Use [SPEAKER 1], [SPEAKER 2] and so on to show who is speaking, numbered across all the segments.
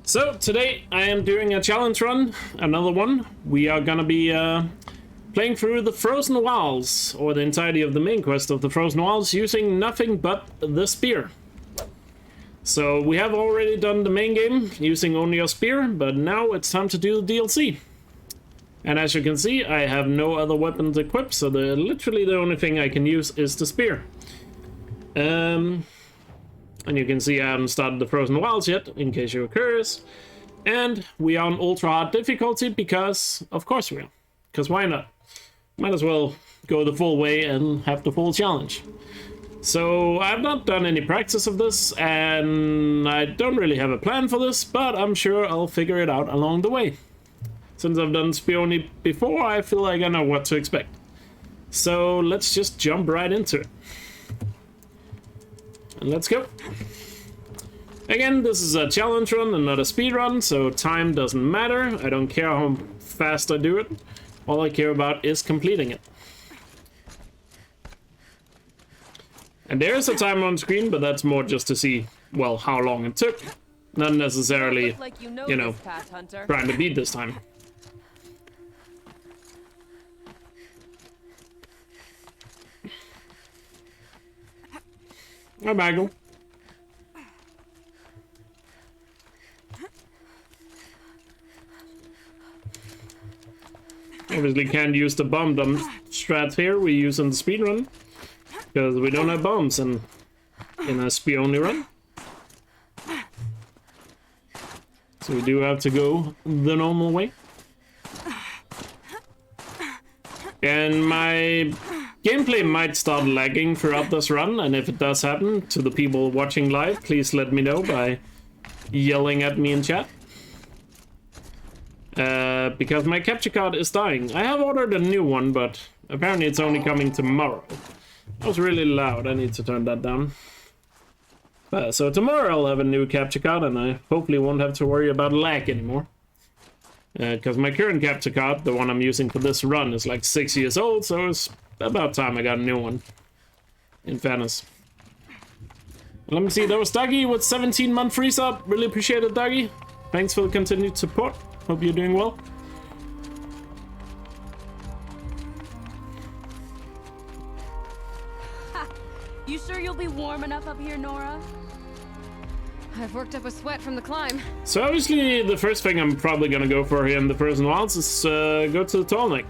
[SPEAKER 1] So today I am doing a challenge run, another one. We are gonna be playing through the Frozen Wilds, or the entirety of the main quest of the Frozen Wilds, using nothing but the spear. So we have already done the main game using only a spear, but now it's time to do the DLC. And as you can see, I have no other weapons equipped, so literally the only thing I can use is the spear. And you can see I haven't started the Frozen Wilds yet, in case you're curious. And we are on ultra hard difficulty because, of course we are. Because why not? Might as well go the full way and have the full challenge. So I've not done any practice of this, and I don't really have a plan for this, but I'm sure I'll figure it out along the way. Since I've done Spioni before, I feel like I know what to expect. So let's just jump right into it. And let's go. Again, this is a challenge run and not a speed run, so time doesn't matter. I don't care how fast I do it. All I care about is completing it. And there is a timer on screen, but that's more just to see, well, how long it took. Not necessarily, you know, trying to beat this time. Hi, Michael. Obviously can't use the bomb dump strat here we use in the speedrun, because we don't have bombs in a speed-only run. So we do have to go the normal way. And my gameplay might start lagging throughout this run, and if it does happen, to the people watching live, please let me know by yelling at me in chat. Because my capture card is dying. I have ordered a new one, but apparently it's only coming tomorrow. That was really loud, I need to turn that down. So tomorrow I'll have a new capture card, and I hopefully won't have to worry about lag anymore. Because my current capture card, the one I'm using for this run, is like 6 years old, so it's about time I got a new one. In fairness. Let me see, that was Dougie with 17-month free sub. Really appreciate it, Dougie. Thanks for the continued support. Hope you're doing well.
[SPEAKER 2] Ha! You sure you'll be warm enough up here, Nora?
[SPEAKER 3] I've worked up a sweat from the climb.
[SPEAKER 1] So obviously the first thing I'm probably gonna go for here in the Frozen Wilds is go to the Tallneck.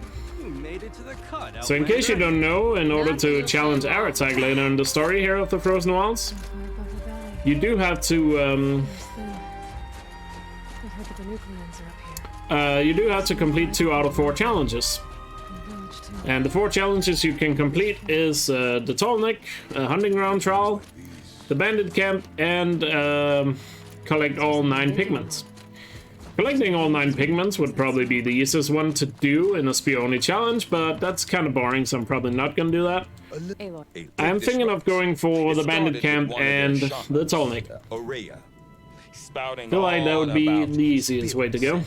[SPEAKER 1] So in case you don't know, in order to challenge our attack later in the story here of the Frozen Wilds, you do have to complete 2 out of 4 challenges. And the 4 challenges you can complete is the Tallneck, Hunting Ground Trial, the Bandit Camp, and collect all 9 pigments. Collecting all 9 pigments would probably be the easiest one to do in a spear-only challenge, but that's kind of boring, so I'm probably not going to do that. I'm thinking of going for the Bandit Camp and the Tallneck. I feel like that would be the easiest way to go.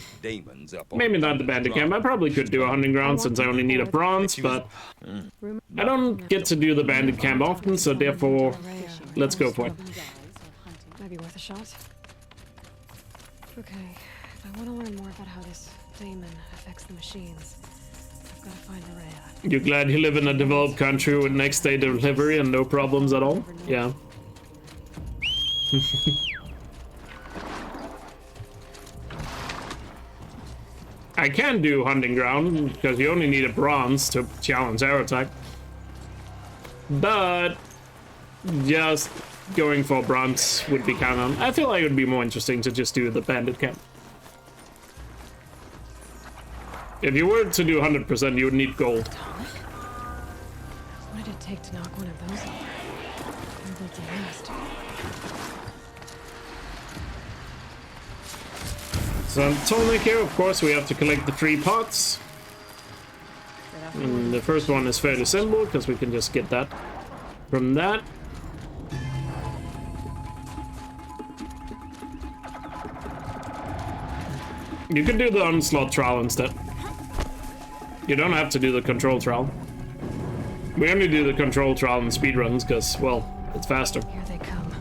[SPEAKER 1] Maybe not the Bandit Camp. I probably could do a Hunting Ground since I only need a bronze, but I don't get to do the Bandit Camp often, so therefore, let's go for it.
[SPEAKER 3] Might be worth a shot. Okay, if I want to learn more about how this daemon affects the machines, I've got to find Rhea.
[SPEAKER 1] You glad you live in a developed country with next day delivery and no problems at all? Yeah. I can do Hunting Ground, because you only need a bronze to challenge air attack. But just going for bronze would be kind of... I feel like it would be more interesting to just do the Bandit Camp. If you were to do 100%, you would need gold.
[SPEAKER 3] What did it take to knock one of those over? They're built to last.
[SPEAKER 1] So on Tallneck here, of course, we have to collect the 3 pots. And the first one is fairly simple, because we can just get that from that. You could do the Onslaught trial instead. You don't have to do the control trial. We only do the control trial in speedruns because, well, it's faster.
[SPEAKER 3] Here they come.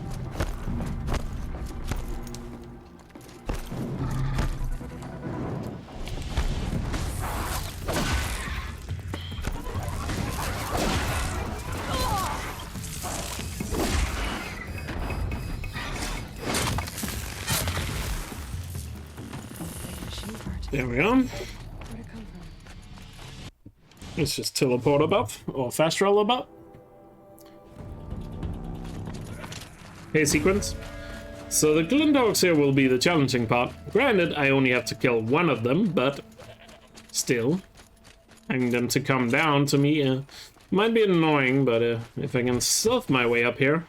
[SPEAKER 1] There we go.
[SPEAKER 3] Where'd it come from?
[SPEAKER 1] Let's just teleport above, or fast roll above. Hey, sequence. So the Glinthogs here will be the challenging part. Granted, I only have to kill one of them, but still, having them to come down to me might be annoying, but if I can stealth my way up here.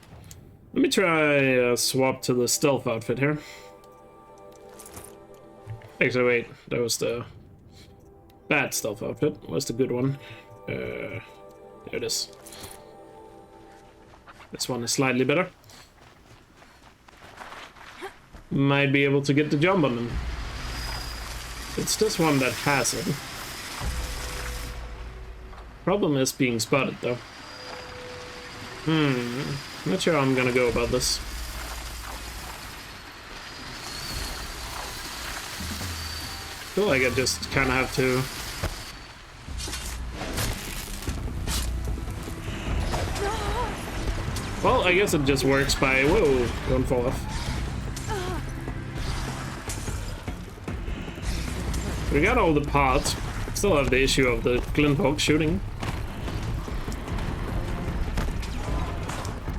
[SPEAKER 1] Let me try swap to the stealth outfit here. Actually, wait, that was the bad stealth outfit. What's the good one? There it is. This one is slightly better. Might be able to get the jump on them. It's this one that has it. Problem is being spotted, though. Not sure how I'm gonna go about this. Feel like I just kind of have to. Well, I guess it just works by. Whoa! Don't fall off. We got all the parts. Still have the issue of the Glinthawk shooting.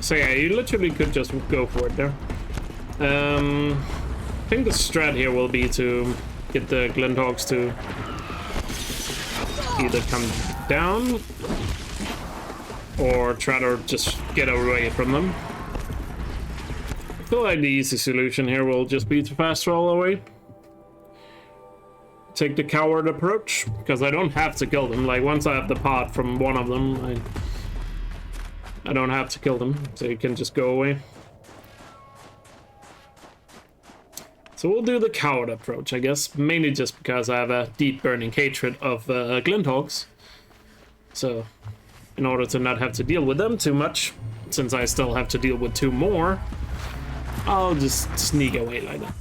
[SPEAKER 1] So yeah, you literally could just go for it there. I think the strat here will be to get the Glinthawks to either come down or try to just get away from them. I feel like the easy solution here will just be to fast roll away. Take the coward approach, because I don't have to kill them. Like, once I have the part from one of them, I don't have to kill them, so you can just go away. So we'll do the coward approach, I guess, mainly just because I have a deep burning hatred of Glinthawks. So, in order to not have to deal with them too much, since I still have to deal with 2 more, I'll just sneak away like that.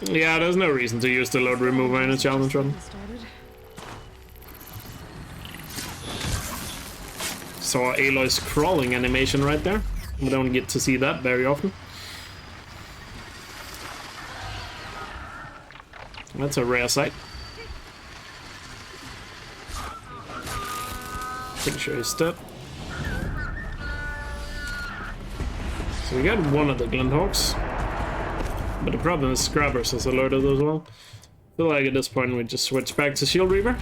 [SPEAKER 1] Yeah, there's no reason to use the load remover in a challenge run. Saw Aloy's crawling animation right there. We don't get to see that very often. That's a rare sight. Pretty sure he's dead. So we got one of the Glinthawks. But the problem is Scrabbers is alerted as well. I feel like at this point we just switch back to Shield Reaver.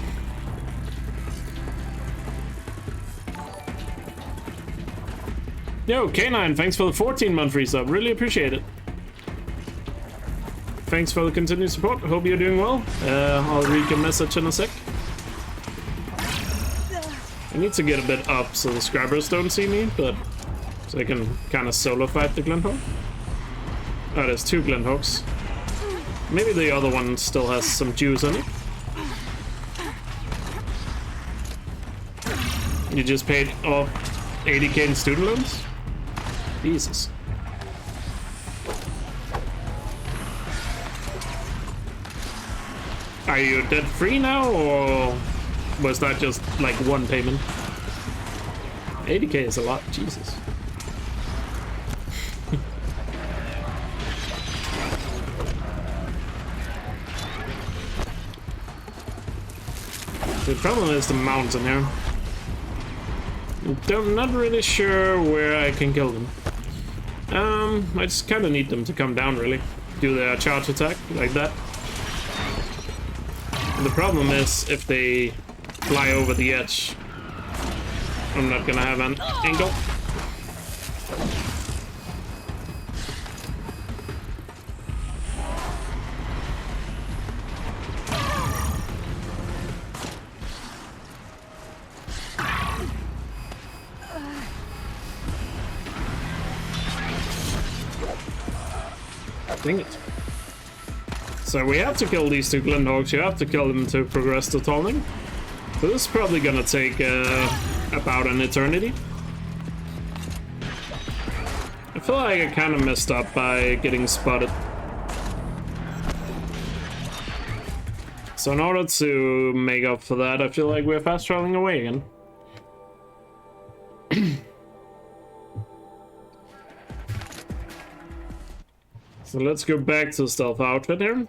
[SPEAKER 1] Yo, K9, thanks for the 14-month resub. Really appreciate it. Thanks for the continued support. Hope you're doing well. I'll read your message in a sec. I need to get a bit up so the Scrabbers don't see me, but so I can kind of solo fight the Glinthawk. Oh, there's 2 Glinthawks. Maybe the other one still has some juice in it. You just paid off 80k in student loans? Jesus. Are you debt free now, or was that just like one payment? 80k is a lot, Jesus. The problem is the mountain here. I'm not really sure where I can kill them. I just kind of need them to come down, really. Do their charge attack, like that. The problem is, if they fly over the edge, I'm not gonna have an angle. Dang it. So we have to kill these 2 Glinthawks. You have to kill them to progress to Tallneck. So this is probably gonna take about an eternity. I feel like I kind of messed up by getting spotted. So in order to make up for that, I feel like we're fast traveling away again. So let's go back to the stealth outfit here.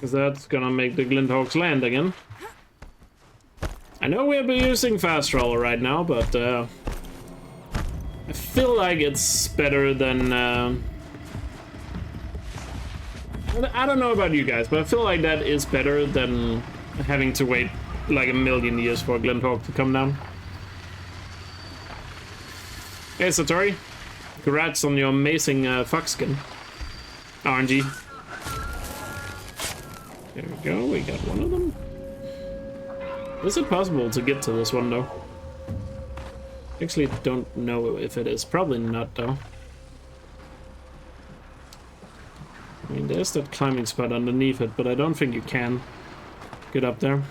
[SPEAKER 1] Because that's gonna make the Glinthawks land again. I know we'll be using fast roller right now, but I feel like it's better than... I don't know about you guys, but I feel like that is better than having to wait like a million years for a Glinthawk to come down. Hey Satori, congrats on your amazing fuck skin. RNG. There we go, we got one of them. Is it possible to get to this one though? Actually don't know if it is. Probably not though. I mean, there's that climbing spot underneath it, but I don't think you can get up there.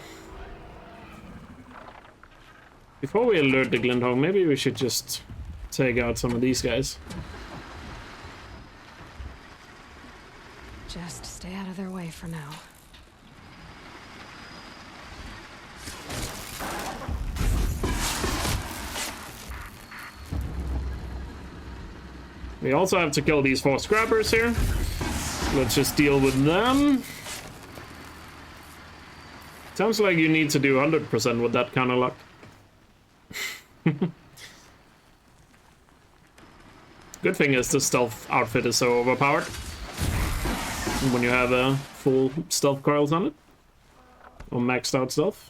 [SPEAKER 1] Before we alert the Glinthawk, maybe we should just take out some of these guys.
[SPEAKER 3] Just stay out of their way for now.
[SPEAKER 1] We also have to kill these 4 scrappers here. Let's just deal with them. Sounds like you need to do 100% with that kind of luck. Good thing is the stealth outfit is so overpowered when you have full stealth coils on it. Or maxed out stealth.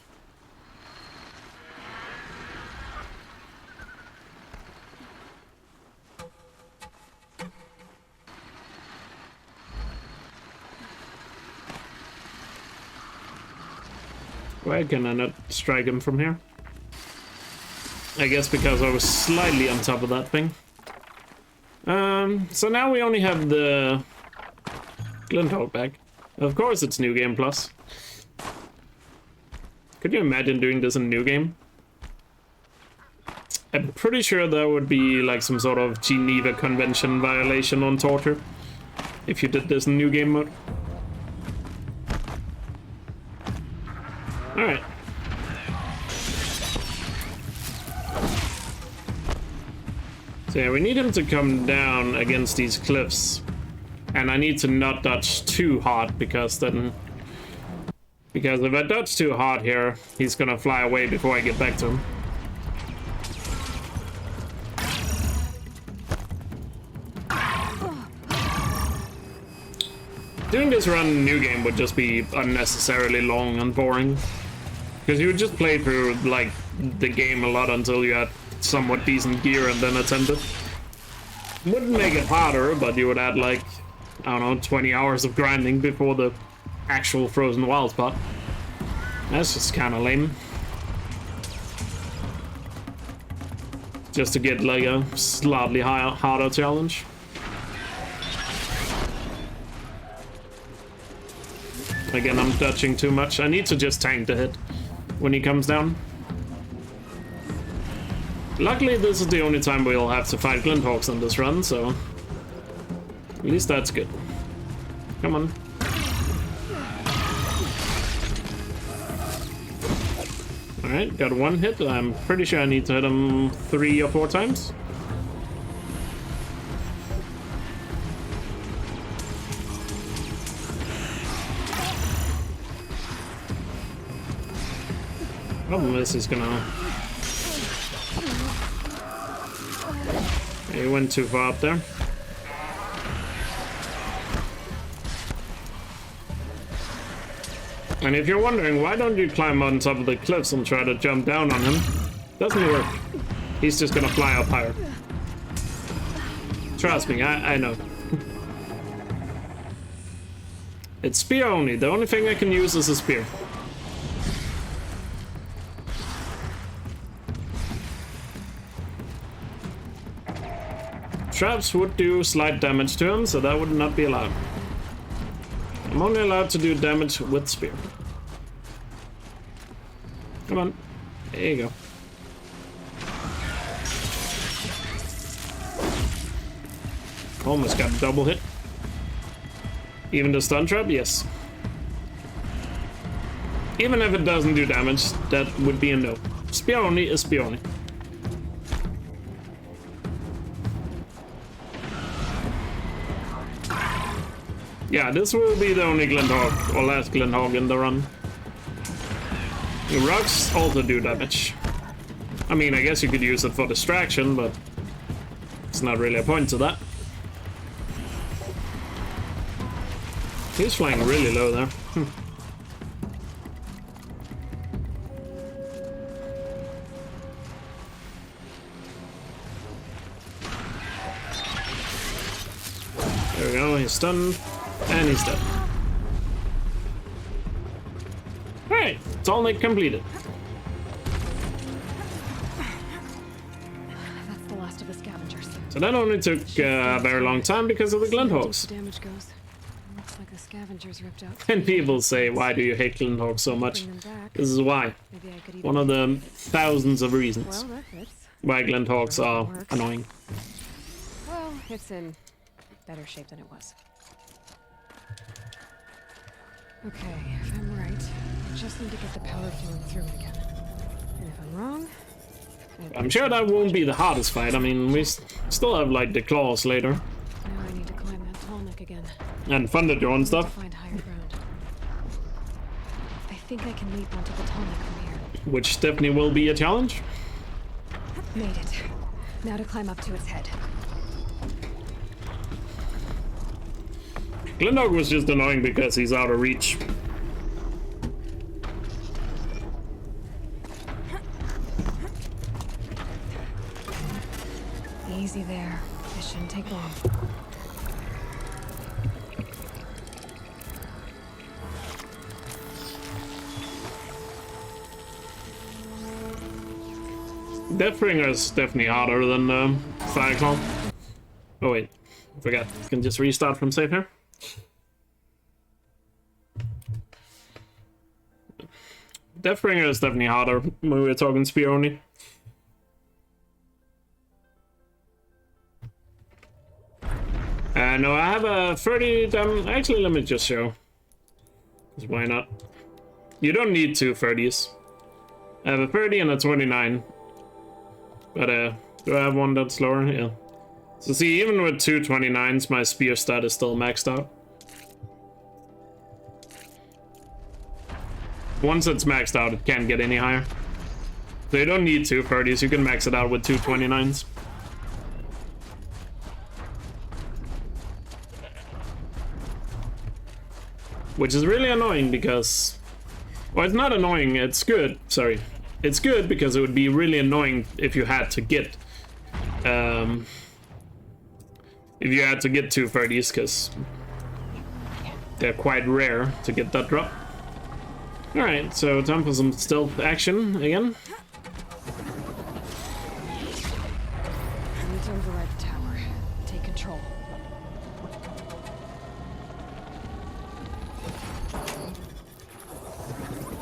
[SPEAKER 1] Why can I not strike him from here? I guess because I was slightly on top of that thing. So now we only have the Glinthawk back. Of course it's New Game Plus. Could you imagine doing this in New Game? I'm pretty sure that would be like some sort of Geneva Convention violation on torture. If you did this in New Game mode. Alright. So yeah, we need him to come down against these cliffs. And I need to not dodge too hard, because then... Because if I dodge too hard here, he's gonna fly away before I get back to him. Doing this run in New Game would just be unnecessarily long and boring. Because you would just play through, like, the game a lot until you had somewhat decent gear and then attempt it. Wouldn't make it harder, but you would add, like, I don't know, 20 hours of grinding before the actual Frozen Wild spot. That's just kind of lame. Just to get, like, a slightly harder challenge. Again, I'm dodging too much. I need to just tank the hit when he comes down. Luckily, this is the only time we'll have to fight Glinthawks on this run, so... At least that's good. Come on. Alright, got one hit. I'm pretty sure I need to hit him 3 or 4 times. Problem is he's gonna... He went too far up there. And if you're wondering, why don't you climb on top of the cliffs and try to jump down on him? Doesn't work. He's just gonna fly up higher. Trust me, I know. It's spear only. The only thing I can use is a spear. Traps would do slight damage to him, so that would not be allowed. I'm only allowed to do damage with spear. Come on. There you go. Almost got a double hit. Even the stun trap? Yes. Even if it doesn't do damage, that would be a no. Spear only is spear only. Yeah, this will be the only Glendhawk, or last Glendhawk in the run. The rocks also do damage. I mean, I guess you could use it for distraction, but it's not really a point to that. He's flying really low there. There we go, he's stunned, and he's dead. Alright, Tallneck completed.
[SPEAKER 3] That's the last of the scavengers.
[SPEAKER 1] So that only took a very long time because of the Glendhawks.
[SPEAKER 3] Damage goes. Looks like the scavengers ripped out.
[SPEAKER 1] And people say, why do you hate Glendhawks so much? This is why.
[SPEAKER 3] Maybe I could even
[SPEAKER 1] One of the thousands of reasons
[SPEAKER 3] well, that fits.
[SPEAKER 1] why Glendhawks are annoying.
[SPEAKER 3] Well, it's in better shape than it was. Okay, if I'm right, I just need to get the power flowing through it again. And if I'm wrong,
[SPEAKER 1] I'm sure that won't be the hardest fight. I mean, we still have like the claws later.
[SPEAKER 3] now I need to climb that Tallneck again.
[SPEAKER 1] And Thunderjaw and stuff.
[SPEAKER 3] Find higher ground. I think I can leap onto the Tallneck from here.
[SPEAKER 1] Which definitely will be a challenge.
[SPEAKER 3] Made it. Now to climb up to its head.
[SPEAKER 1] Glendhawk was just annoying because he's out of reach.
[SPEAKER 3] Easy there. This shouldn't take long.
[SPEAKER 1] Deathbringer is definitely harder than Fireclaw. Oh wait, I forgot. You can just restart from save here. Deathbringer is definitely harder when we're talking spear only. No, I have a 30 damage. Actually, let me just show. 'Cause why not? You don't need two 30s. I have a 30 and a 29. But do I have one that's lower? Yeah. So see, even with two 29s, my spear stat is still maxed out. Once it's maxed out, it can't get any higher. So you don't need two 30s, you can max it out with two 29s. Which is really annoying because... Well, it's not annoying, it's good. Sorry. It's good because it would be really annoying if you had to get... if you had to get two 30s, because they're quite rare to get that drop. Alright, so time for some stealth action again.
[SPEAKER 3] I need to override the tower. Take control.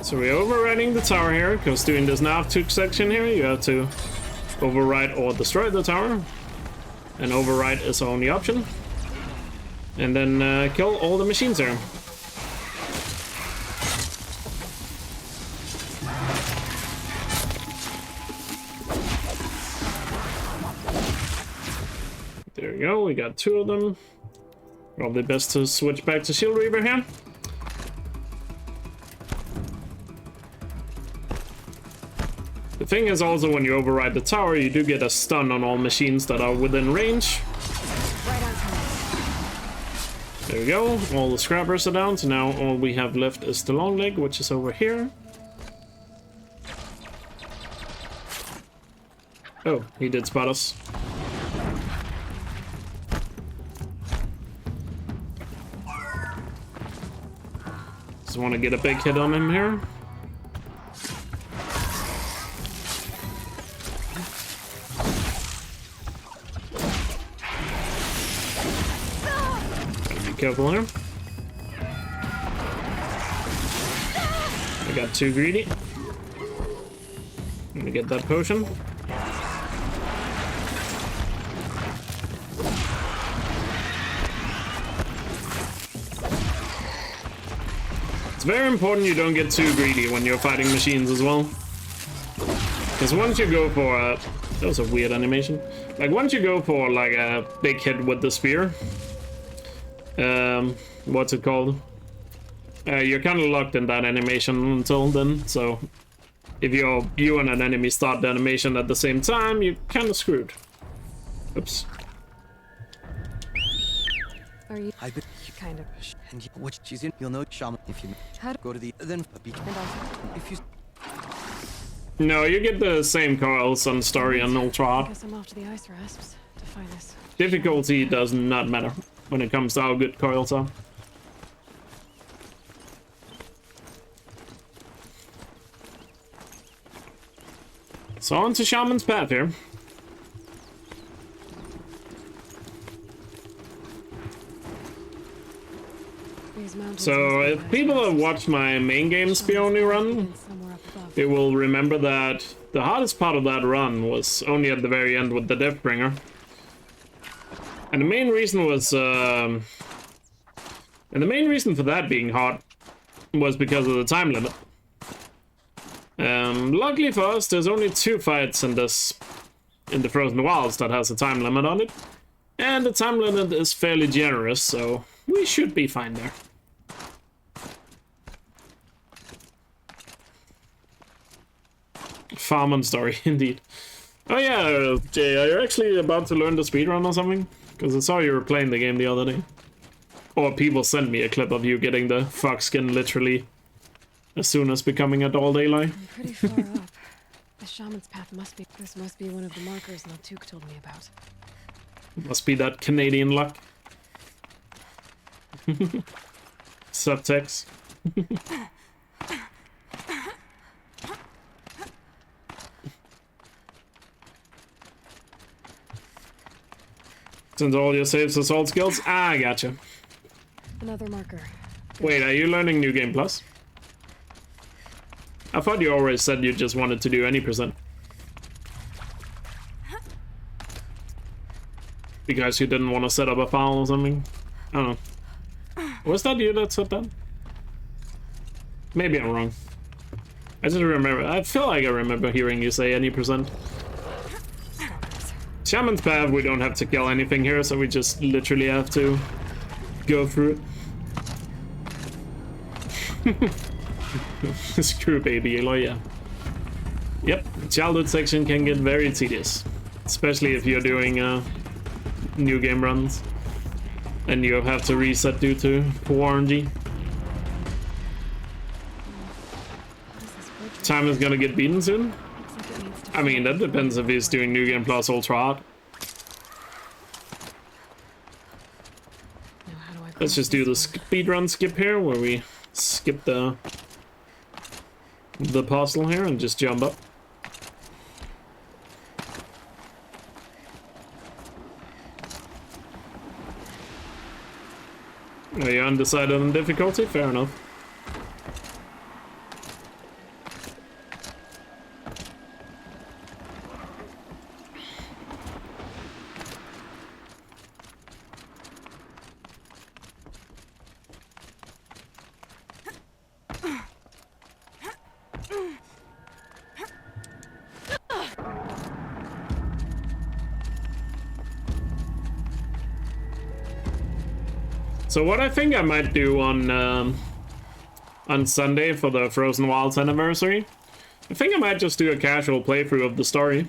[SPEAKER 1] So we're overriding the tower here, because doing this Naltuk section here, you have to override or destroy the tower. And override is our only option. And then kill all the machines here. There we go, we got two of them. Probably best to switch back to Shield Reaver here. The thing is also, when you override the tower, you do get a stun on all machines that are within range.
[SPEAKER 3] Right on time.
[SPEAKER 1] There we go, all the scrappers are down, so now all we have left is the long leg, which is over here. Oh, he did spot us. Just want to get a big hit on him here. Careful here. I got too greedy. Let me get that potion. It's very important you don't get too greedy when you're fighting machines as well. Because once you go for that was a weird animation. Like once you go for like a big hit with the spear, what's it called? You're kind of locked in that animation until then, so if you and an enemy start the animation at the same time, you're kind of screwed. Oops.
[SPEAKER 3] Are you
[SPEAKER 4] I've been
[SPEAKER 3] kind of?
[SPEAKER 4] and what she's in, you'll know Shaman if you
[SPEAKER 3] How do,
[SPEAKER 4] go to the then a beacon.
[SPEAKER 3] and also,
[SPEAKER 4] If you
[SPEAKER 1] No, you get the same coils on story and ultra
[SPEAKER 3] I
[SPEAKER 1] hard.
[SPEAKER 3] guess I'm off to the ice rasps to find this.
[SPEAKER 1] Difficulty does not matter when it comes to how good coils are. So on to Shaman's path here.
[SPEAKER 3] These mountains
[SPEAKER 1] So
[SPEAKER 3] must be
[SPEAKER 1] if
[SPEAKER 3] ice
[SPEAKER 1] people have
[SPEAKER 3] rasps.
[SPEAKER 1] watched my main game Speony run,
[SPEAKER 3] Somewhere up above.
[SPEAKER 1] they will remember that the hardest part of that run was only at the very end with the Deathbringer. And the main reason was, and the main reason for that being hard was because of the time limit. Luckily for us, there's only 2 fights in the Frozen Wilds that has a time limit on it. And the time limit is fairly generous, so we should be fine there. Farming story, indeed. Oh yeah, Jay, are you actually about to learn the speedrun or something? Because I saw you were playing the game the other day. Or people sent me a clip of you getting the fox skin literally as soon as becoming a all daylight.
[SPEAKER 3] I'm pretty far up. The shaman's path must be. This must be one of the markers Naltuk told me about.
[SPEAKER 1] Must be that Canadian luck. Subtext. Since all your saves assault skills? Ah, I gotcha.
[SPEAKER 3] Another marker.
[SPEAKER 1] Wait, are you learning New Game Plus? I thought you always said you just wanted to do any percent. Because you didn't want to set up a file or something? I don't know. Was that you that said that? Maybe I'm wrong. I just remember. I feel like I remember hearing you say any percent. Shaman's Path, we don't have to kill anything here, so we just literally have to go through it. Screw baby Aloy, yeah. Yep, childhood section can get very tedious. Especially if you're doing new game runs. And you have to reset due to poor RNG. Time is gonna get beaten soon? I mean, that depends if he's doing New Game Plus Ultra Hard. Let's just do the speedrun skip here, where we skip the puzzle here and just jump up. Are you undecided on difficulty? Fair enough. So what I think I might do on Sunday for the Frozen Wilds anniversary, I think I might just do a casual playthrough of the story.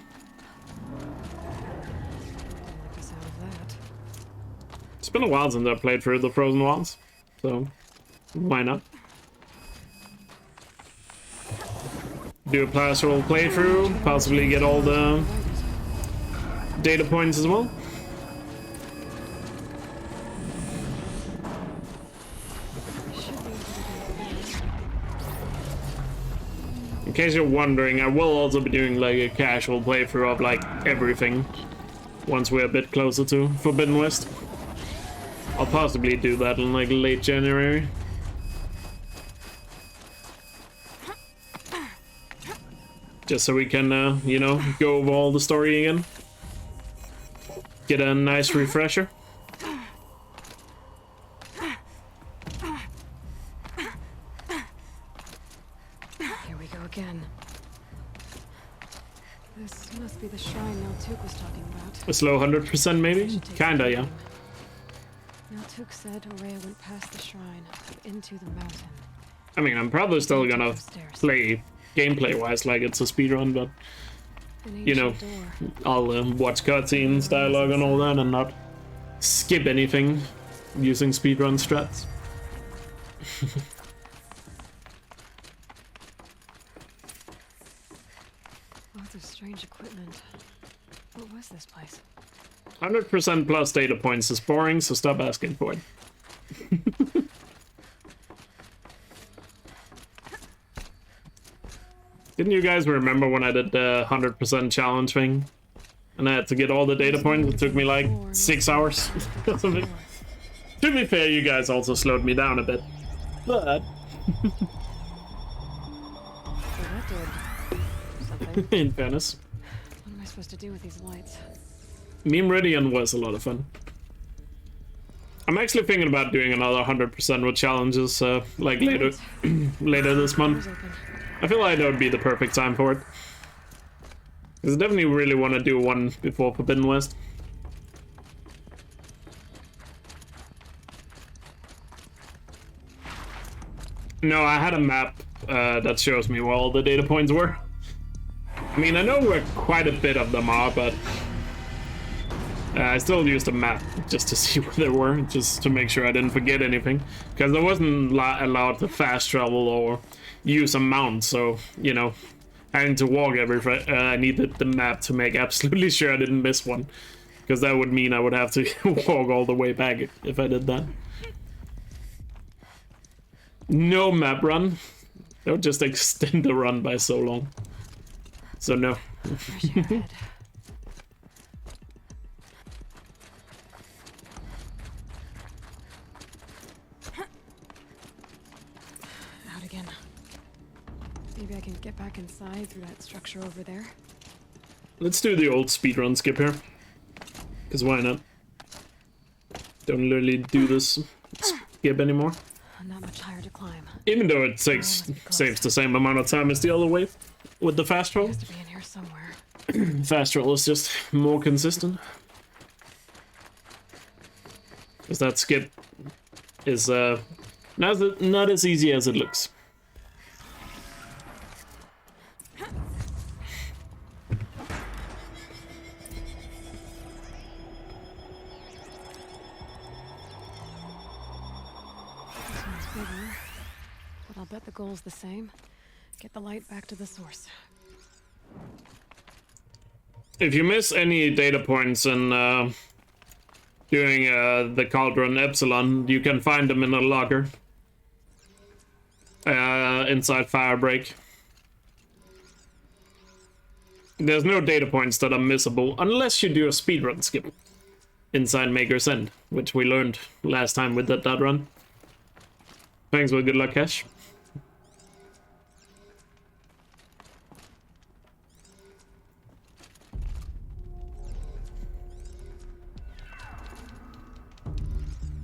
[SPEAKER 1] It's been a while since I played through the Frozen Wilds, so why not? Do a pastoral playthrough, possibly get all the data points as well. In case you're wondering, I will also be doing like a casual playthrough of like everything once we're a bit closer to Forbidden West. I'll possibly do that in like late January. Just so we can, you know, go over all the story again. Get a nice refresher.
[SPEAKER 3] Again. This must be the shrine Naltuk was talking about.
[SPEAKER 1] A slow 100% maybe? Kinda, yeah.
[SPEAKER 3] Naltuk Naltuk said Aurea went past the shrine, into the mountain.
[SPEAKER 1] I mean, I'm probably still gonna play gameplay-wise like it's a speedrun, but
[SPEAKER 3] An
[SPEAKER 1] you know,
[SPEAKER 3] ancient door.
[SPEAKER 1] I'll watch cutscenes, dialogue, and all that, and not skip anything using speedrun strats.
[SPEAKER 3] Lots of strange equipment. What was this place?
[SPEAKER 1] 100% plus data points is boring, so stop asking for it. Didn't you guys remember when I did the 100% challenge thing? And I had to get all the data points? It took me like 6 hours or something. To be fair, you guys also slowed me down a bit. But...
[SPEAKER 3] So that did something.
[SPEAKER 1] in fairness.
[SPEAKER 3] What am I supposed to do with these lights?
[SPEAKER 1] Meme Meridian was a lot of fun. I'm actually thinking about doing another 100% with challenges, like later this month.
[SPEAKER 3] Doors open.
[SPEAKER 1] I feel like that would be the perfect time for it. Because I definitely really want to do one before Forbidden West. No, I had a map that shows me where all the data points were. I mean, I know where quite a bit of them are, but I still used a map just to see where they were, just to make sure I didn't forget anything. Because I wasn't allowed to fast travel or use a mount, so, you know, having to walk I needed the map to make absolutely sure I didn't miss one. Because that would mean I would have to walk all the way back if I did that. No map run. That would just extend the run by so long. So no.
[SPEAKER 3] Where's your head? Out again. Maybe I can get back inside through that structure over there.
[SPEAKER 1] Let's do the old speedrun skip here. Because why not? Don't literally do this skip anymore.
[SPEAKER 3] Not much higher to climb.
[SPEAKER 1] Even though it saves the same amount of time as the other way with the fast travel.
[SPEAKER 3] Has to be in here somewhere.
[SPEAKER 1] Fast travel is just more consistent. Because that skip is not as easy as it looks.
[SPEAKER 3] Bigger, but I'll bet the goal's the same. Get the light back to the source.
[SPEAKER 1] If you miss any data points in doing the Cauldron EPSILON, you can find them in a locker inside Firebreak. There's no data points that are missable unless you do a speedrun skip inside Maker's End, which we learned last time with that run. Thanks for good luck, Cash.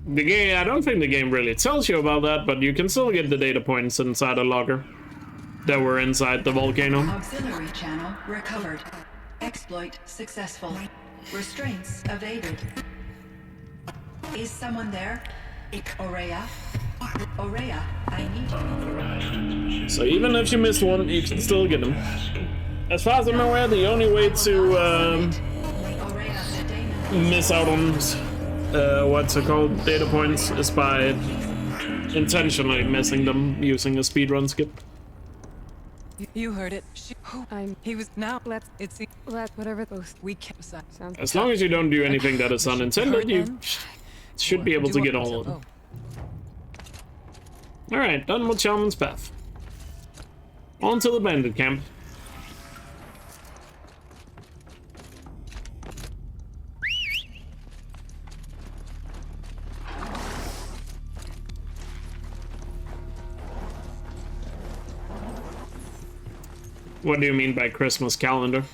[SPEAKER 1] The game, I don't think the game really tells you about that, but you can still get the data points inside a logger that were inside the volcano.
[SPEAKER 5] Auxiliary channel recovered. Exploit successful. Restraints evaded. Is someone there? Aurea? Aurea, I need you.
[SPEAKER 1] So even if you miss one, you can still get them. As far as I'm aware, the only way to
[SPEAKER 5] Aurea, the
[SPEAKER 1] miss out on what's it called, data points, is by intentionally missing them using a speedrun skip.
[SPEAKER 6] You heard it. He was now. It's
[SPEAKER 3] Whatever those
[SPEAKER 6] we can't.
[SPEAKER 3] sounds.
[SPEAKER 1] As long as you don't do anything that is unintended, you should be able to get all of them. Alright, done with Shaman's Path. On to the Bandit Camp. What do you mean by Christmas calendar?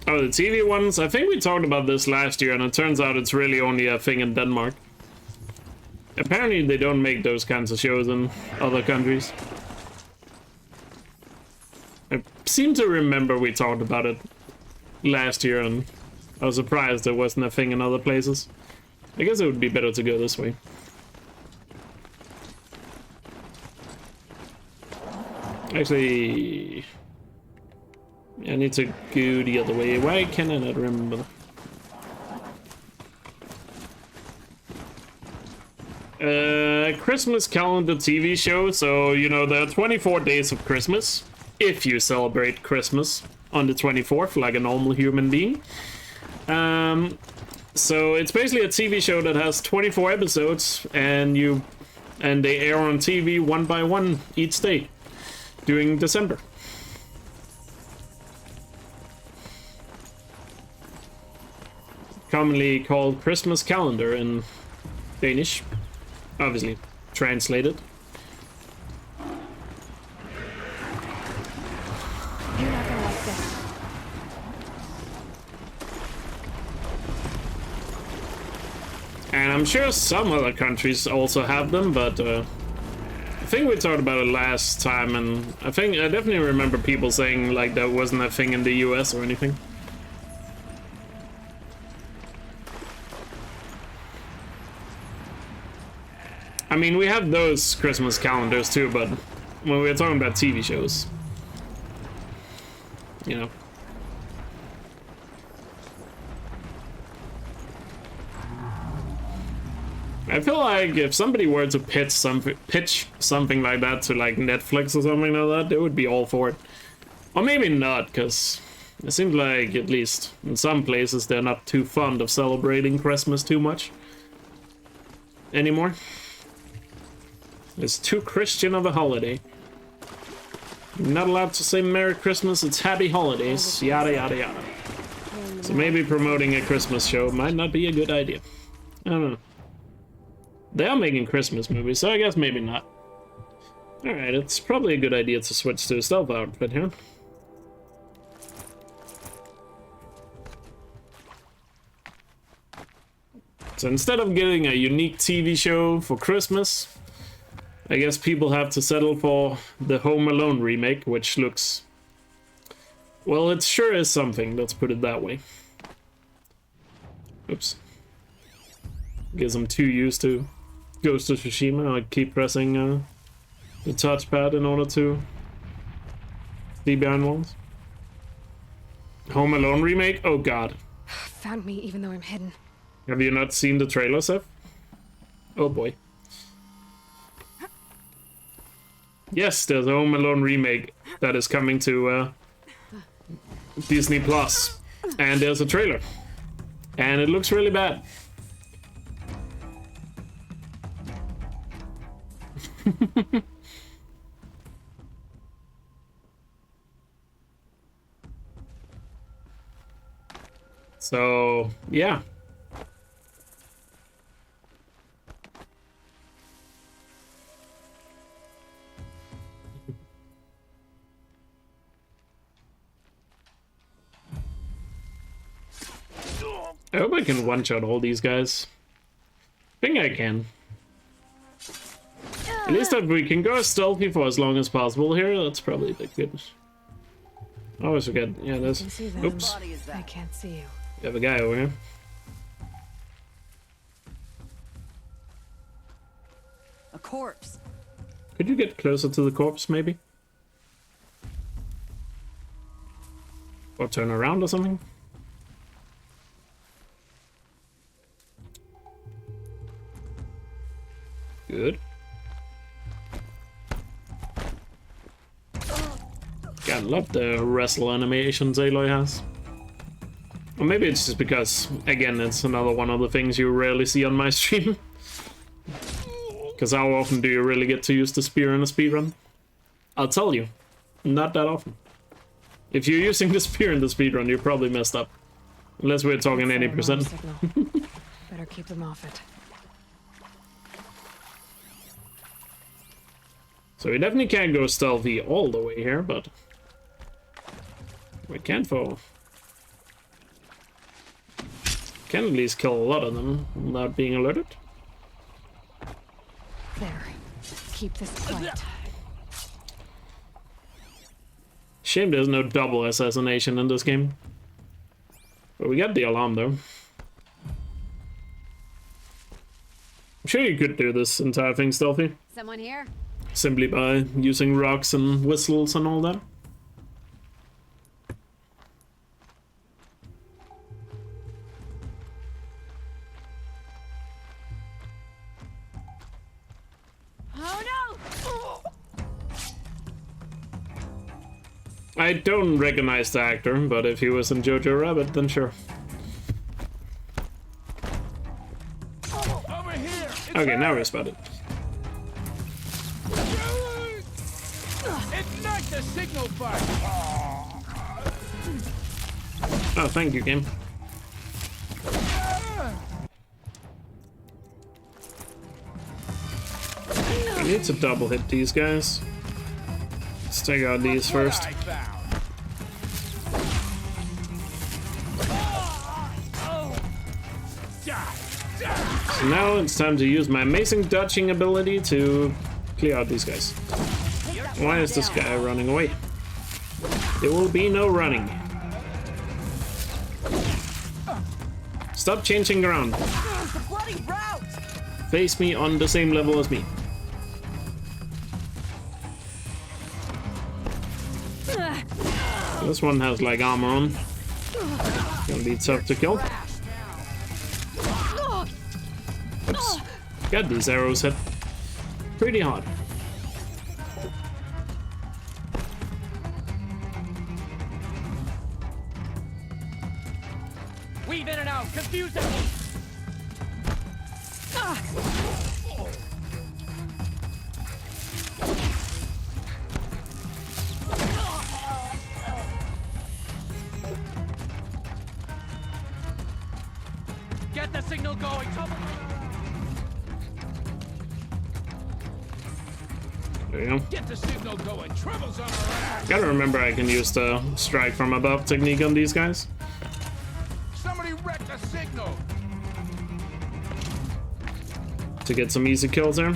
[SPEAKER 1] Oh, the TV ones? I think we talked about this last year, and it turns out it's really only a thing in Denmark. Apparently they don't make those kinds of shows in other countries. seem to remember we talked about it last year, and I was surprised there wasn't a thing in other places. I guess it would be better to go this way. Actually, I need to go the other way. Why can I not remember? Christmas calendar TV show. So, you know, there are 24 days of Christmas. If you celebrate Christmas on the 24th, like a normal human being. So it's basically a TV show that has 24 episodes, and they air on TV one by one each day during December. Commonly called Christmas calendar in Danish, obviously translated.
[SPEAKER 3] You're not gonna like this.
[SPEAKER 1] And I'm sure some other countries also have them, but I think we talked about it last time, and I definitely remember people saying like that wasn't a thing in the US or anything. I mean, we have those Christmas calendars too, but when we're talking about TV shows, you know. I feel like if somebody were to pitch something like that to like Netflix or something like that, they would be all for it. Or maybe not, because it seems like, at least in some places, they're not too fond of celebrating Christmas too much anymore. It's too Christian of a holiday. You're not allowed to say Merry Christmas, it's Happy Holidays, yada yada yada. So maybe promoting a Christmas show might not be a good idea. I don't know. They are making Christmas movies, so I guess maybe not. Alright, it's probably a good idea to switch to a stealth outfit here. So instead of getting a unique TV show for Christmas, I guess people have to settle for the Home Alone remake, which looks... well, it sure is something, let's put it that way. Oops. Guess I'm too used to Ghost of Tsushima. I keep pressing the touchpad in order to see behind walls. Home Alone remake? Oh god.
[SPEAKER 3] Found me even though I'm hidden.
[SPEAKER 1] Have you not seen the trailer, Seth? Oh boy. Yes, there's a Home Alone remake that is coming to Disney Plus, and there's a trailer, and it looks really bad. So, yeah. I hope I can one-shot all these guys. I think I can. At least if we can go stealthy for as long as possible here, that's probably a bit good. I always forget. Yeah, there's... oops.
[SPEAKER 3] I can't see you.
[SPEAKER 1] We have a guy over here.
[SPEAKER 6] A corpse.
[SPEAKER 1] Could you get closer to the corpse, maybe? Or turn around or something? Good. God, I love the wrestle animations Aloy has. Or maybe it's just because, again, it's another one of the things you rarely see on my stream. Because how often do you really get to use the spear in a speedrun? I'll tell you, not that often. If you're using the spear in the speedrun, you're probably messed up. Unless we're talking 80%.
[SPEAKER 3] Better keep them off it.
[SPEAKER 1] So we definitely can't go stealthy all the way here, but we can at least kill a lot of them without being alerted.
[SPEAKER 3] There. Keep this quiet.
[SPEAKER 1] Shame there's no double assassination in this game. But we got the alarm though. I'm sure you could do this entire thing stealthy.
[SPEAKER 2] Someone here?
[SPEAKER 1] Simply by using rocks and whistles and all that.
[SPEAKER 2] Oh no!
[SPEAKER 1] I don't recognize the actor, but if he was in Jojo Rabbit, then sure.
[SPEAKER 7] Over here.
[SPEAKER 1] Okay, now we're spotted.
[SPEAKER 7] Ignite the signal fire.
[SPEAKER 1] Oh, thank you, game. I need to double hit these guys. Let's take out these first. So now it's time to use my amazing dodging ability to clear out these guys. Why is this guy running away? There will be no running. Stop changing ground. Face me on the same level as me. This one has like armor on. Gonna be tough to kill. Oops. Got these arrows hit pretty hard.
[SPEAKER 7] Weave in and out, confusing. Get the signal going.
[SPEAKER 1] There you go.
[SPEAKER 7] Get the signal going. Trouble's on our ass.
[SPEAKER 1] Gotta remember I can use the strike from above technique on these guys.
[SPEAKER 7] Somebody wreck the signal.
[SPEAKER 1] To get some easy kills there.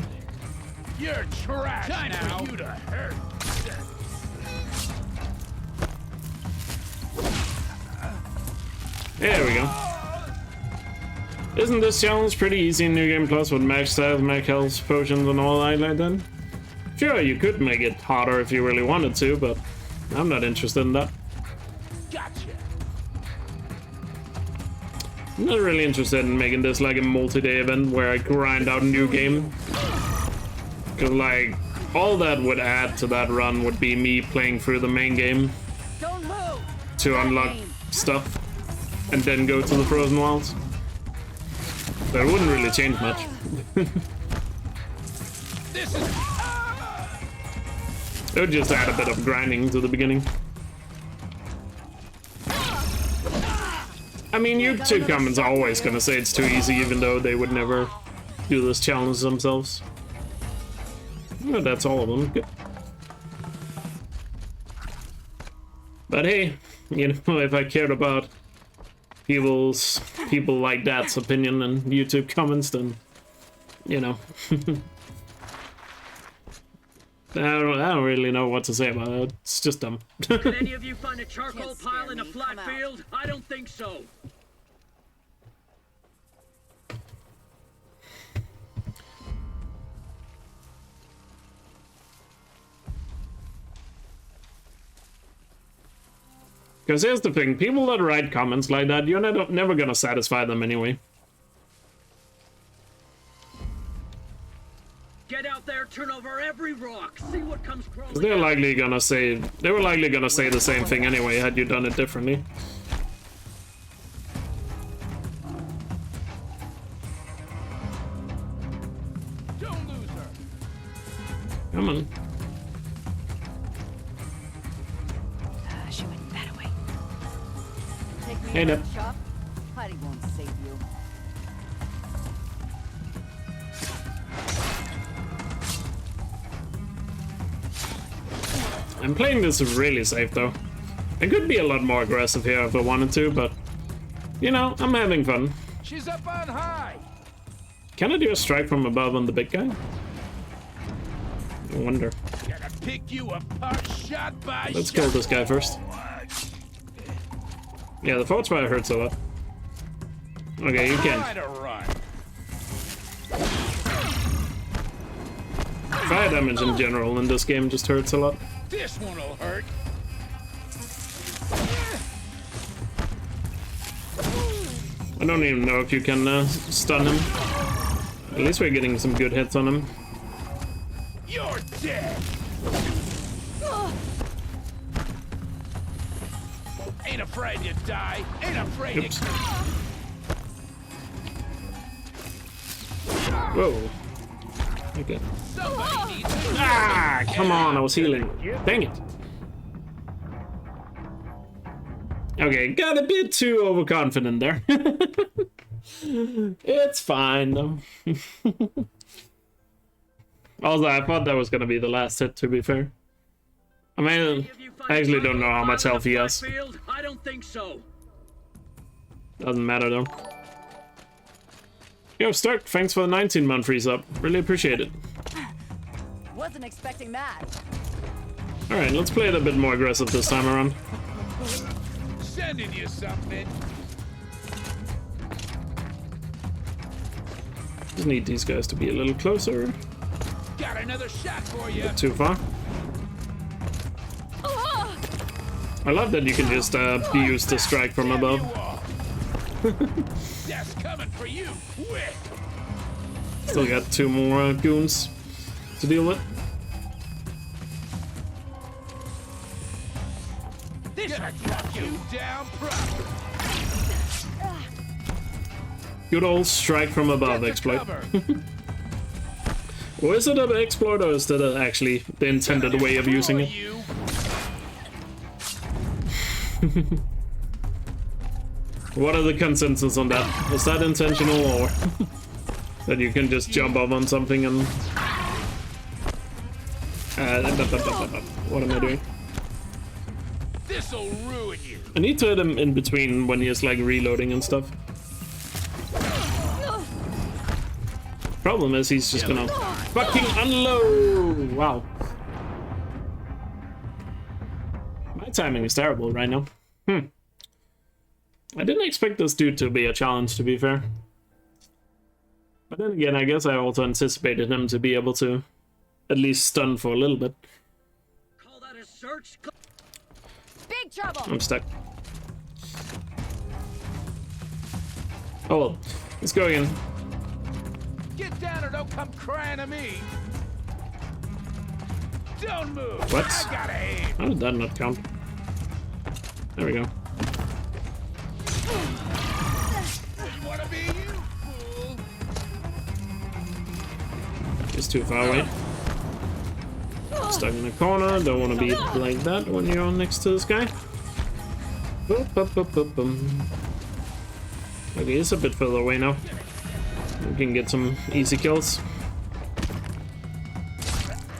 [SPEAKER 7] You're trash. Time now. For you to hurt.
[SPEAKER 1] There we go. Isn't this challenge pretty easy in New Game Plus with max health, max health, potions and all that like that? Sure, you could make it harder if you really wanted to, but I'm not interested in that.
[SPEAKER 7] Gotcha.
[SPEAKER 1] I'm not really interested in making this like a multi-day event where I grind out a new game. Cause like, all that would add to that run would be me playing through the main game to unlock stuff and then go to the Frozen Wilds. That wouldn't really change much.
[SPEAKER 7] This is.
[SPEAKER 1] It would just add a bit of grinding to the beginning. I mean, YouTube comments are always gonna say it's too easy, even though they would never do this challenge themselves. Well, that's all of them. Good. But hey, you know, if I cared about people like that's opinion and YouTube comments, then you know. I don't really know what to say about it. It's just dumb.
[SPEAKER 8] Did any of you find a charcoal pile in a flat field? I don't think so.
[SPEAKER 1] Because here's the thing, people that write comments like that, you're never gonna satisfy them anyway.
[SPEAKER 8] Get out there, turn over every rock, see what comes crawling.
[SPEAKER 1] They were likely gonna say the same thing anyway had you done it differently.
[SPEAKER 7] Don't lose her.
[SPEAKER 1] Come on.
[SPEAKER 2] She went that way. Take me
[SPEAKER 1] Hey,
[SPEAKER 2] to
[SPEAKER 1] Nip.
[SPEAKER 2] the shop. Hiding won't save you.
[SPEAKER 1] I'm playing this really safe though. I could be a lot more aggressive here if I wanted to, but you know, I'm having fun.
[SPEAKER 7] She's up on high.
[SPEAKER 1] Can I do a strike from above on the big guy? No wonder.
[SPEAKER 7] Gonna pick you apart shot by
[SPEAKER 1] Let's kill this guy first. Yeah, the forge fire hurts a lot. Okay, you can.
[SPEAKER 7] Try to run.
[SPEAKER 1] Fire damage in general in this game just hurts a lot.
[SPEAKER 7] This one'll hurt.
[SPEAKER 1] I don't even know if you can stun him. At least we're getting some good hits on him.
[SPEAKER 7] You're dead. Ain't afraid to die. Ain't afraid
[SPEAKER 1] Oops.
[SPEAKER 7] to.
[SPEAKER 1] Whoa. Okay.
[SPEAKER 7] Somebody needs to.
[SPEAKER 1] Ah, come on, I was healing. Dang it. Okay, got a bit too overconfident there. It's fine though. Also, I thought that was gonna be the last hit, to be fair. I mean, I actually don't know how much health he has.
[SPEAKER 8] I don't think so.
[SPEAKER 1] Doesn't matter though. Yo, Stark, thanks for the 19-month freeze up. Really appreciate it.
[SPEAKER 2] Wasn't expecting that.
[SPEAKER 1] Alright, let's play it a bit more aggressive this time around.
[SPEAKER 7] Sending you something.
[SPEAKER 1] Just need these guys to be a little closer.
[SPEAKER 7] Got another shot for you.
[SPEAKER 1] Not too far. I love that you can just be used to strike from above.
[SPEAKER 7] That's coming for you. Quick.
[SPEAKER 1] Still got 2 more goons to deal with.
[SPEAKER 7] This will drop you down proper.
[SPEAKER 1] Good old strike from above
[SPEAKER 7] Get the
[SPEAKER 1] exploit.
[SPEAKER 7] cover.
[SPEAKER 1] Or is it an exploit, or is that actually the intended way of using it?
[SPEAKER 7] You.
[SPEAKER 1] What are the consensus on that? Was that intentional, or that you can just jump up on something and... what am I doing?
[SPEAKER 7] This'll ruin you.
[SPEAKER 1] I need to hit him in between when he's like reloading and stuff. Problem is he's just gonna fucking unload. Wow. My timing is terrible right now. I didn't expect this dude to be a challenge, to be fair. But then again, I guess I also anticipated him to be able to at least stun for a little bit.
[SPEAKER 8] Call that a search?
[SPEAKER 2] Big trouble.
[SPEAKER 1] I'm stuck. Oh well, let's go again.
[SPEAKER 7] Get down or don't come crying to me. Don't move.
[SPEAKER 1] What?
[SPEAKER 7] I gotta aim.
[SPEAKER 1] How did that not count? There we go.
[SPEAKER 7] Didn't wanna be you, fool.
[SPEAKER 1] Just too far away. Stuck in the corner. Don't want to be like that when you're next to this guy. Boop, boop, boop, boop, boom. Okay, he's a bit further away now. We can get some easy kills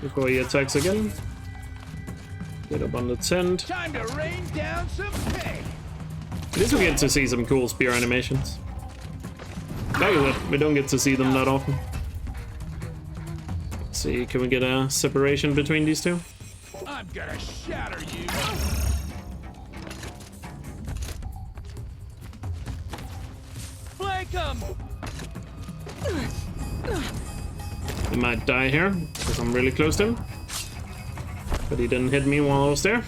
[SPEAKER 1] before he attacks again. Get up on the tent.
[SPEAKER 7] Time to rain down some pay.
[SPEAKER 1] At least we get to see some cool spear animations. Like that, we don't get to see them that often. Let's see, can we get a separation between these two?
[SPEAKER 7] I'm gonna shatter you. Flank 'em.
[SPEAKER 1] He might die here, because I'm really close to him. But he didn't hit me while I was there.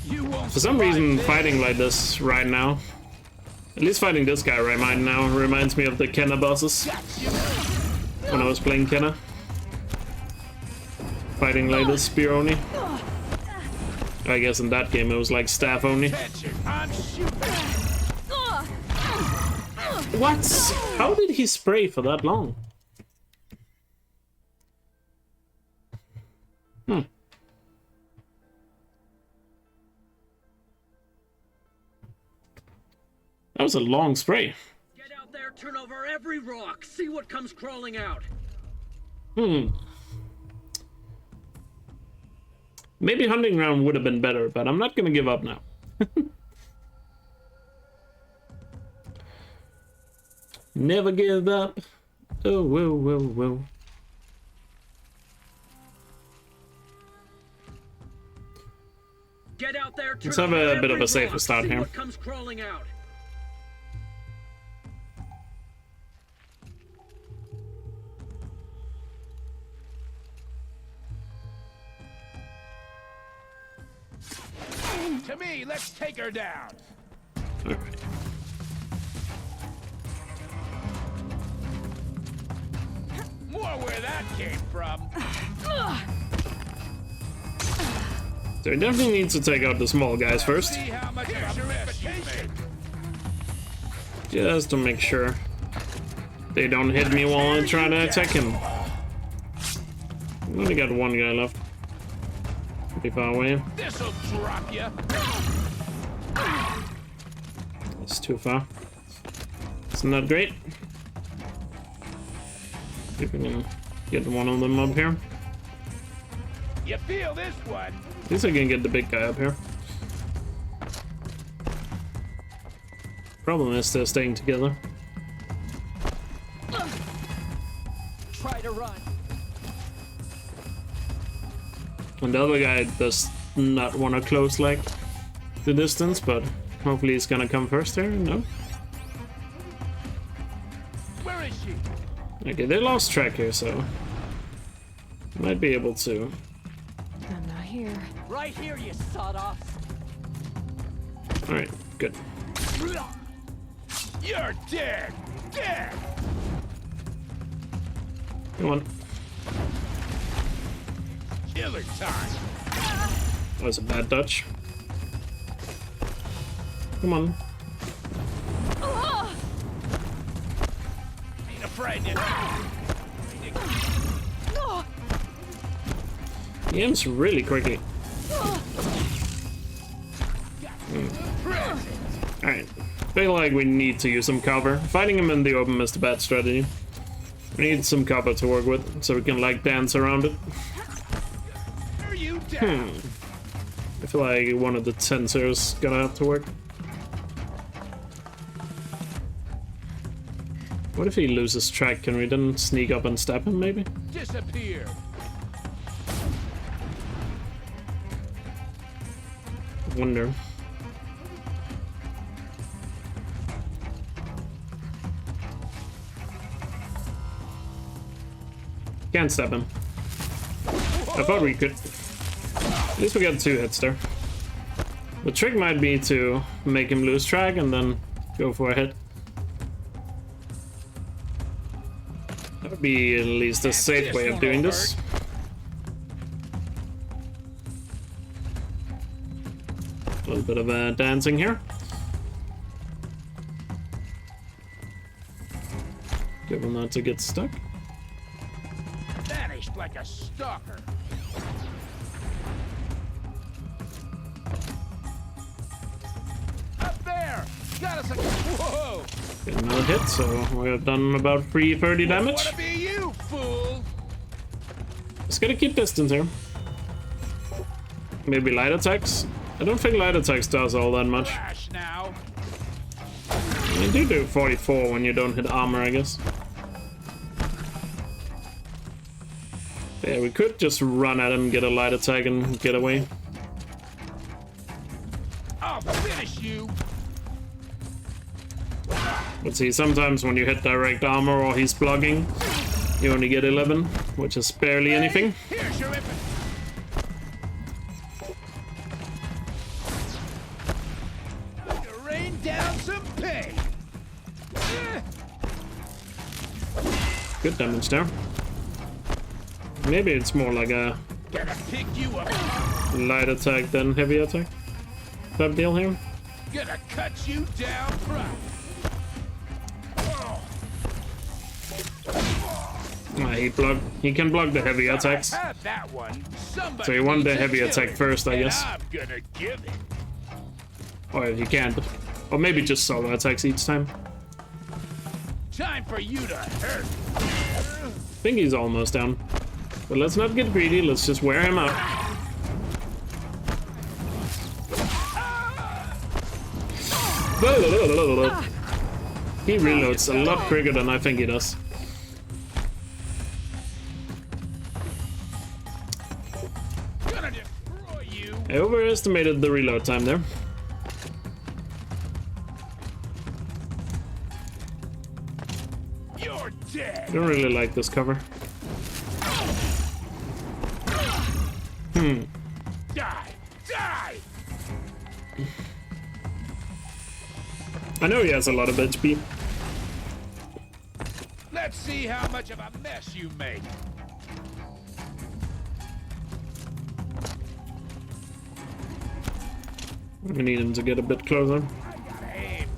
[SPEAKER 7] You won't
[SPEAKER 1] For some reason,
[SPEAKER 7] survive
[SPEAKER 1] fighting like this right now, at least fighting this guy right now, reminds me of the Kenna bosses when I was playing Kenna. Fighting like this, spear only. I guess in that game it was like staff only.
[SPEAKER 7] Attention, I'm shooting.
[SPEAKER 1] What? How did he spray for that long? That was a long spray.
[SPEAKER 8] Get out there, turn over every rock, see what comes crawling out.
[SPEAKER 1] Maybe hunting ground would have been better, but I'm not gonna give up now. Never give up. Oh, whoa, whoa, whoa. Let's have a bit of a safer start
[SPEAKER 8] See
[SPEAKER 1] here.
[SPEAKER 8] what comes crawling out.
[SPEAKER 7] To me, let's take her down.
[SPEAKER 1] Alright.
[SPEAKER 7] More where that came from.
[SPEAKER 1] So we definitely need to take out the small guys first,
[SPEAKER 7] See how much of a mess you make.
[SPEAKER 1] just to make sure they don't hit me while I'm trying to attack him. We only got one guy left. Pretty far away.
[SPEAKER 7] This'll drop you.
[SPEAKER 1] It's too far. It's not great. See if we can get one of them up here.
[SPEAKER 7] You feel this one?
[SPEAKER 1] At least I can get the big guy up here. Problem is they're staying together.
[SPEAKER 8] Try to run.
[SPEAKER 1] And the other guy does not want to close like the distance, but hopefully he's gonna come first there. No.
[SPEAKER 7] Where is she?
[SPEAKER 1] Okay, they lost track here, so might be able to.
[SPEAKER 3] I'm not here.
[SPEAKER 8] Right here, you sawed-offs.
[SPEAKER 1] All right, good.
[SPEAKER 7] You're dead. Dead.
[SPEAKER 1] Come on.
[SPEAKER 7] Killer time.
[SPEAKER 1] That was a bad dodge. Come on.
[SPEAKER 7] Ain't afraid to.
[SPEAKER 1] He aims really quickly. Alright. Feel like we need to use some cover. Fighting him in the open is the bad strategy. We need some cover to work with, so we can like dance around it.
[SPEAKER 7] Are you down?
[SPEAKER 1] I feel like one of the tensors gonna have to work. What if he loses track? Can we then sneak up and stab him, maybe?
[SPEAKER 7] Disappear.
[SPEAKER 1] Wonder. Can't stab him. I thought we could. At least we got 2 hits there. The trick might be to make him lose track and then go for a hit. That would be at least a safe way of doing this. A little bit of dancing here. Give him not to get stuck.
[SPEAKER 7] Vanished like a stalker. Up there. Got us a. Whoa.
[SPEAKER 1] Get another hit, so we're done about 330 damage.
[SPEAKER 7] Wanna be you, fool?
[SPEAKER 1] Just gotta keep distance here. Maybe light attacks. I don't think light attacks does all that much.
[SPEAKER 7] Crash now.
[SPEAKER 1] You do 44 when you don't hit armor, I guess. Yeah, we could just run at him, get a light attack, and get away.
[SPEAKER 7] I'll finish you.
[SPEAKER 1] But see, sometimes when you hit direct armor or he's blocking, you only get 11, which is barely anything.
[SPEAKER 7] Here's your weapon. Rain down some pain.
[SPEAKER 1] Good damage there. Maybe it's more like a
[SPEAKER 7] Gonna pick you up.
[SPEAKER 1] light attack than heavy attack type deal here.
[SPEAKER 7] Gonna cut you down front.
[SPEAKER 1] He can block the heavy attacks.
[SPEAKER 7] Have that one.
[SPEAKER 1] So you want the heavy attack first, I
[SPEAKER 7] and
[SPEAKER 1] guess.
[SPEAKER 7] I'm gonna give it.
[SPEAKER 1] Or if you can't. Or maybe just solo attacks each time.
[SPEAKER 7] Time for you to hurt.
[SPEAKER 1] I think he's almost down. But let's not get greedy, let's just wear him out. He reloads a lot quicker than I think he does.
[SPEAKER 7] Gonna destroy you.
[SPEAKER 1] I overestimated the reload time there.
[SPEAKER 7] You're dead.
[SPEAKER 1] I don't really like this cover.
[SPEAKER 7] Die! Die!
[SPEAKER 1] I know he has a lot of HP.
[SPEAKER 7] Let's see how much of a mess you make.
[SPEAKER 1] We need him to get a bit closer.
[SPEAKER 7] I gotta aim.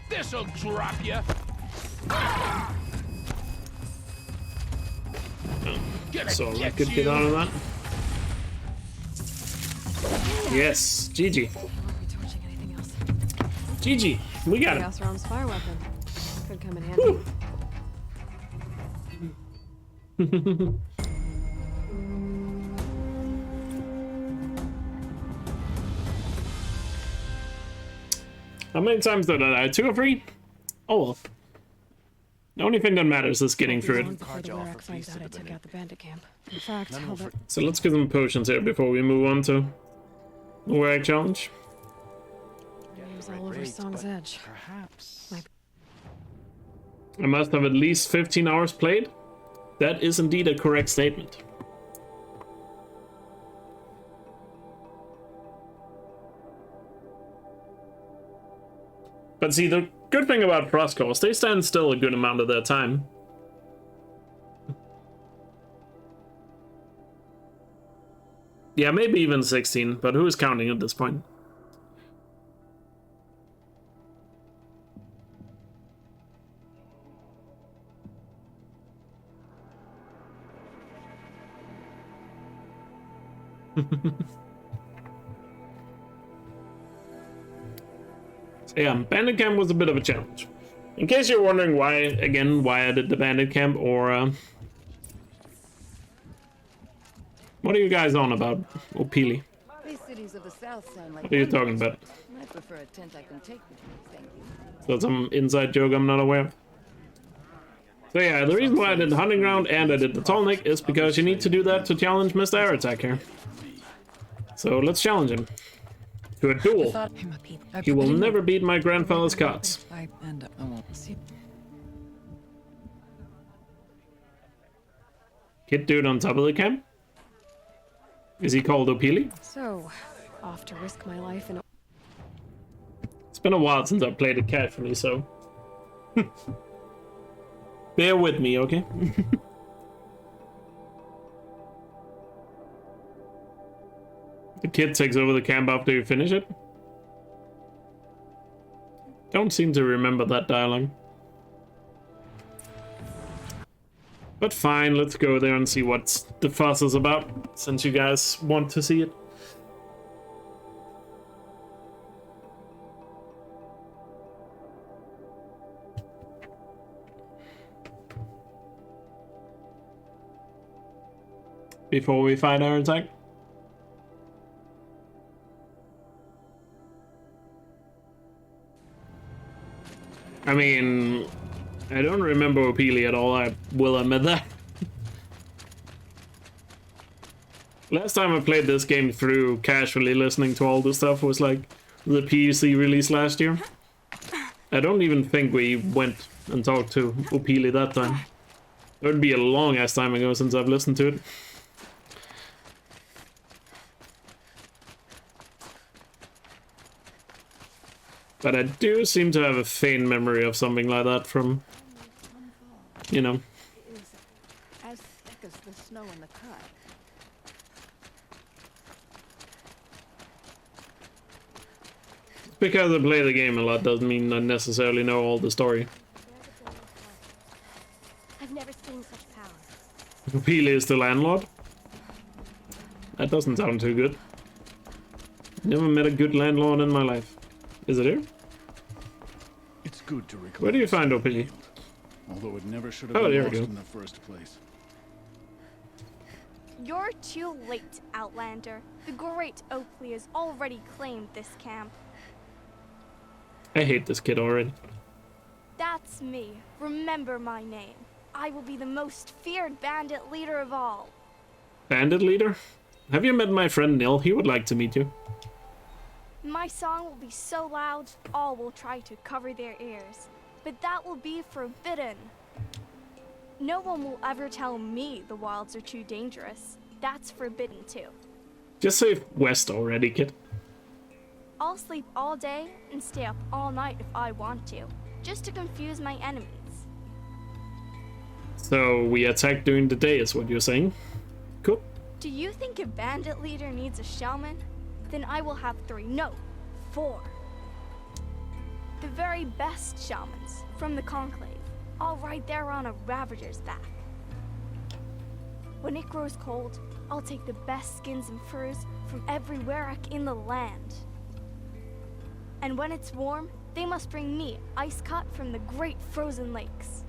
[SPEAKER 7] This'll drop you.
[SPEAKER 1] So I could get out of that. Yes, GG.
[SPEAKER 3] I won't be torching anything else.
[SPEAKER 1] GG, we got it.
[SPEAKER 3] Chaos Realm's fire weapon. Could come in handy.
[SPEAKER 1] How many times did I die? 2 or 3? Oh well. The only thing that matters is getting through it.
[SPEAKER 3] Before the Werak finds out I took out the Bandit Camp. In fact, hold up.
[SPEAKER 1] So let's get some potions here before we move on to the Werak challenge.
[SPEAKER 3] It was all over Song's Edge.
[SPEAKER 4] Perhaps.
[SPEAKER 1] I must have at least 15 hours played. That is indeed a correct statement. But see, the good thing about Frostclaw is they stand still a good amount of their time. Yeah, maybe even 16, but who is counting at this point? So yeah, Bandit Camp was a bit of a challenge. In case you're wondering why I did the Bandit Camp, or what are you guys on about, Opili?
[SPEAKER 2] These cities of the south sound like
[SPEAKER 1] What are you talking about?
[SPEAKER 2] I prefer a tent I can take with me, thank you.
[SPEAKER 1] Is that some inside joke I'm not aware of? So yeah, the reason why I did the hunting ground and I did the Tallneck is because you need to do that to challenge Mr. Air Attack here. So let's challenge him to a duel. He will never beat my grandfather's cards.
[SPEAKER 6] I won't see.
[SPEAKER 1] Kid dude on top of the camp? Is he called Opili?
[SPEAKER 3] So, off to risk my life in a...
[SPEAKER 1] It's been a while since I played it casually, so bear with me, okay? The kid takes over the camp after you finish it. Don't seem to remember that dialogue. But fine, let's go there and see what the fuss is about, since you guys want to see it. Before we fight our attack. I mean, I don't remember Opili at all, I will admit that. Last time I played this game through casually listening to all the stuff was like the PC release last year. I don't even think we went and talked to Opili that time. It would be a long ass time ago since I've listened to it. But I do seem to have a faint memory of something like that from, you know.
[SPEAKER 2] It is as thick as the snow in the cut.
[SPEAKER 1] Because I play the game a lot doesn't mean I necessarily know all the story.
[SPEAKER 9] I've never seen such power.
[SPEAKER 1] Opili is the landlord? That doesn't sound too good. Never met a good landlord in my life. Is it here?
[SPEAKER 10] It's good to recover.
[SPEAKER 1] Where do you find Opili?
[SPEAKER 10] Although it never should have
[SPEAKER 1] Oh,
[SPEAKER 10] been
[SPEAKER 1] there we
[SPEAKER 10] lost
[SPEAKER 1] go.
[SPEAKER 10] in the first place.
[SPEAKER 9] You're too late, Outlander. The great Oakley has already claimed this camp.
[SPEAKER 1] I hate this kid already.
[SPEAKER 9] That's me. Remember my name. I will be the most feared bandit leader of all.
[SPEAKER 1] Bandit leader? Have you met my friend Nil? He would like to meet you.
[SPEAKER 9] My song will be so loud, all will try to cover their ears. But that will be forbidden. No one will ever tell me the wilds are too dangerous. That's forbidden too.
[SPEAKER 1] Just say west already, kid.
[SPEAKER 9] I'll sleep all day and stay up all night if I want to, just to confuse my enemies.
[SPEAKER 1] So we attack during the day is what you're saying? Cool.
[SPEAKER 9] Do you think a bandit leader needs a shaman? Then I will have 3, no, 4. The very best shamans from the Conclave, all right there on a Ravager's back. When it grows cold, I'll take the best skins and furs from every Werak in the land. And when it's warm, they must bring me ice cut from the great frozen lakes.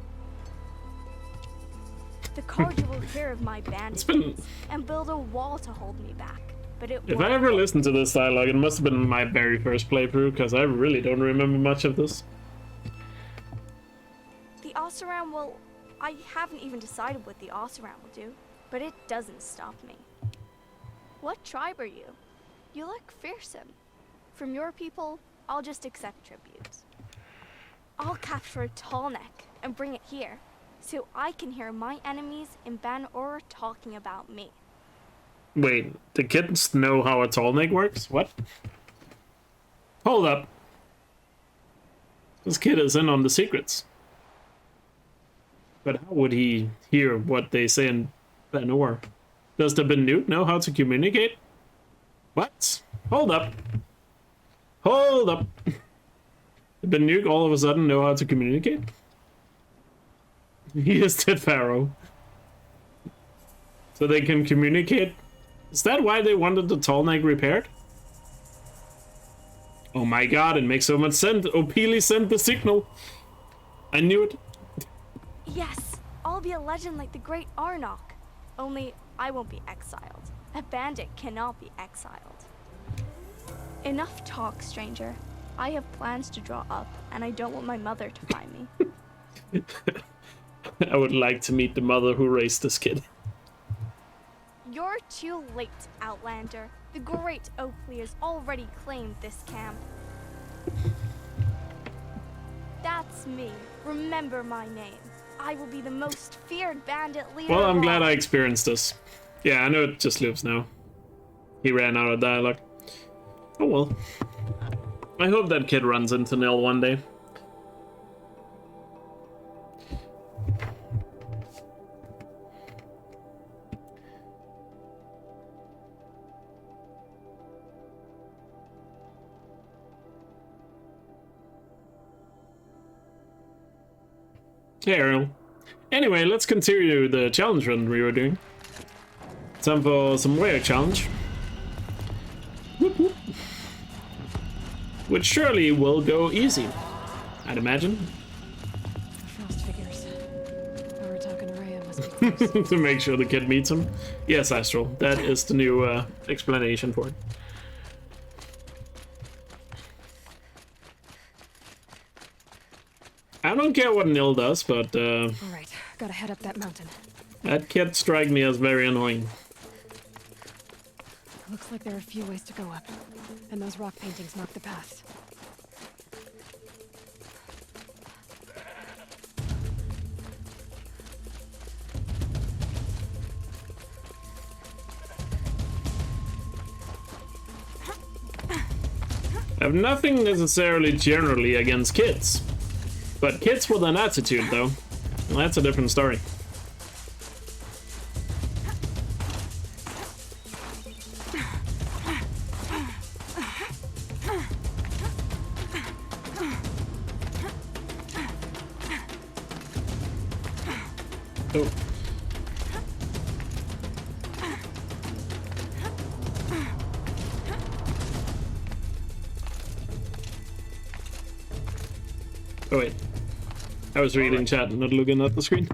[SPEAKER 9] The Carja will hear of my bandits and build a wall to hold me back. But
[SPEAKER 1] if I ever listened to this dialogue, it must have been my very first playthrough, because I really don't remember much of this.
[SPEAKER 9] The Oseram will... I haven't even decided what the Oseram will do, but it doesn't stop me. What tribe are you? You look fearsome. From your people, I'll just accept tribute. I'll capture a Tallneck and bring it here, so I can hear my enemies in Ban-Or talking about me.
[SPEAKER 1] Wait, the kids know how a Tallneck works? What? Hold up. This kid is in on the secrets. But how would he hear what they say in Ban-Or? Does the Banuk know how to communicate? What? Hold up. Hold up. The Banuk all of a sudden know how to communicate? He is dead pharaoh. So they can communicate? Is that why they wanted the Tallneck repaired? Oh my god, it makes so much sense. O'Peely sent the signal. I knew it.
[SPEAKER 9] Yes, I'll be a legend like the great Arnok. Only I won't be exiled. A bandit cannot be exiled. Enough talk, stranger. I have plans to draw up, and I don't want my mother to find me.
[SPEAKER 1] I would like to meet the mother who raised this kid.
[SPEAKER 9] You're too late, Outlander. The great Oakley has already claimed this camp. That's me. Remember my name. I will be the most feared bandit leader.
[SPEAKER 1] Well, I'm glad I experienced this. Yeah, I know it just lives now. He ran out of dialogue. Oh well. I hope that kid runs into Nil one day. Hey, Ariel. Anyway, let's continue the challenge run we were doing. Time for some Werak challenge. Whoop, whoop. Which surely will go easy, I'd imagine.
[SPEAKER 3] Frost figures. Oh, we're talking Raya must be
[SPEAKER 1] to make sure the kid meets him. Yes, Astral. That is the new explanation for it. I don't care what Nil does, but
[SPEAKER 3] Alright, gotta head up that mountain.
[SPEAKER 1] That kid strike me as very annoying.
[SPEAKER 3] Looks like there are a few ways to go up, and those rock paintings mark the paths.
[SPEAKER 1] I have nothing necessarily generally against kids. But kids with an attitude, though, well, that's a different story. Oh. Oh wait, I was reading chat and not looking at the screen.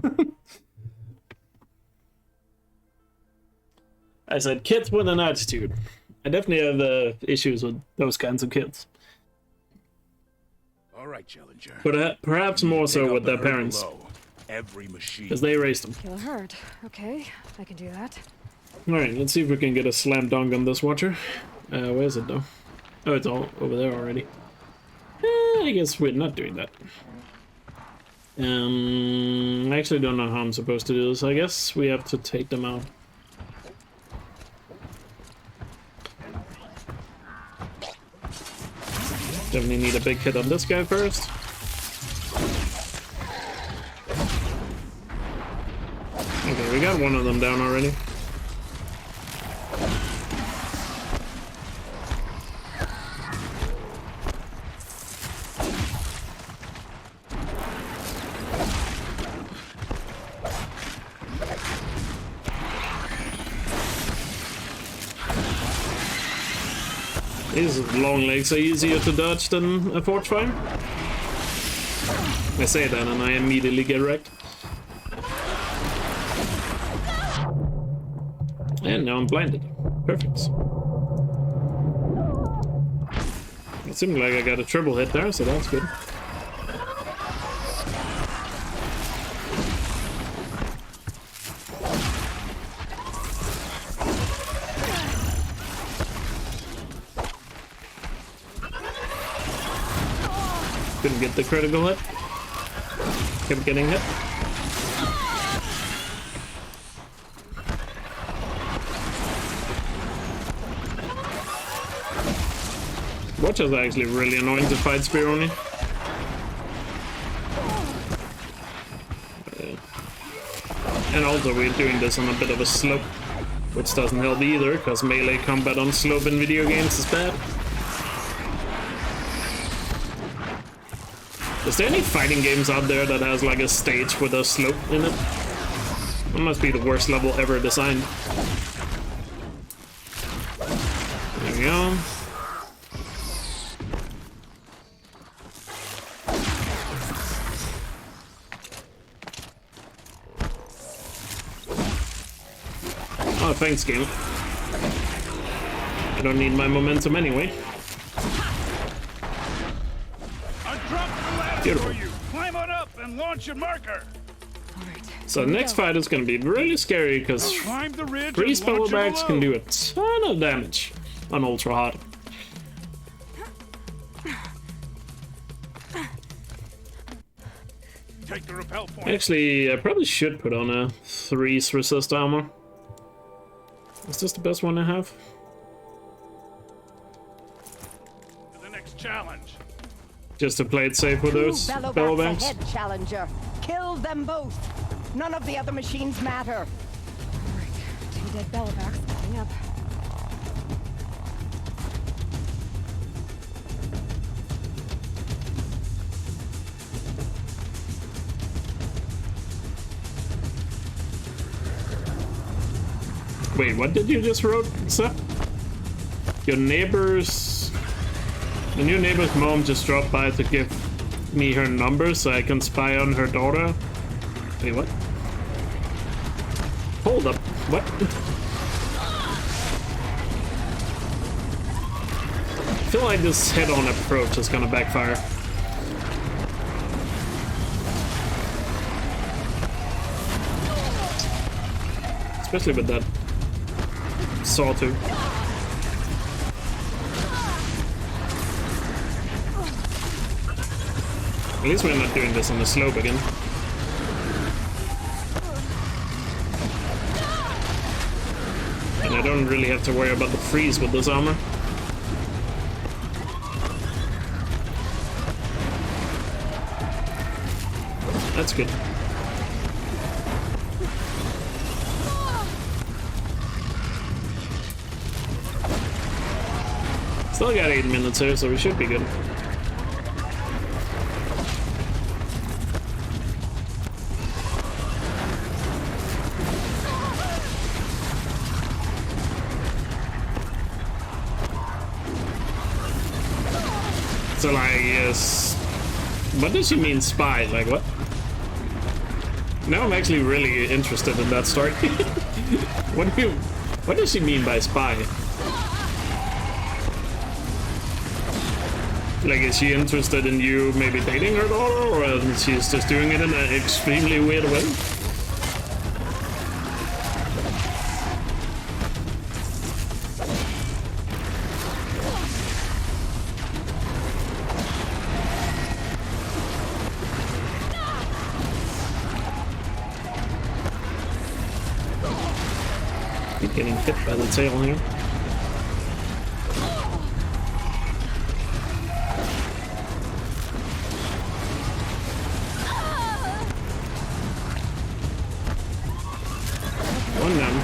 [SPEAKER 1] I said kids with an attitude. I definitely have issues with those kinds of kids.
[SPEAKER 7] All right, Challenger.
[SPEAKER 1] But perhaps more so with their parents.
[SPEAKER 7] every machine.
[SPEAKER 1] Because they raised them.
[SPEAKER 3] Kill a herd. Okay, I can do that.
[SPEAKER 1] Alright, let's see if we can get a slam dunk on this watcher. Where is it though? Oh, it's all over there already. I guess we're not doing that. I actually don't know how I'm supposed to do this. I guess we have to take them out. Definitely need a big hit on this guy first. Okay, we got one of them down already. These long legs are easier to dodge than a forge fire. I say that and I immediately get wrecked. And now I'm blinded. Perfect. It seemed like I got a triple hit there, so that's good. Couldn't get the critical hit. Kept getting hit. Watchers are actually really annoying to fight spear only. And also we're doing this on a bit of a slope, which doesn't help either, because melee combat on slope in video games is bad. Is there any fighting games out there that has like a stage with a slope in it? That must be the worst level ever designed. There we go. Oh, thanks, game. I don't need my momentum anyway. Beautiful.
[SPEAKER 7] You climb on up and launch your marker.
[SPEAKER 1] So the next fight is going to be really scary because free spellbacks can do a ton of damage on ultra hard.
[SPEAKER 7] Take the repel point.
[SPEAKER 1] Actually, I probably should put on a 3's resist armor. Is this the best one I have?
[SPEAKER 7] The next challenge.
[SPEAKER 1] Just to play it safe with those spellbacks.
[SPEAKER 2] Ahead, challenger. Kill them both. None of the other machines matter.
[SPEAKER 3] Alright, 2 dead bellowbacks coming up.
[SPEAKER 1] Wait, what did you just wrote, sir? Your neighbor's... The new neighbor's mom just dropped by to give me her number so I can spy on her daughter. Wait, what? Hold up. What? I feel like this head-on approach is gonna backfire. Especially with that sawtooth. At least we're not doing this on the slope again. And I don't really have to worry about the freeze with this armor. That's good. Still got 8 minutes here, so we should be good. So like, yes. What does she mean spy? Like what? Now I'm actually really interested in that story. What does she mean by spy? Like, is she interested in you maybe dating her daughter, or she's just doing it in an extremely weird way? Keep getting hit by the tail here. One down.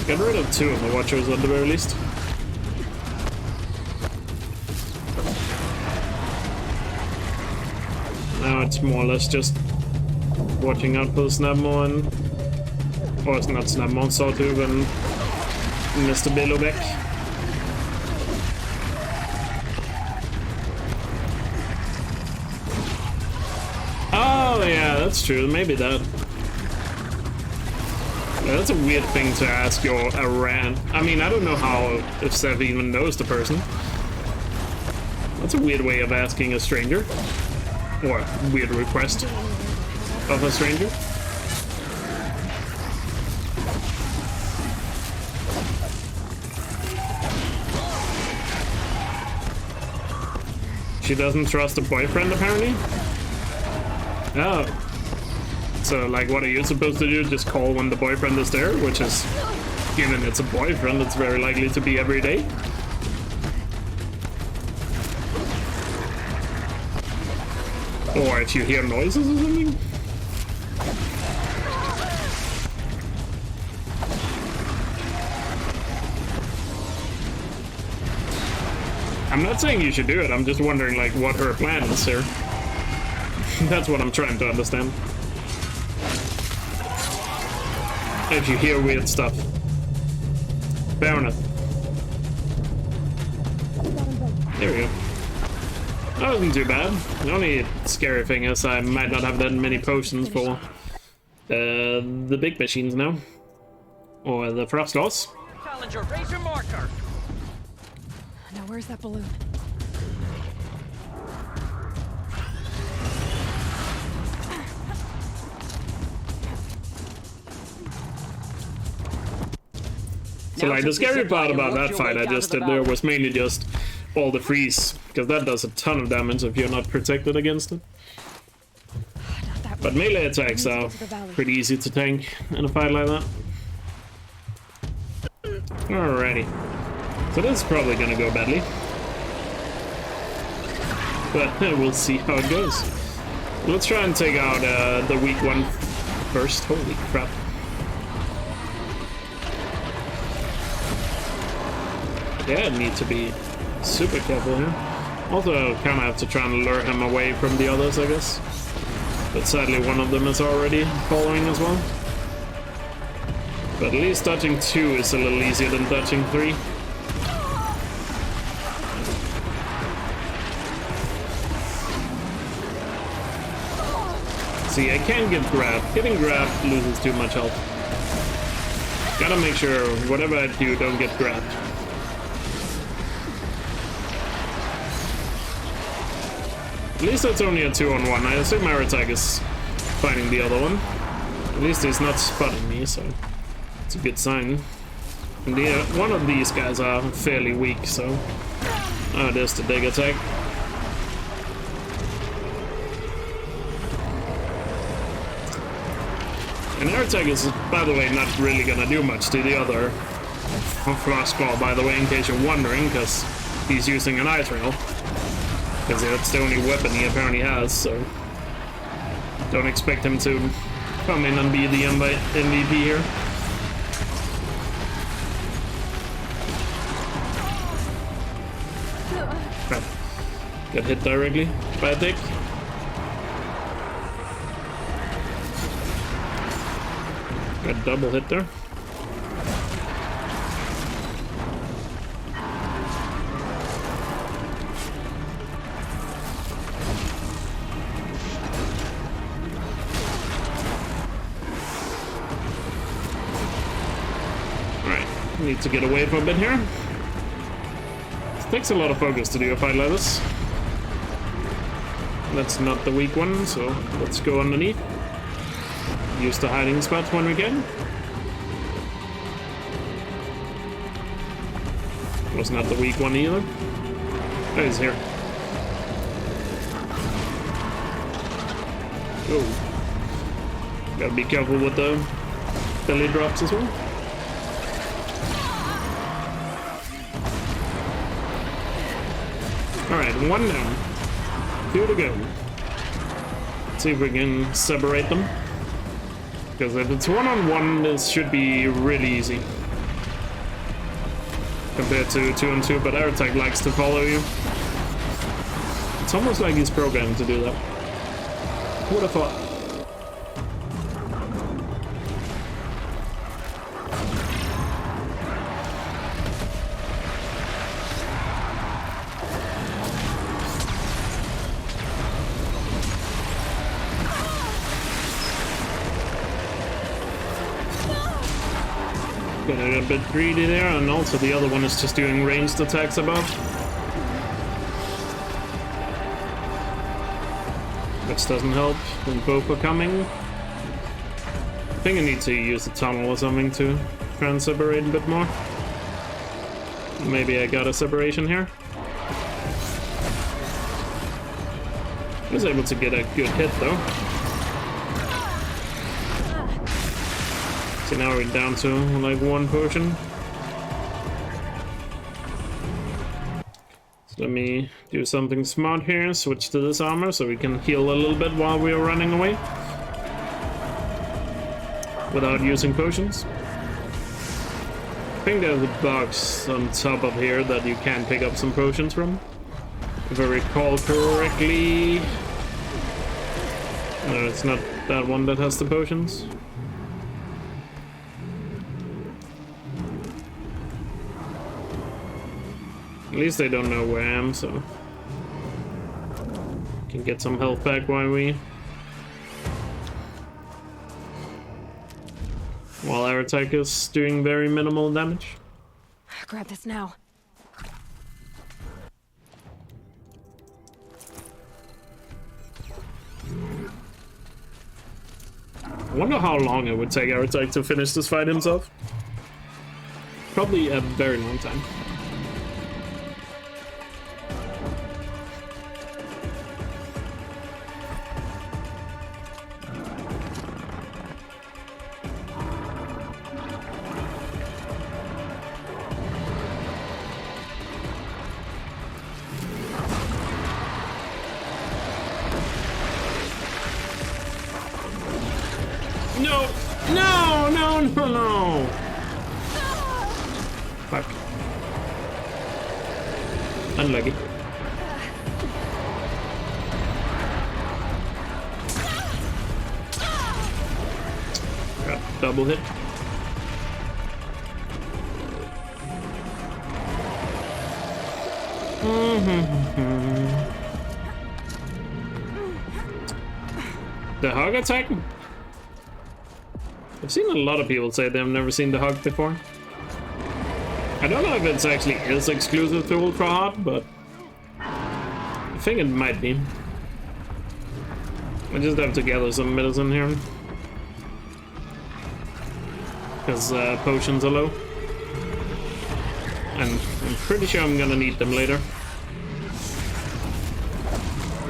[SPEAKER 1] Get rid of 2 of the Watchers at the very least. Now it's more or less just watching out for Snabmo and... or it's not Snabmo, Sawtooth and Mr. Bilowbeck. Oh yeah, that's true, maybe that. Yeah, that's a weird thing to ask your Iran. I mean, I don't know how, if Seth even knows the person. That's a weird way of asking a stranger. Or a weird request of a stranger. She doesn't trust a boyfriend, apparently? Oh. So, like, what are you supposed to do? Just call when the boyfriend is there? Which is, given it's a boyfriend, it's very likely to be every day. Or if you hear noises or something. I'm not saying you should do it, I'm just wondering, like, what her plan is here. That's what I'm trying to understand. If you hear weird stuff. Fair enough. There we go. That wasn't too bad. The only scary thing is I might not have that many potions for the big machines now. Or the Frostclaws.
[SPEAKER 8] Challenger, raise your marker!
[SPEAKER 3] Now where's that balloon?
[SPEAKER 1] So like the scary part about that fight I just did there was mainly just all the freeze, because that does a ton of damage if you're not protected against it. But melee attacks are pretty easy to tank in a fight like that. Alrighty. So this is probably gonna go badly. But we'll see how it goes. Let's try and take out the weak one first. Holy crap. Yeah, I need to be super careful here. Also, kind of have to try and lure him away from the others, I guess. But sadly, one of them is already following as well. But at least dodging 2 is a little easier than dodging 3. See, I can't get grabbed. Getting grabbed loses too much health. Gotta make sure whatever I do, don't get grabbed. At least it's only a 2-on-1. I assume our attack is fighting the other one. At least he's not spotting me, so it's a good sign. And one of these guys are fairly weak, so... Oh, there's the big attack. And air attack is, by the way, not really gonna do much to the other Frostclaw, by the way, in case you're wondering, because he's using an ice rail. Because that's the only weapon he apparently has, so don't expect him to come in and be the MVP here. Crap. Got hit directly by a tick. Got double hit there. Need to get away from a bit here. It takes a lot of focus to do a fight like this. That's not the weak one, so let's go underneath. Use the hiding spot when we can. Was not the weak one either. Oh, he's here. Oh. Gotta be careful with the belly drops as well. Alright, one down. 2 to go. Let's see if we can separate them. Because if it's one-on-one, this should be really easy. Compared to 2-on-2, but Airtag likes to follow you. It's almost like he's programmed to do that. Who would have thought? Getting a bit greedy there, and also the other one is just doing ranged attacks above. Which doesn't help when both are coming. I think I need to use the tunnel or something to try and separate a bit more. Maybe I got a separation here. I was able to get a good hit though. So now we're down to like 1 potion. So let me do something smart here, switch to this armor so we can heal a little bit while we are running away. Without using potions. I think there's a box on top of here that you can pick up some potions from. If I recall correctly. No, it's not that one that has the potions. At least they don't know where I am, so can get some health back while our attack is doing very minimal damage.
[SPEAKER 3] Grab this now.
[SPEAKER 1] I wonder how long it would take Airtag to finish this fight himself. Probably a very long time. No! No! No! No! No! Fuck. Unlucky. Got double hit. The hog attack? I've seen a lot of people say they've never seen the hug before. I don't know if it's actually is exclusive to Ultra Hard, but I think it might be. I just have to gather some medicine here. Because potions are low. And I'm pretty sure I'm gonna need them later.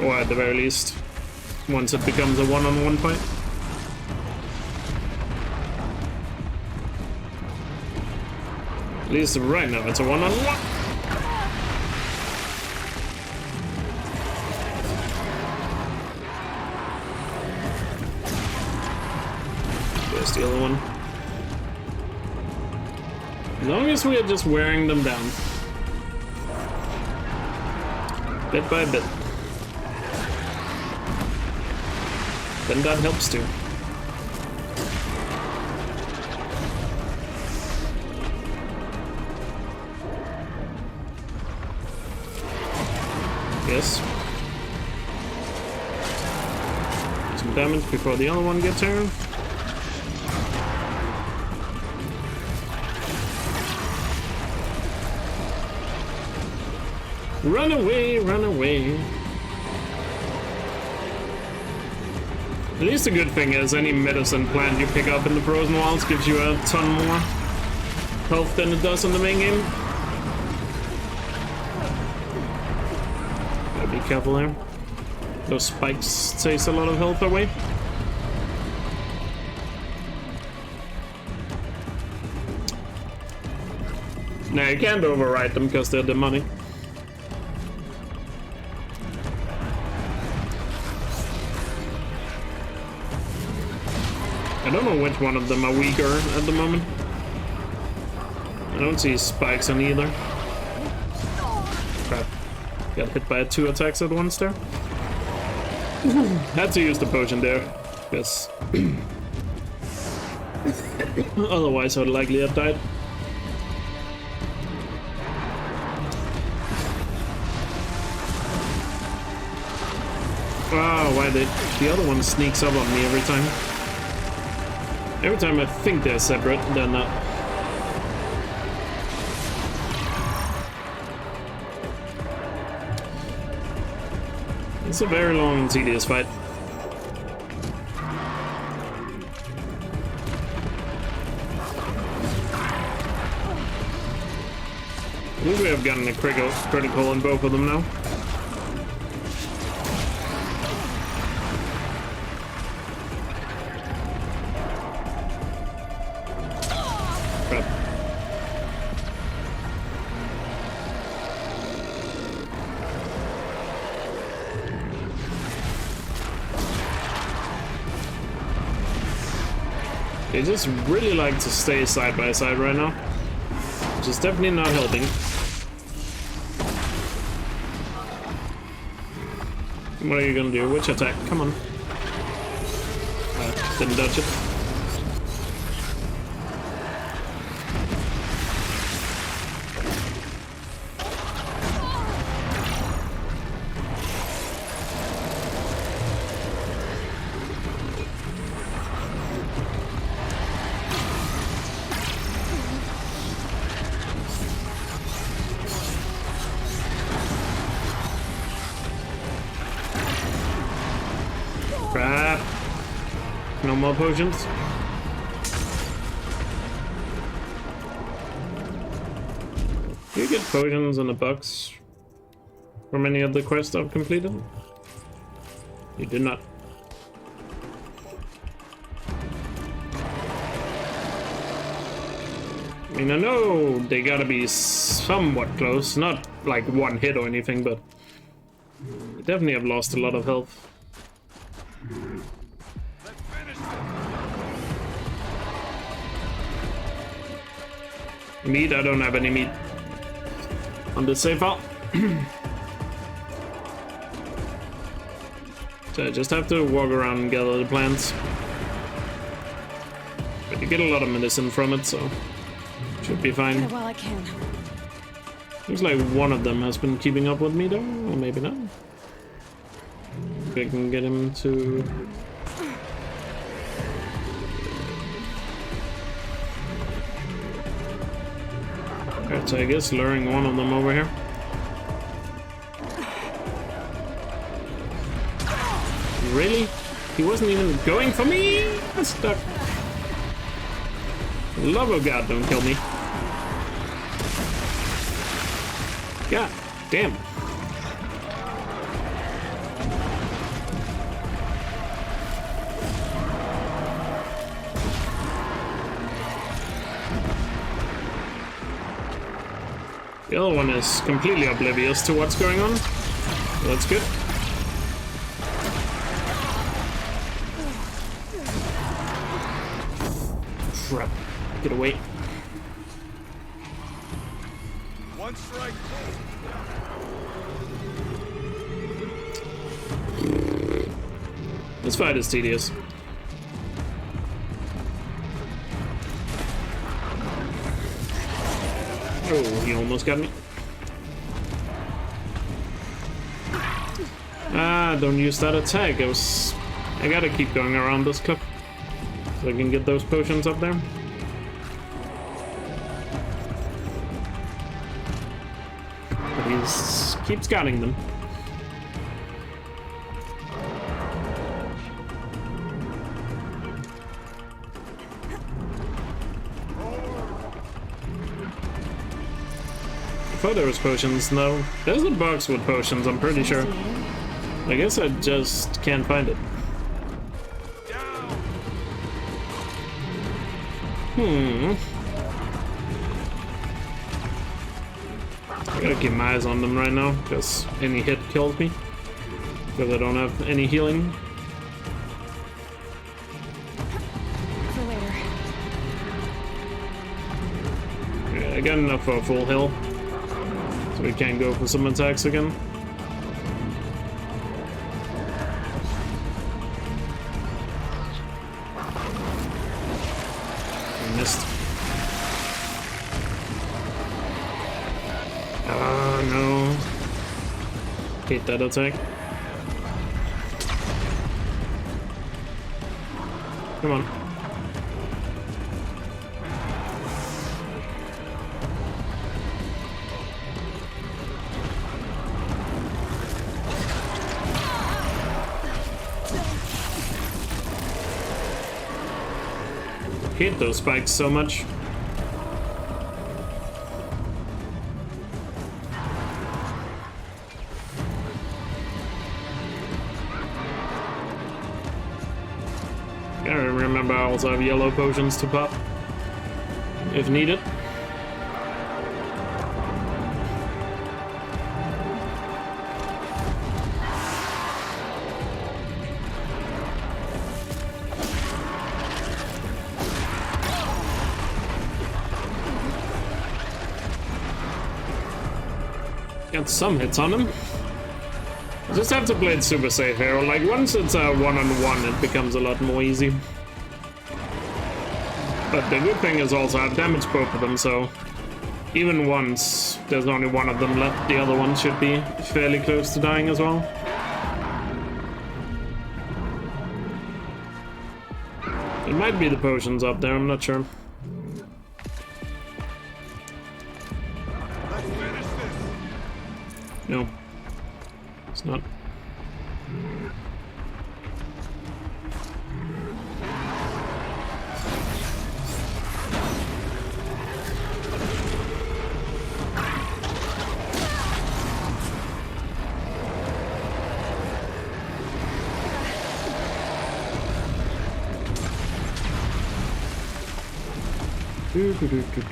[SPEAKER 1] Or at the very least, once it becomes a one-on-one fight. At least right now, it's a one-on-one. There's the other one. As long as we are just wearing them down. Bit by bit. Then that helps too. Yes. Some damage before the other one gets here. Run away, run away. At least the good thing is any medicine plant you pick up in the Frozen Wilds gives you a ton more health than it does in the main game. Gotta be careful there. Those spikes takes a lot of health away. Now you can't override them because they're demonic. I don't know which one of them are weaker at the moment. I don't see spikes on either. Crap. Got hit by 2 attacks at once there. Had to use the potion there, because otherwise I would likely have died. Wow, why did the other one sneaks up on me every time? Every time I think they're separate, they're not. It's a very long and tedious fight. I think we have gotten a critical on both of them now. Crap. They just really like to stay side by side right now, which is definitely not helping. What are you gonna do? Which attack? Come on. Didn't dodge it. Crap. No more potions. Do you get potions in the box from any of the quests I've completed? You did not. I mean, I know they gotta be somewhat close, not like one hit or anything, but I definitely have lost a lot of health. Meat? I don't have any meat on this save file. So I just have to walk around and gather the plants. But you get a lot of medicine from it, so should be fine.
[SPEAKER 3] Get it while I can.
[SPEAKER 1] Looks like one of them has been keeping up with me though, or maybe not. Maybe I can get him to... Alright, so I guess luring one of them over here. Really? He wasn't even going for me? I'm stuck. Love of God, don't kill me. God damn. The other one is completely oblivious to what's going on. So that's good. Crap. Get away.
[SPEAKER 7] One strike.
[SPEAKER 1] This fight is tedious. Oh, he almost got me. Ah, don't use that attack. I gotta keep going around this cliff so I can get those potions up there. But he keep scanning them. I thought there was potions. No, there's a box with potions, I'm pretty sure. I guess I just can't find it. I gotta keep my eyes on them right now, because any hit kills me. Because I don't have any healing.
[SPEAKER 3] For later.
[SPEAKER 1] Yeah, I got enough for a full heal. So we can go for some attacks again. I missed. Ah, no. Hate that attack. Come on. Hate those spikes so much. Gotta remember I also have yellow potions to pop if needed. Got some hits on him. Just have to play it super safe here. Like, once it's a one-on-one, it becomes a lot more easy. But the good thing is also I've damaged both of them, so even once there's only one of them left, the other one should be fairly close to dying as well. It might be the potions up there, I'm not sure. No, it's not.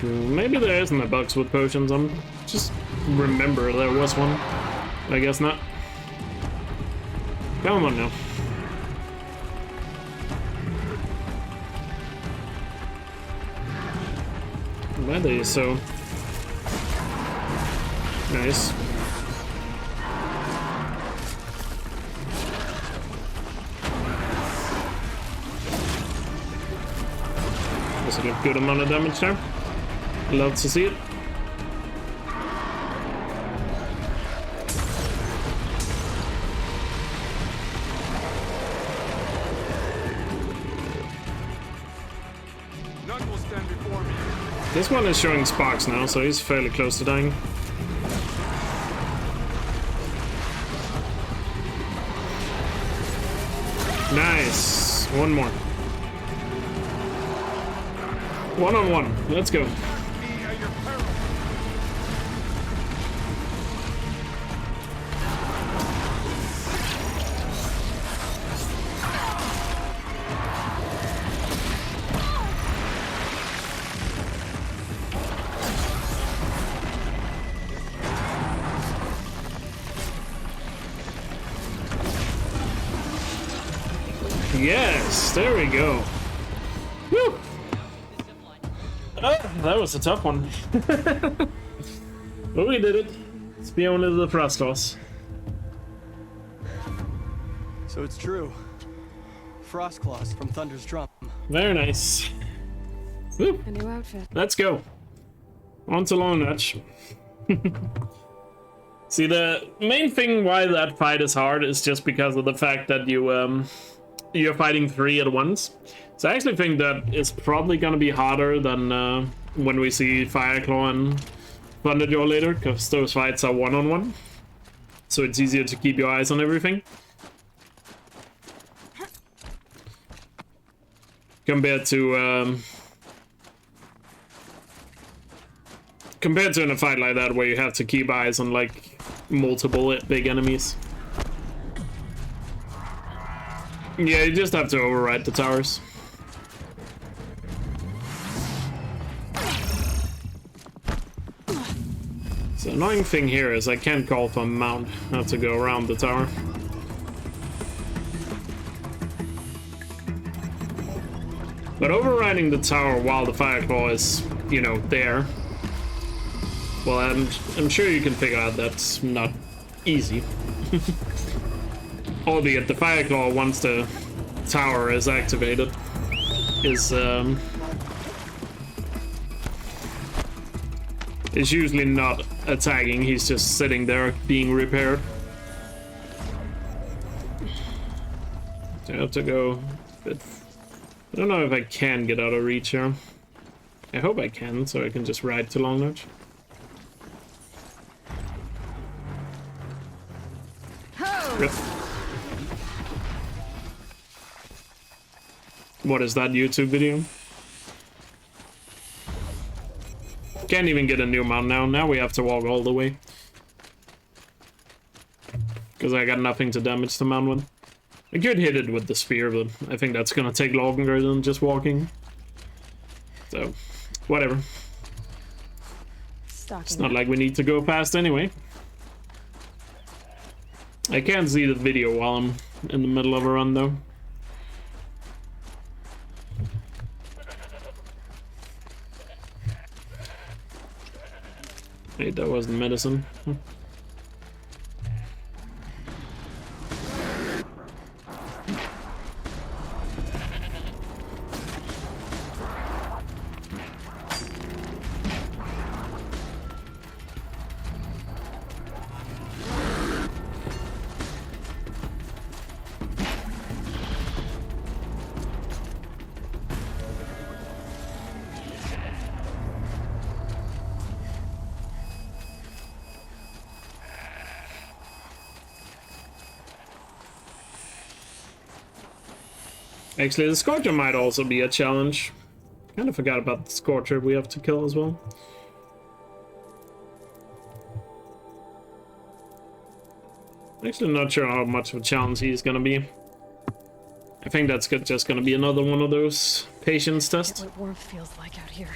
[SPEAKER 1] Maybe there isn't a box with potions. I'm just remember there was one. I guess not. Come on now. Why are they so nice? That's a good amount of damage there. Love to see it. This one is showing sparks now, so he's fairly close to dying. Nice. One more. One-on-one. Let's go. Yes, there we go. Woo! Oh, that was a tough one. But we did it. It's beyond the Frostclaws.
[SPEAKER 4] So it's true. Frostclaws from Thunder's drum.
[SPEAKER 1] Very nice. Woo.
[SPEAKER 3] A new outfit.
[SPEAKER 1] Let's go. On to long match. See, the main thing why that fight is hard is just because of the fact that you're fighting 3 at once. So I actually think that it's probably gonna be harder than when we see Fireclaw and Thunderjaw later, because those fights are one-on-one. so it's easier to keep your eyes on everything. Compared to in a fight like that where you have to keep eyes on like multiple big enemies. Yeah, you just have to override the towers. The annoying thing here is I can't call for a mount. I have to go around the tower. But overriding the tower while the Fireclaw is, you know, there. Well, I'm sure you can figure out that's not easy. Albeit the Fireclaw, once the tower is activated, is usually not attacking, he's just sitting there being repaired. So I have to go a bit. I don't know if I can get out of reach here. I hope I can, so I can just ride to Long Notch. Yep. What is that YouTube video? Can't even get a new mount now. Now we have to walk all the way. Because I got nothing to damage the mount with. I could hit it with the spear, but I think that's gonna take longer than just walking. So, whatever. It's not like we need to go fast anyway. I can't see the video while I'm in the middle of a run, though. Wait, that wasn't medicine. Actually, the Scorcher might also be a challenge. Kind of forgot about the Scorcher we have to kill as well. Actually, not sure how much of a challenge he's gonna be. I think that's just gonna be another one of those patience tests.
[SPEAKER 3] What warmth feels like out here.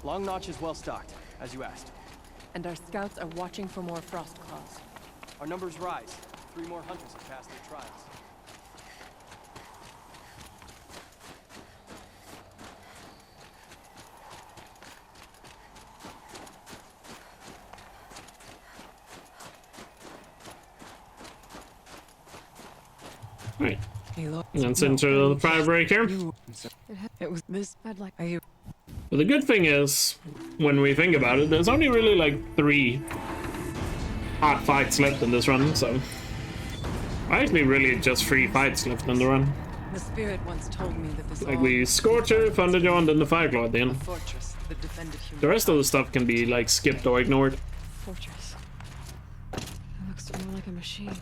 [SPEAKER 4] Long Notch is well stocked, as you asked.
[SPEAKER 6] And our scouts are watching for more Frostclaws.
[SPEAKER 4] Our numbers rise. 3 more hunters have passed their trials.
[SPEAKER 1] Right. Let's enter the Firebreak here.
[SPEAKER 6] It was this. I'd like. Are you?
[SPEAKER 1] But the good thing is, when we think about it, there's only really like 3 hard fights left in this run, so actually really just 3 fights left in the run.
[SPEAKER 6] The spirit once told me that this
[SPEAKER 1] like we Scorcher, Thunderjaw, and then the Fireclaw at the end.
[SPEAKER 6] fortress that defended human.
[SPEAKER 1] The rest of the stuff can be like skipped or ignored.
[SPEAKER 3] Fortress. It looks more like a machine.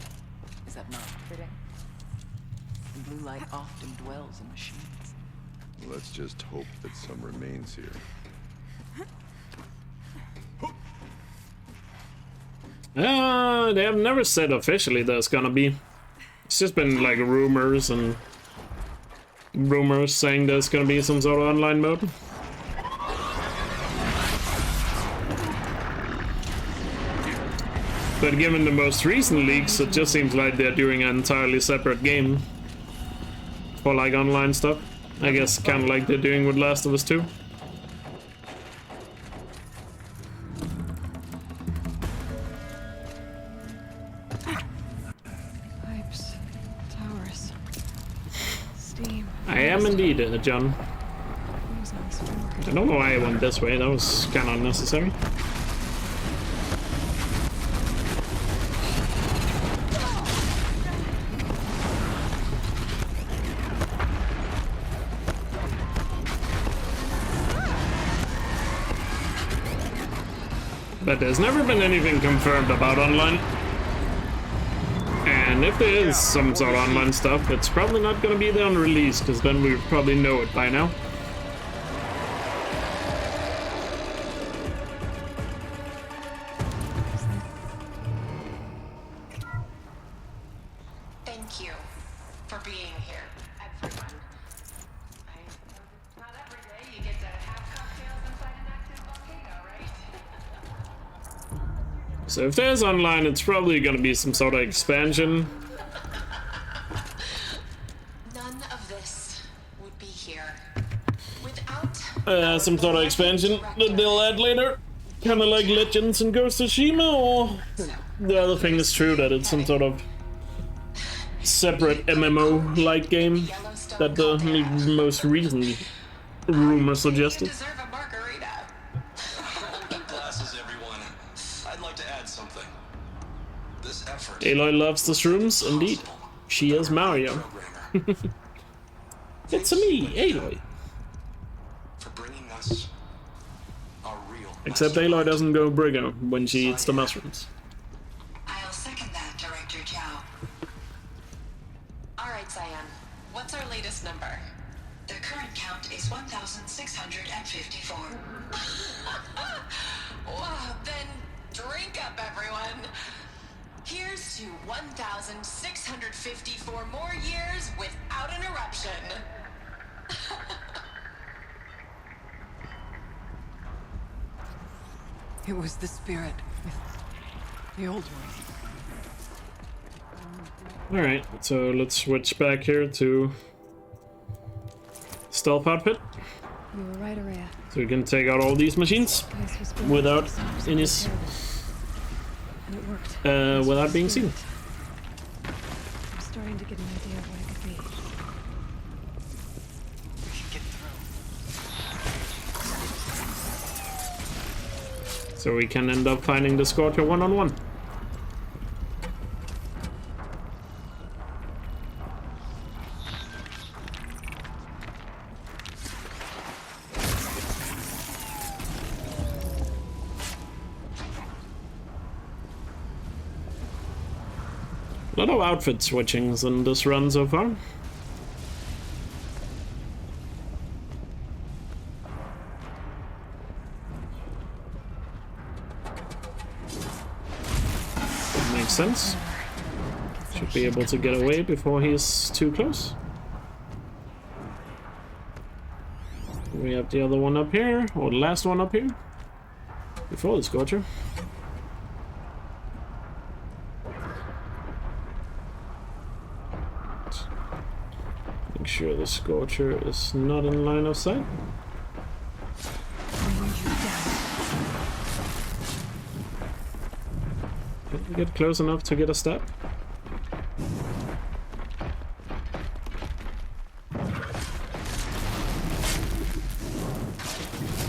[SPEAKER 6] Is that not fitting? The blue light often dwells in machines.
[SPEAKER 11] Let's just hope that some remains here.
[SPEAKER 1] They have never said officially there's gonna be. It's just been like rumors saying there's gonna be some sort of online mode. But given the most recent leaks, it just seems like they're doing an entirely separate game for like online stuff. I guess kind of like they're doing with Last of Us 2.
[SPEAKER 3] Pipes, towers, steam.
[SPEAKER 1] I am indeed, John. I don't know why I went this way. That was kind of unnecessary. But there's never been anything confirmed about online. And if there is some sort of online stuff, it's probably not going to be there on release, because then we probably know it by now.
[SPEAKER 12] Thank you for being here, everyone. Not every day you get to have cocktails inside an active volcano, right?
[SPEAKER 1] So if there's online, it's probably going to be some sort of expansion.
[SPEAKER 12] None of this would be here without
[SPEAKER 1] Some sort of expansion that they'll add later. Kind of like Legends and Ghost of Tsushima, or the other thing is true that it's some sort of separate MMO-like game that the most recent rumor suggested.
[SPEAKER 13] Glasses, everyone. I'd like to add something. This effort.
[SPEAKER 1] Aloy loves the shrooms, indeed. She is Mario. It's me, Aloy.
[SPEAKER 13] For bringing us our real.
[SPEAKER 1] Except Aloy doesn't go Brigger when she eats the mushrooms.
[SPEAKER 12] I'll second that, Director Zhao. All right, Cyan. What's our latest number?
[SPEAKER 5] The current count is 1,654.
[SPEAKER 12] Wow, then drink up, everyone. Here's to 1,654 more years without interruption.
[SPEAKER 6] It was the spirit. The old one.
[SPEAKER 1] Alright, so let's switch back here to stealth outfit.
[SPEAKER 3] You were right, Araya.
[SPEAKER 1] So we can take out all these machines without any without being seen.
[SPEAKER 3] I'm starting to get an idea of what it could be.
[SPEAKER 4] We should get through.
[SPEAKER 1] So we can end up finding the Scorcher one-on-one. A lot of outfit switchings in this run so far. Makes sense. Should be able to get away before he's too close. We have the other one up here, or the last one up here, before the Scorcher. Make sure the Scorcher is not in line of sight. Can we get close enough to get a stab?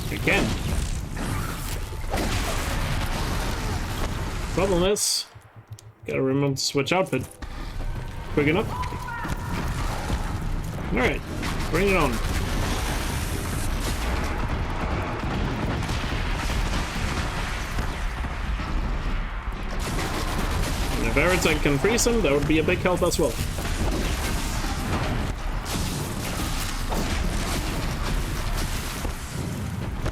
[SPEAKER 1] We can. Problem is, gotta remember to switch outfit quick enough. Alright, bring it on. And if Veritech can freeze him, that would be a big help as well.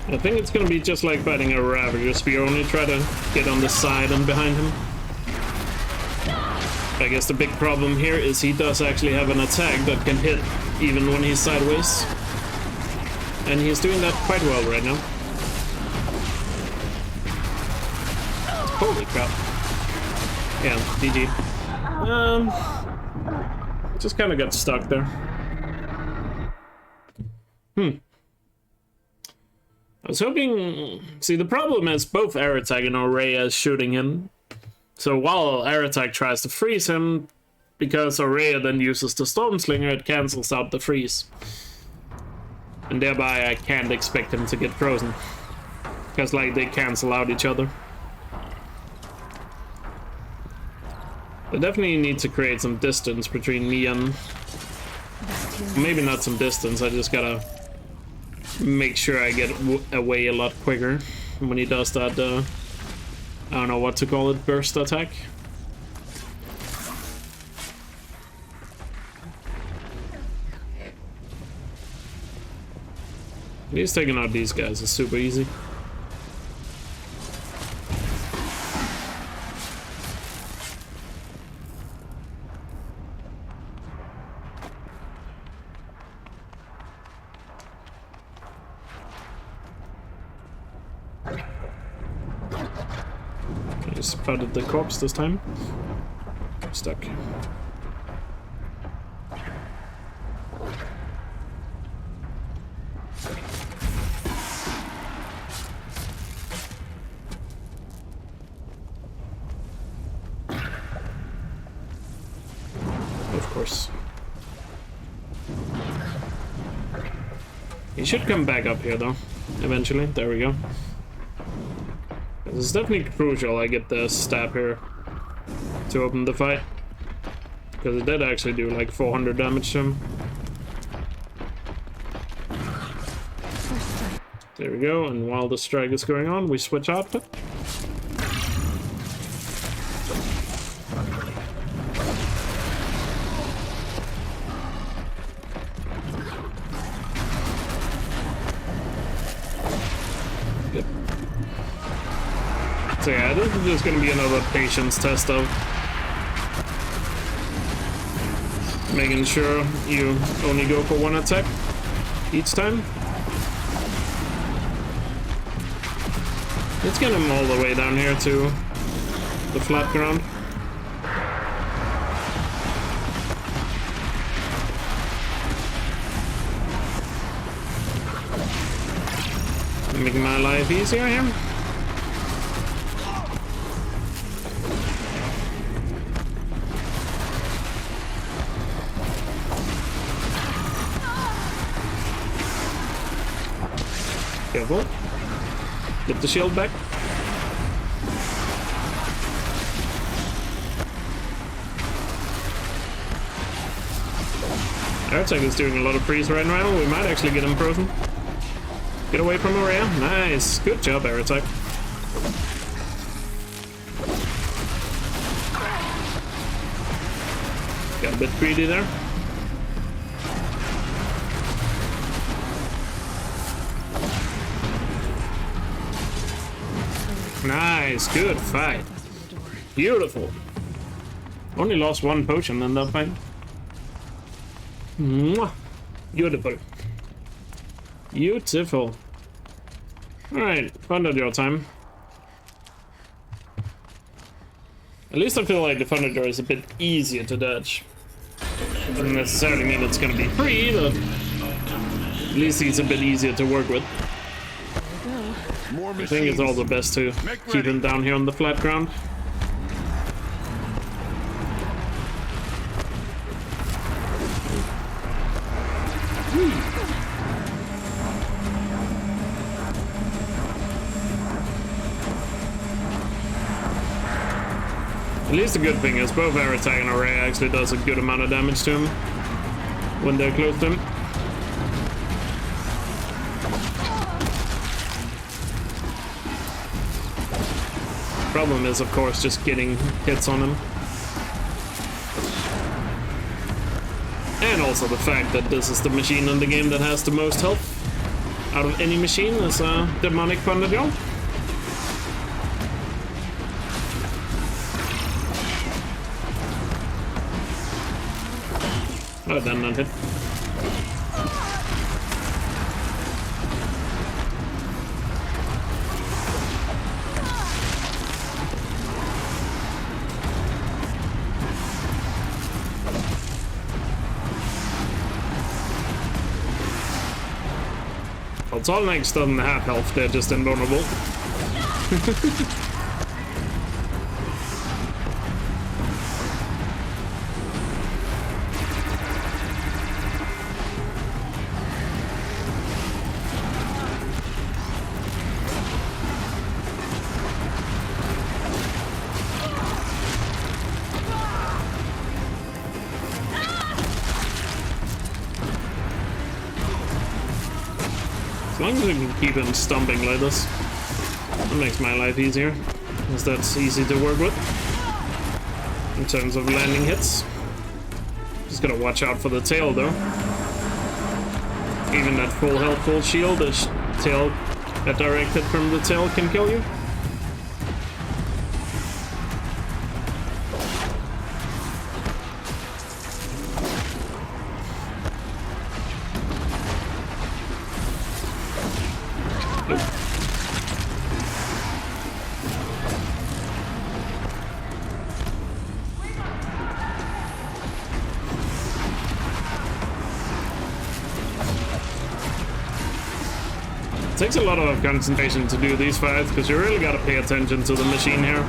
[SPEAKER 1] I think it's gonna be just like fighting a Ravager. We only try to get on the side and behind him. I guess the big problem here is he does actually have an attack that can hit even when he's sideways. And he's doing that quite well right now. Holy crap. Yeah, GG. Just kind of got stuck there. I was hoping... See, the problem is both Aratag and Aurea is shooting him. So while Aratag tries to freeze him, because Aurea then uses the Stormslinger, it cancels out the freeze. And thereby I can't expect him to get frozen. Because, like, they cancel out each other. I definitely need to create some distance between me and... Maybe not some distance, I just gotta make sure I get away a lot quicker when he does that I don't know what to call it, burst attack. At least taking out these guys is super easy. I spotted the corpse this time. Stuck. Of course. He should come back up here though, eventually. There we go. It's definitely crucial I get the stab here to open the fight, because it did actually do like 400 damage to him. There we go, and while the strike is going on, we switch output. So yeah, this is just gonna be another patience test of making sure you only go for one attack each time. Let's get him all the way down here to the flat ground. Making my life easier here. Careful. Get the shield back. Airtech is doing a lot of freeze right now. We might actually get him frozen. Get away from Maria. Nice. Good job, Airtech. Got a bit greedy there. Nice, good fight. Beautiful. Only lost one potion in that fight. Mwah. Beautiful. Beautiful. Alright, Thunderjaw time. At least I feel like the Thunderjaw is a bit easier to dodge. Doesn't necessarily mean it's gonna be free, but at least he's a bit easier to work with. I think it's also best to keep him down here on the flat ground. At least the good thing is both air attack and array actually does a good amount of damage to him when they're close to him. Problem is, of course, just getting hits on him. And also the fact that this is the machine in the game that has the most health out of any machine is demonic Thunderjaw. Oh, then not hit. Well, Tallneck doesn't have health, they're just invulnerable. As long as we can keep him stomping like this, that makes my life easier. as that's easy to work with in terms of landing hits. Just gotta watch out for the tail though. Even that full health, full shield, the tail, a direct hit from the tail can kill you. It takes a lot of concentration to do these fights because you really gotta pay attention to the machine here.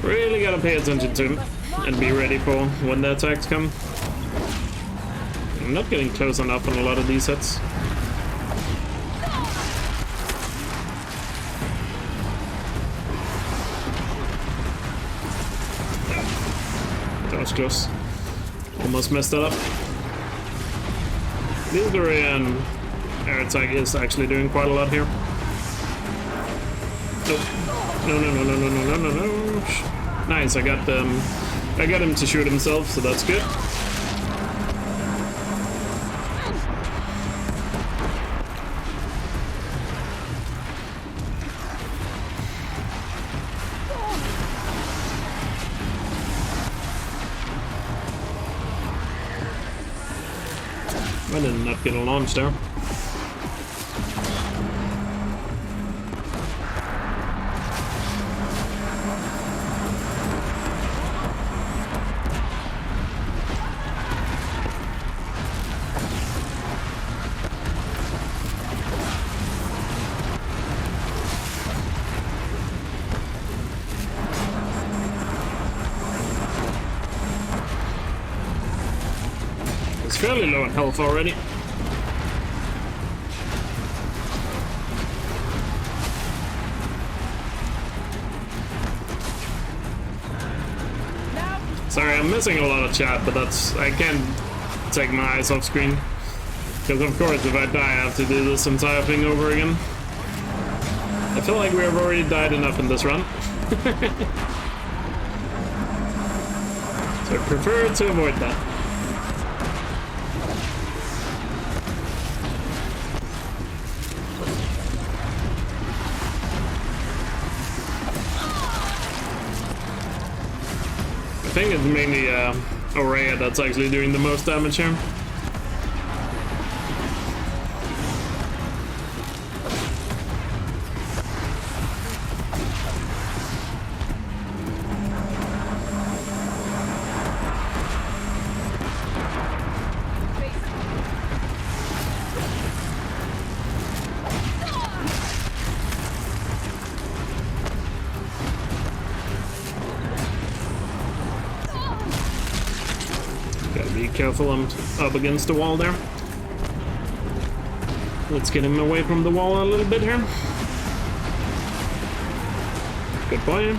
[SPEAKER 1] Really gotta pay attention to him and be ready for when the attacks come. I'm not getting close enough on a lot of these hits. That was close. Almost messed that up. Elkjaer air attack is actually doing quite a lot here. Nope. No. Nice, I got him to shoot himself, so that's good. I did not get a launch there. It's fairly low in health already. Sorry, I'm missing a lot of chat, but I can't take my eyes off screen. Because of course, if I die, I have to do this entire thing over again. I feel like we have already died enough in this run. So I prefer to avoid that. I think it's mainly Aurea that's actually doing the most damage here. Careful, I'm up against the wall there. Let's get him away from the wall a little bit here. Good boy.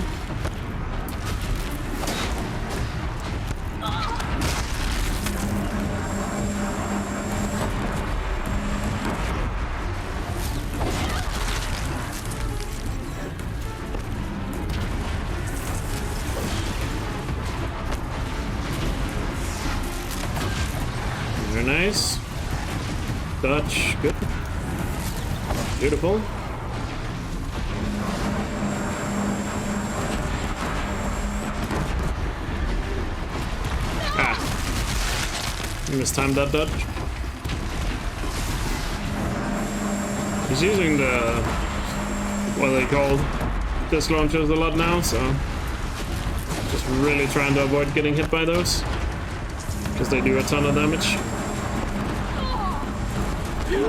[SPEAKER 1] Nice. Dutch, good. Beautiful. Ah. Mistimed that Dutch. He's using the, what are they called? Disc launchers a lot now, so just really trying to avoid getting hit by those. Because they do a ton of damage.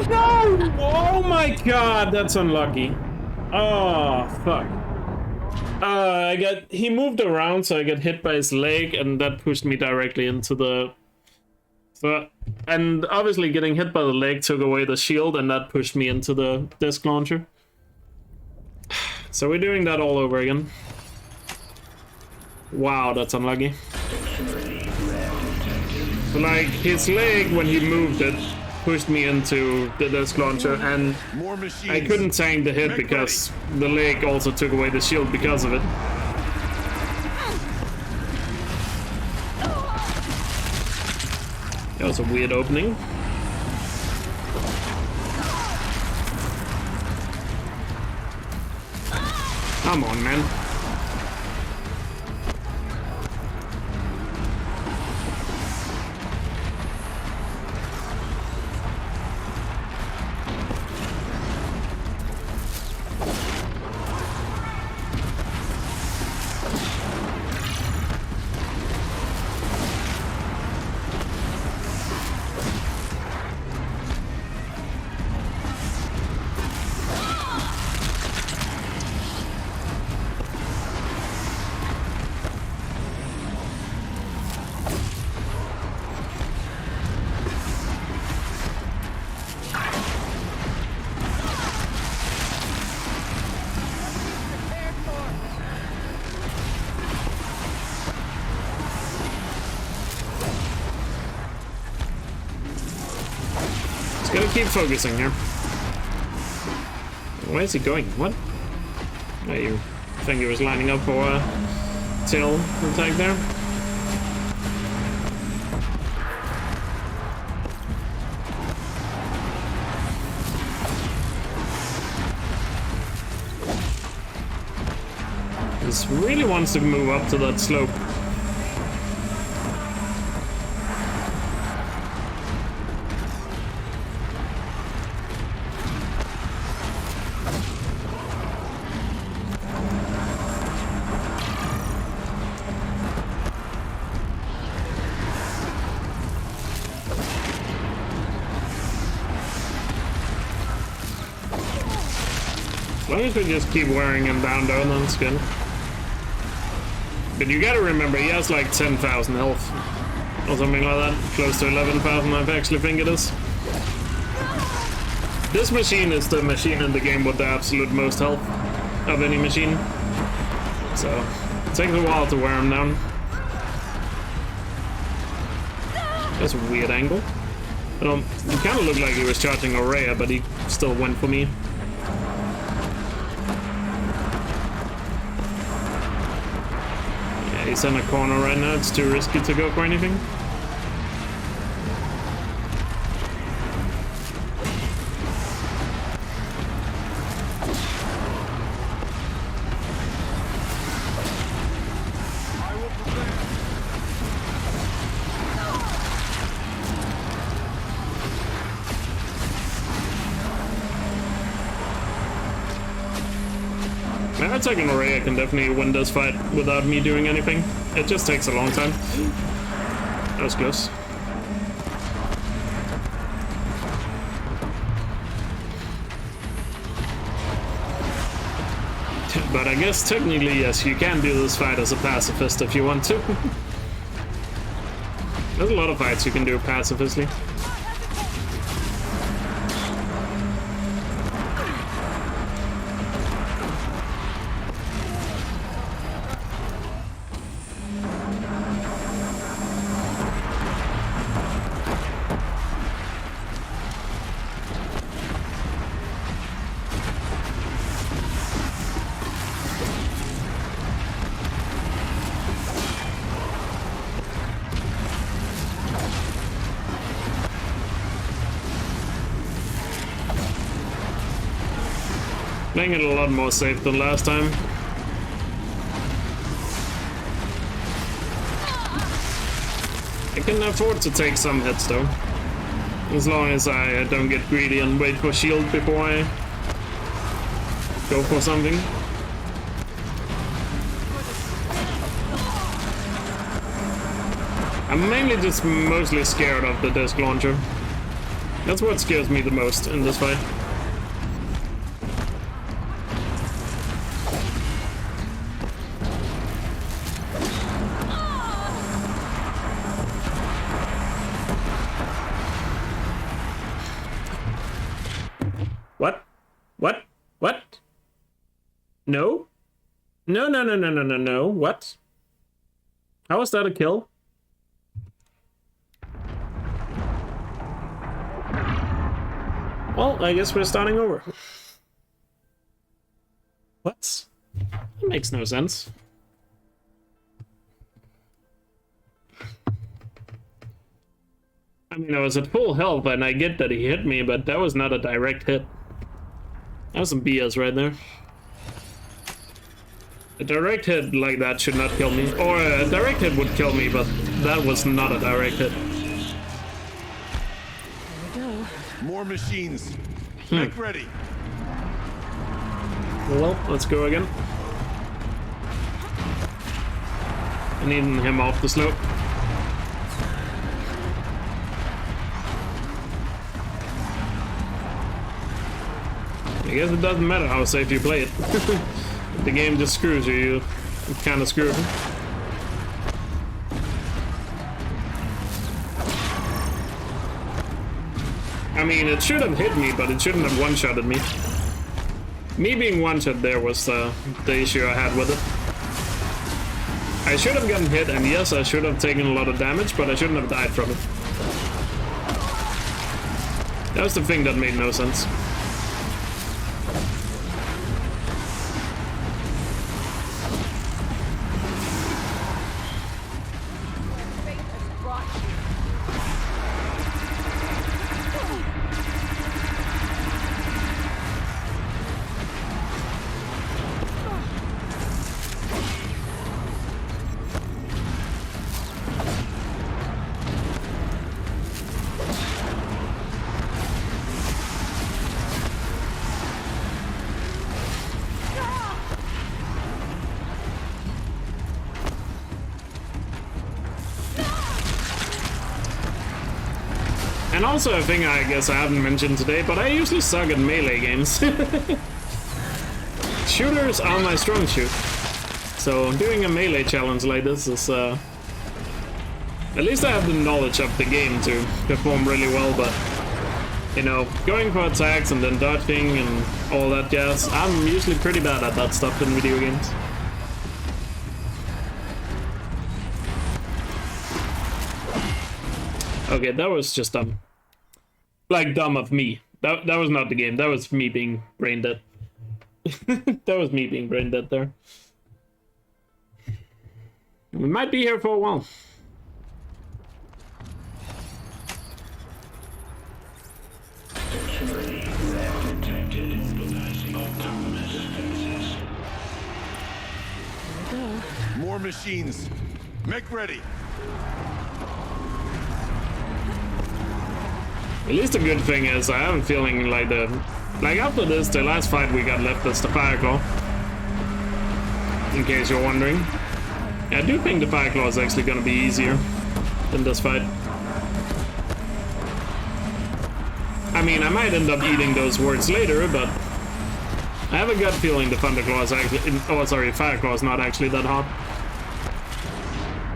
[SPEAKER 1] No! Oh my god, that's unlucky. Oh, fuck. He moved around, so I got hit by his leg, and that pushed me directly into the... and obviously getting hit by the leg took away the shield, and that pushed me into the disc launcher. So we're doing that all over again. Wow, that's unlucky. So like, his leg, when he moved it, pushed me into the disc launcher, and I couldn't tank the hit because the leg also took away the shield because of it. That was a weird opening. Come on, man. Gotta keep focusing here. Where is he going? What? Oh, you think he was lining up for a tail attack there? This really wants to move up to that slope. As long as we just keep wearing him down, though, that's good. But you gotta remember, he has like 10,000 health. Or something like that. Close to 11,000, I actually think it is. This machine is the machine in the game with the absolute most health of any machine. So, it takes a while to wear him down. That's a weird angle. He kind of looked like he was charging Aurea, but he still went for me. He's in a corner right now, it's too risky to go for anything. Attacking Aurea can definitely win this fight without me doing anything. It just takes a long time. That was close. But I guess technically, yes, you can do this fight as a pacifist if you want to. There's a lot of fights you can do pacifistly. Playing it a lot more safe than last time. I can afford to take some hits though. As long as I don't get greedy and wait for shield before I go for something. I'm mainly just mostly scared of the disc launcher. That's what scares me the most in this fight. What? No? No. What? How was that a kill? Well, I guess we're starting over. What? That makes no sense. I mean, I was at full health, and I get that he hit me, but that was not a direct hit. That was some BS right there. A direct hit like that should not kill me. Or a direct hit would kill me, but that was not a direct hit.
[SPEAKER 11] More machines. Make ready.
[SPEAKER 1] Well, let's go again. I need him off the slope. I guess it doesn't matter how safe you play it. If the game just screws you, you kind of screw. I mean, it should have hit me, but it shouldn't have one-shotted me. Me being one-shot there was the issue I had with it. I should have gotten hit, and yes, I should have taken a lot of damage, but I shouldn't have died from it. That was the thing that made no sense. And also a thing I guess I haven't mentioned today, but I usually suck at melee games. Shooters are my strong suit. So doing a melee challenge like this is at least I have the knowledge of the game to perform really well, but you know, going for attacks and then dodging and all that jazz, I'm usually pretty bad at that stuff in video games. Okay, that was just dumb. Like, dumb of me. That was not the game. That was me being brain dead. That was me being brain dead there. We might be here for a while.
[SPEAKER 11] More machines. Make ready.
[SPEAKER 1] At least the good thing is I am feeling like after this, the last fight we got left is the Fireclaw. In case you're wondering. I do think the Fireclaw is actually gonna be easier than this fight. I mean, I might end up eating those words later, but I have a gut feeling the Thunderclaw is actually, oh sorry, Fireclaw is not actually that hot.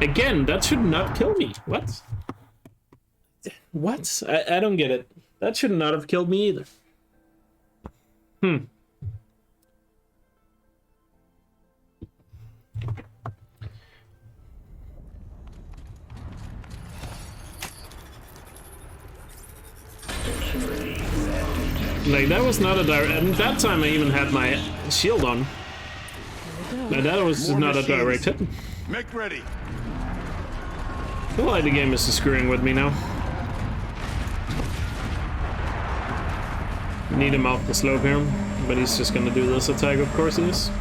[SPEAKER 1] Again, that should not kill me. What? What? I don't get it. That should not have killed me either. Like, that was not a direct... And that time I even had my shield on. Like, that was not a direct hit.
[SPEAKER 11] Make ready.
[SPEAKER 1] I feel like the game is screwing with me now. Need him off the slope here, but he's just gonna do this attack, of course he is.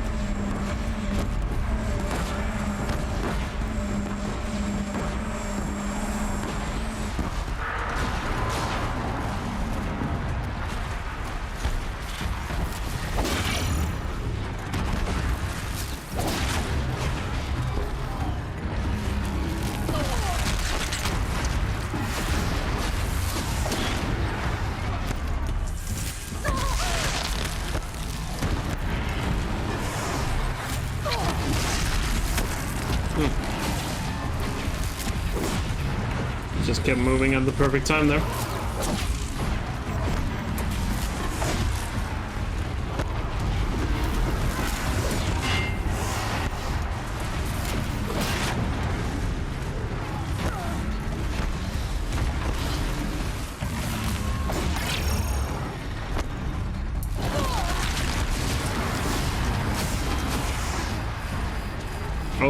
[SPEAKER 1] Just kept moving at the perfect time there.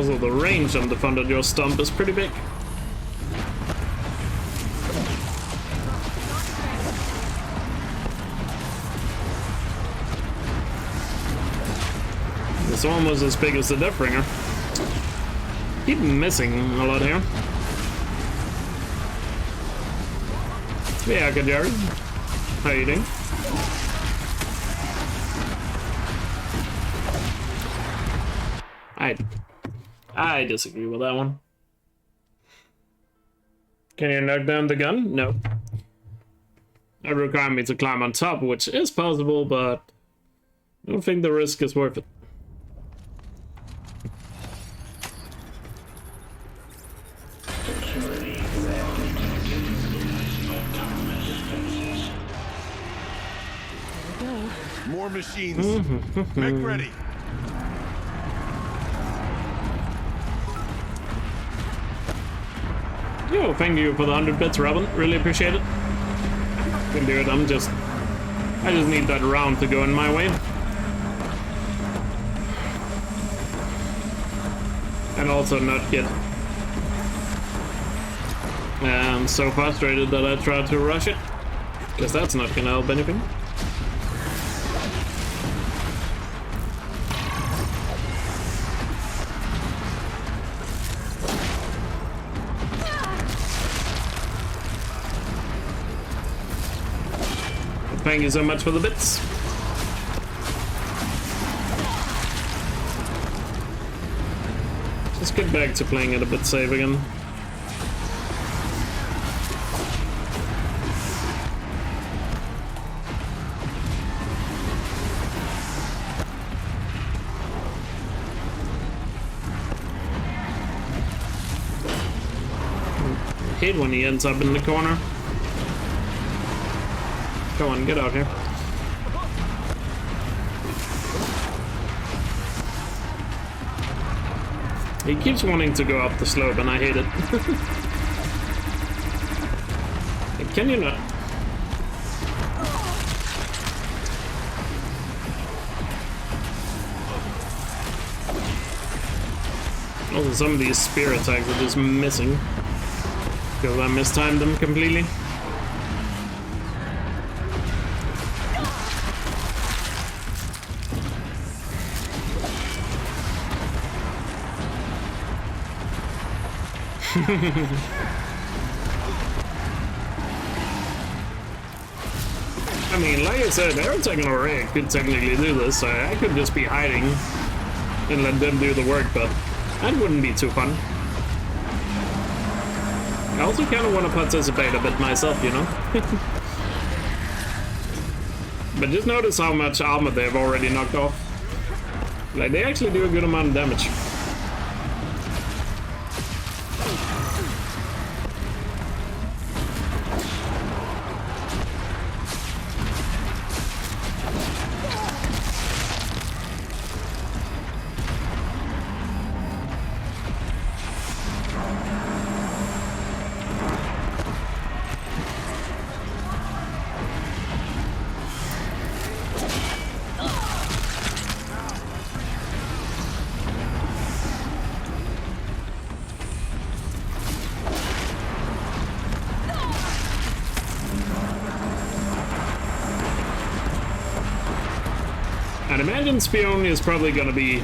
[SPEAKER 1] Also, the range on the Thunderjaw stump is pretty big. It's almost as big as the Deathbringer. Keep missing a lot here. Yeah, Elkjaer. How you doing? I disagree with that one. Can you knock down the gun? No. It requires me to climb on top, which is possible, but I don't think the risk is worth it.
[SPEAKER 11] More machines. Make ready.
[SPEAKER 1] Yo, thank you for the 100 bits, Robin. Really appreciate it. Can do it. I just need that round to go in my way. And also not get so frustrated that I try to rush it. Because that's not gonna help anything. Thank you so much for the bits. Let's get back to playing it a bit safe again. I hate when he ends up in the corner. Come on, get out here. He keeps wanting to go up the slope and I hate it. Can you not? Also, some of these spear attacks are just missing. Because I mistimed them completely. I mean, like I said, Aerotech and Werak could technically do this, so I could just be hiding and let them do the work, but that wouldn't be too fun. I also kind of want to participate a bit myself, you know? But just notice how much armor they've already knocked off. Like, they actually do a good amount of damage. I'd imagine Speon is probably going to be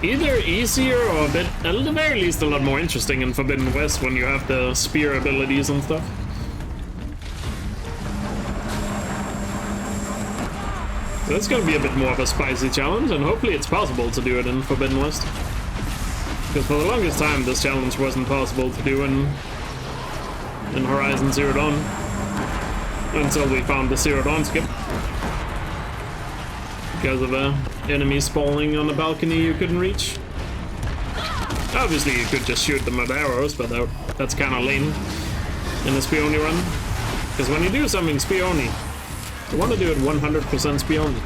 [SPEAKER 1] either easier or a bit, at the very least, a lot more interesting in Forbidden West when you have the spear abilities and stuff. So that's going to be a bit more of a spicy challenge, and hopefully it's possible to do it in Forbidden West. Because for the longest time, this challenge wasn't possible to do in Horizon Zero Dawn. Until we found the Zero Dawn skip. Because of enemies spawning on the balcony you couldn't reach. Obviously you could just shoot them with arrows, but that's kind of lame in a Speony run. Because when you do something Speony, you want to do it 100% Speony.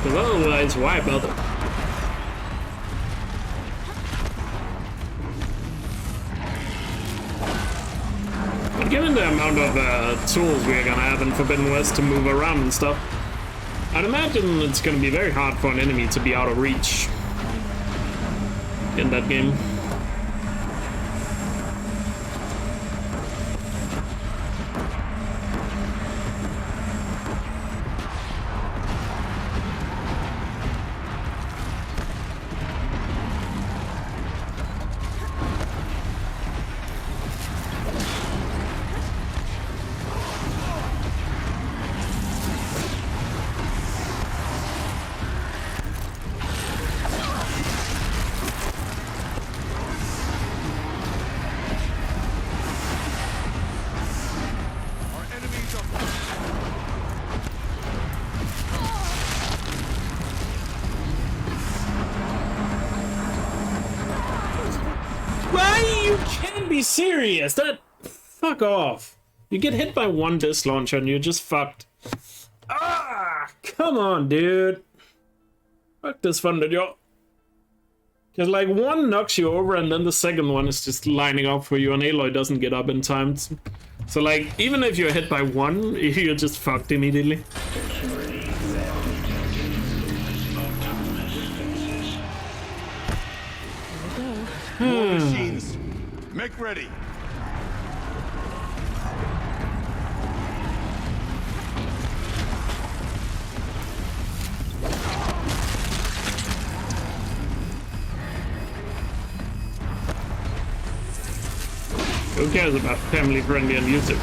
[SPEAKER 1] Because otherwise, why bother? Given the amount of tools we're gonna have in Forbidden West to move around and stuff, I'd imagine it's gonna be very hard for an enemy to be out of reach in that game. Serious? That fuck off. You get hit by one disc launcher and you're just fucked. Ah, come on, dude. Fuck this Thunderjaw. Because like one knocks you over and then the second one is just lining up for you and Aloy doesn't get up in time. So like even if you're hit by one, you're just fucked immediately.
[SPEAKER 11] More machines. Make ready.
[SPEAKER 1] Who cares about family friendly on YouTube?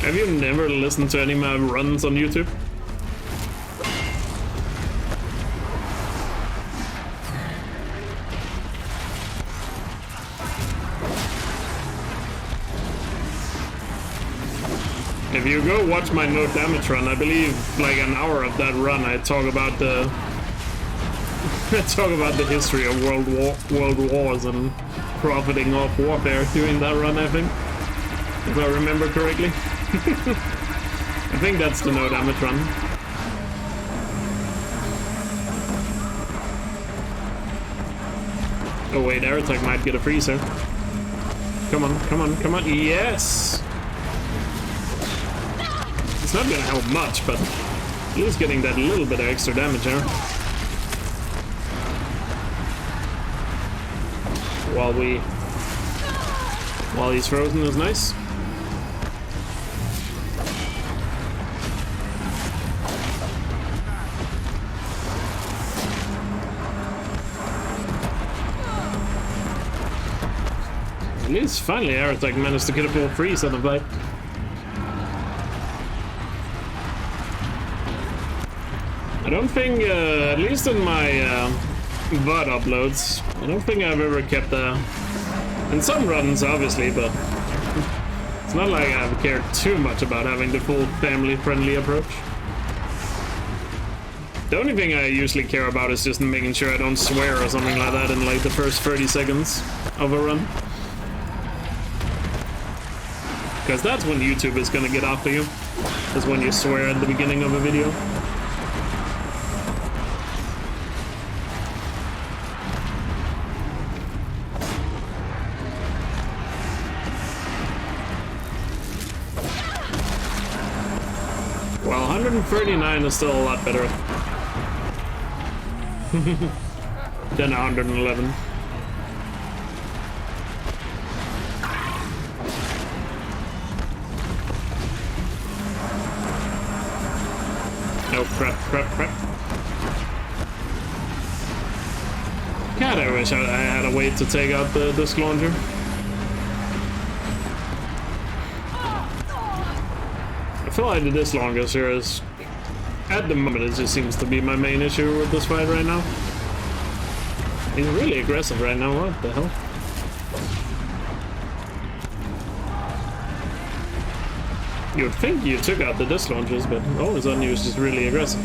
[SPEAKER 1] Have you never listened to any of my runs on YouTube? If you go watch my no damage run, I believe like an hour of that run I talk about the history of world wars and profiting off warfare during that run, I think. If I remember correctly. I think that's the no damage run. Oh wait, air attack might get a freezer. Come on, come on, come on. Yes! It's not gonna help much, but at least getting that little bit of extra damage here. While he's frozen is nice. At least finally air attack managed to get a full freeze on the fight. I don't think, at least in my VOD uploads, I don't think I've ever kept in some runs obviously, but it's not like I've cared too much about having the full family-friendly approach. The only thing I usually care about is just making sure I don't swear or something like that in like the first 30 seconds of a run. Because that's when YouTube is gonna get after you, is when you swear at the beginning of a video. Well, 139 is still a lot better than 111. Oh, crap. God, I wish I had a way to take out the disc launcher. I feel like the disc launcher is, at the moment, it just seems to be my main issue with this fight right now. He's really aggressive right now, what the hell? You would think you took out the disc launchers, but all of a sudden he was just really aggressive.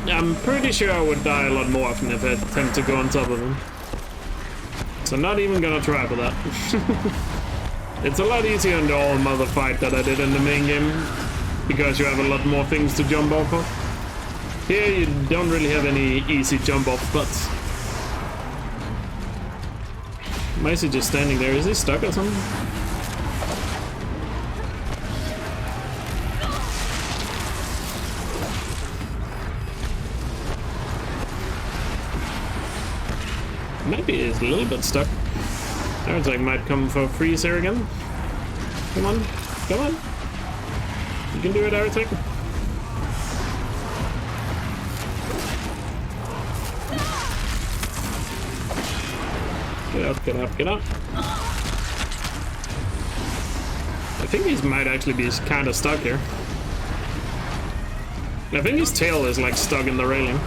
[SPEAKER 1] I'm pretty sure I would die a lot more often if I attempt to go on top of him. So I'm not even gonna try for that. It's a lot easier in the all mother fight that I did in the main game, because you have a lot more things to jump off of. Here you don't really have any easy jump off spots. Why is he just standing there? Is he stuck or something? Maybe he's a little bit stuck. Sounds like might come for a freeze here again. Come on, come on. You can do it, Arctic. Get up, get up, get up. I think he might actually be kind of stuck here. I think his tail is like stuck in the railing.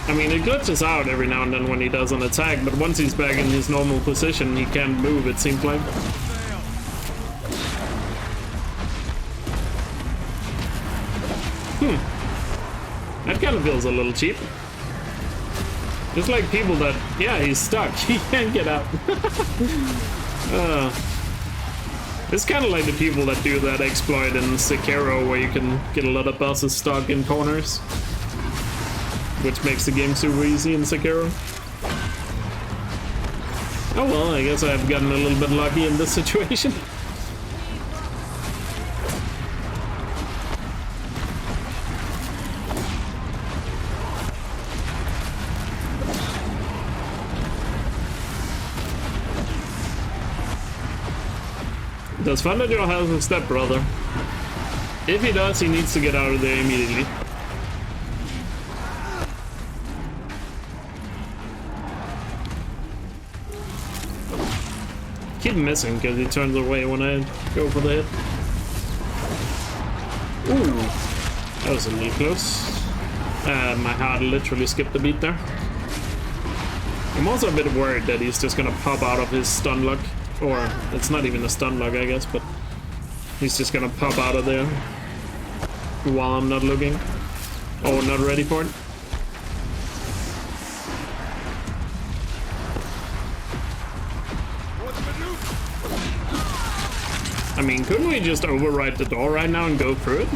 [SPEAKER 1] I mean, it glitches out every now and then when he does an attack, but once he's back in his normal position, he can't move, it seems like. That kind of feels a little cheap. Just like people that, yeah, he's stuck. He can't get out. It's kind of like the people that do that exploit in Sekiro where you can get a lot of bosses stuck in corners, which makes the game super easy in Sekiro. Oh well, I guess I've gotten a little bit lucky in this situation. Does Thunderjaw have a stepbrother? If he does, he needs to get out of there immediately. Keep missing because he turns away when I go for the hit. Ooh, that was a little close. My heart literally skipped a beat there. I'm also a bit worried that he's just gonna pop out of his stun lock. Or, it's not even a stun lock, I guess, but he's just gonna pop out of there while I'm not looking. Or not ready for it. I mean, couldn't we just override the door right now and go through it?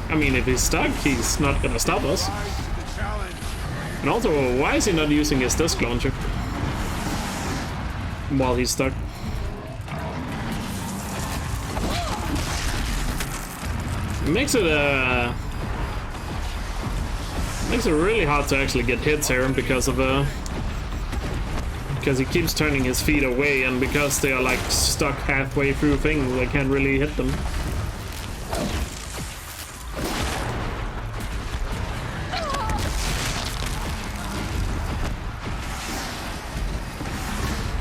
[SPEAKER 1] I mean, if he's stuck, he's not gonna stop us. And also, why is he not using his disc launcher while he's stuck? It makes it really hard to actually get hits here because of because he keeps turning his feet away, and because they are like stuck halfway through things, I can't really hit them.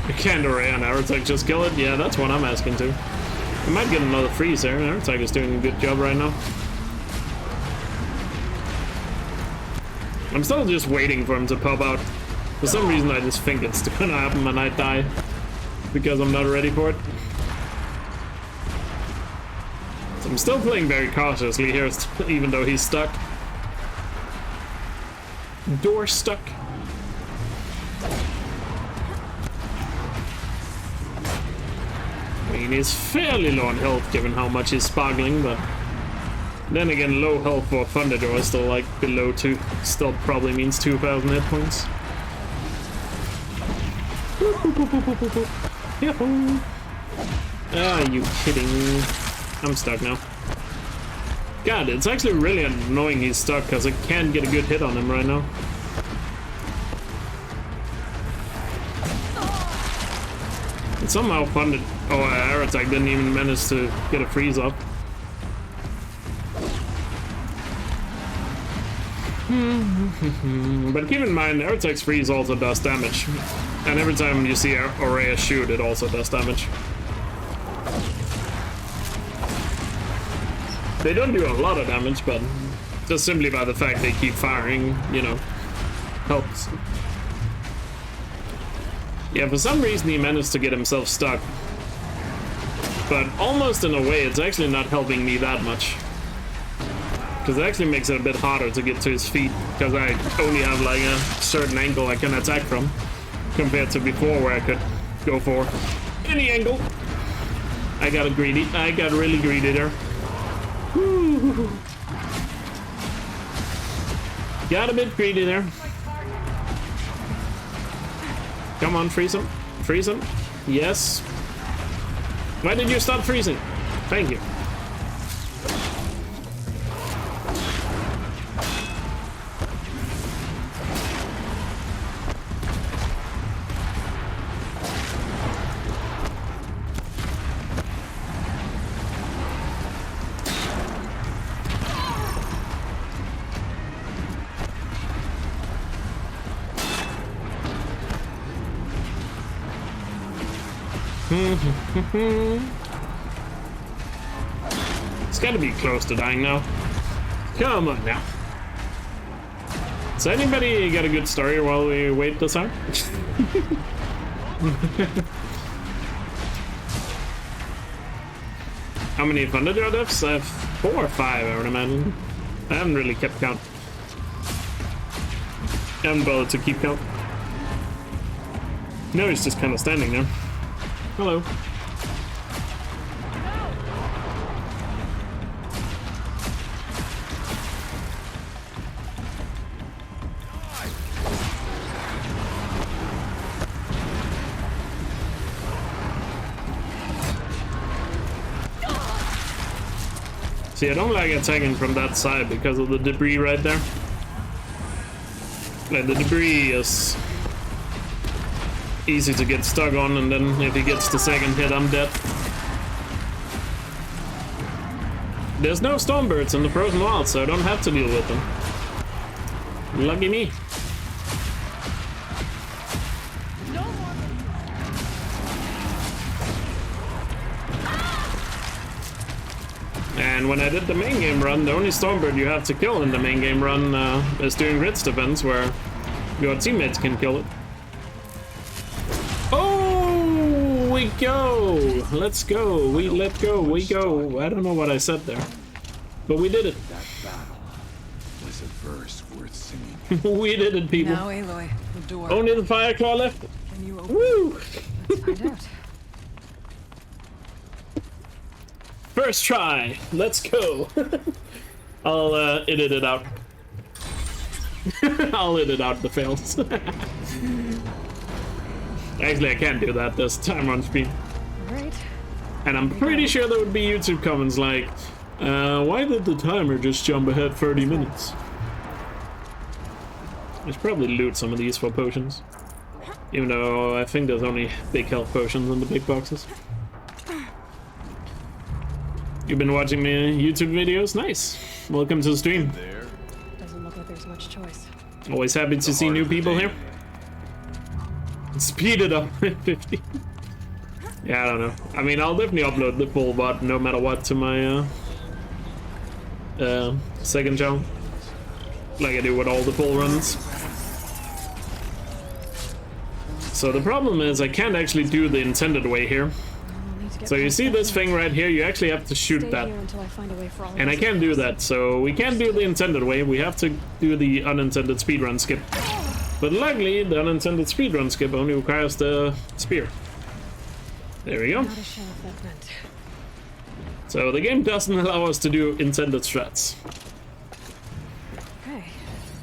[SPEAKER 1] You can't array on Aerotech, just kill it? Yeah, that's what I'm asking to. I might get another freeze there. Aerotech is doing a good job right now. I'm still just waiting for him to pop out. For some reason, I just think it's gonna happen when I die. Because I'm not ready for it. So I'm still playing very cautiously here, even though he's stuck. Door stuck. I mean, he's fairly low on health given how much he's sparkling, but then again, low health for Thunderjaw is still like below 2. Still probably means 2,000 hit points. Are you kidding me? I'm stuck now. God, it's actually really annoying he's stuck because I can't get a good hit on him right now. And somehow Aerotech didn't even manage to get a freeze up. But keep in mind, Aerotech's freeze also does damage. And every time you see Aurea shoot, it also does damage. They don't do a lot of damage, but just simply by the fact they keep firing, you know, helps. Yeah, for some reason he managed to get himself stuck. But almost in a way, it's actually not helping me that much. Because it actually makes it a bit harder to get to his feet, because I only have like a certain angle I can attack from, compared to before where I could go for any angle. I got really greedy there. Woo. Got a bit greedy there. Come on, freeze him. Freeze him. Yes. Why did you stop freezing? Thank you. It's gotta be close to dying now. Come on now. Does anybody got a good story while we wait this out? How many Thunderjaw deaths? I have 4 or 5, I would imagine. I haven't really kept count. I haven't bothered to keep count. No, he's just kind of standing there. Hello. See, I don't like attacking from that side because of the debris right there. Like, the debris is easy to get stuck on, and then if he gets the second hit, I'm dead. There's no Stormbirds in the frozen wild, so I don't have to deal with them. Lucky me. And when I did the main game run, the only Stormbird you have to kill in the main game run is doing Grid's defense, where your teammates can kill it. Oh, we go! Let's go! We let go! We go! I don't know what I said there, but we did it.
[SPEAKER 11] That battle was a verse worth singing.
[SPEAKER 1] We did it, people.
[SPEAKER 6] Now, Aloy, the door.
[SPEAKER 1] Only the Fireclaw left.
[SPEAKER 6] Can you open?
[SPEAKER 1] Woo!
[SPEAKER 6] Let's find out.
[SPEAKER 1] First try. Let's go. I'll edit it out. I'll edit out the fails. Actually, I can't do that. There's time on speed.
[SPEAKER 3] Right.
[SPEAKER 1] And I'm pretty sure there would be YouTube comments like, why did the timer just jump ahead 30 minutes? I should probably loot some of these for potions. Even though I think there's only big health potions in the big boxes. You've been watching my YouTube videos? Nice. Welcome to the stream.
[SPEAKER 3] Doesn't look like there's much choice.
[SPEAKER 1] Always happy to see new people here. Speed it up 50. Yeah, I don't know. I mean, I'll definitely upload the full bot no matter what to my second channel. Like I do with all the full runs. So the problem is I can't actually do the intended way here. So you see this thing right here, you actually have to shoot that. And I can't do that, so we can't do the intended way, we have to do the unintended speedrun skip. But luckily, the unintended speedrun skip only requires the spear. There we go. So the game doesn't allow us to do intended strats.
[SPEAKER 3] Okay,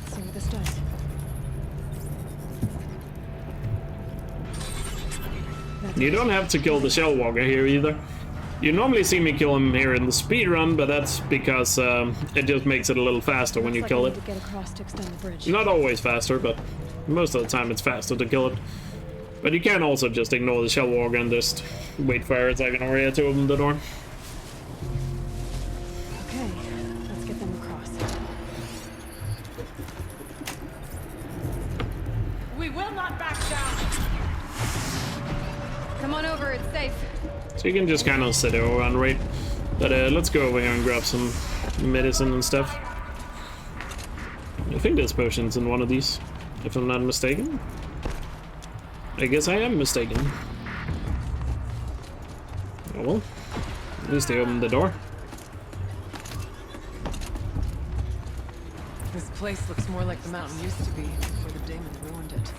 [SPEAKER 3] let's see what this does.
[SPEAKER 1] You don't have to kill the Shell Walker here either. You normally see me kill him here in the speedrun, but that's because it just makes it a little faster when you kill it. Not always faster, but most of the time it's faster to kill it. But you can also just ignore the Shell Walker and just wait for a second over here to open the door.
[SPEAKER 3] Okay, let's get them across.
[SPEAKER 6] We will not back down. Come on over, it's safe.
[SPEAKER 1] So you can just kind of sit over and wait. But let's go over here and grab some medicine and stuff. I think there's potions in one of these, if I'm not mistaken. I guess I am mistaken. Oh well, at least they opened the door.
[SPEAKER 6] This place looks more like the mountain used to be before the demon ruined it.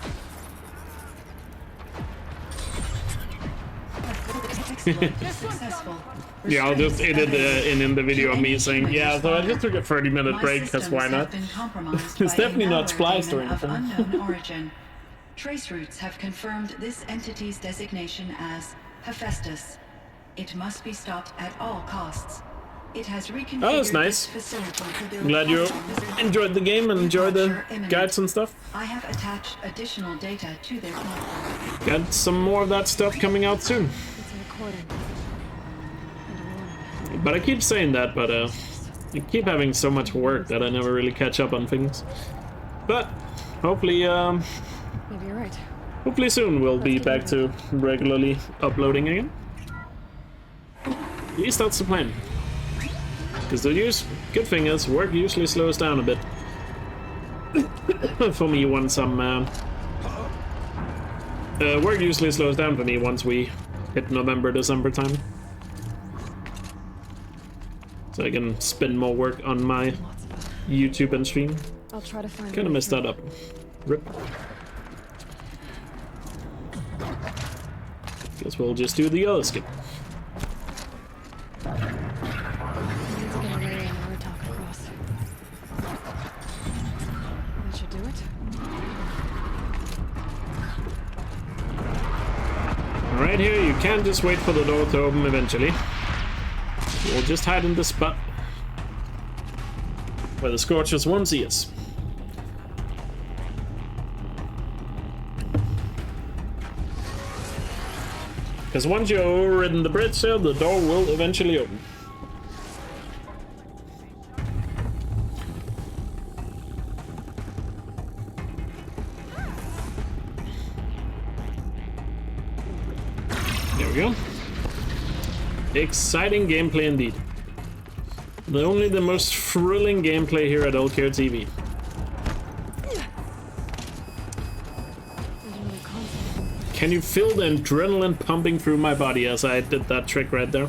[SPEAKER 1] Yeah, I'll just edit in the video of me saying, yeah, so I just took a 30-minute break, because why not? It's definitely not spliced or anything.
[SPEAKER 5] Unknown origin. Trace routes have confirmed this entity's designation as Hephaestus. It must be stopped at all costs. It has reconfigured.
[SPEAKER 1] Oh, that's nice. I'm glad you enjoyed the game and enjoyed the guides and stuff.
[SPEAKER 5] I have attached additional data to their platform.
[SPEAKER 1] Got some more of that stuff coming out soon. But I keep saying that, but I keep having so much work that I never really catch up on things. But hopefully,
[SPEAKER 3] maybe you're right.
[SPEAKER 1] Hopefully soon we'll be back to regularly uploading again. At least that's the plan. Because the good thing is, work usually slows down a bit. For me once I'm... work usually slows down for me once we hit November, December time. So I can spend more work on my YouTube and stream.
[SPEAKER 3] I'll try to find.
[SPEAKER 1] Kinda messed that up. Rip. Guess we'll just do the other skip.
[SPEAKER 3] That should do it.
[SPEAKER 1] Right here, you can't just wait for the door to open eventually. We'll just hide in the spot where the Scorchers won't see us. Because once you're over in the bridge here, the door will eventually open. There we go. Exciting gameplay indeed. Only the most thrilling gameplay here at Elkjaer TV. Can you feel the adrenaline pumping through my body as I did that trick right there?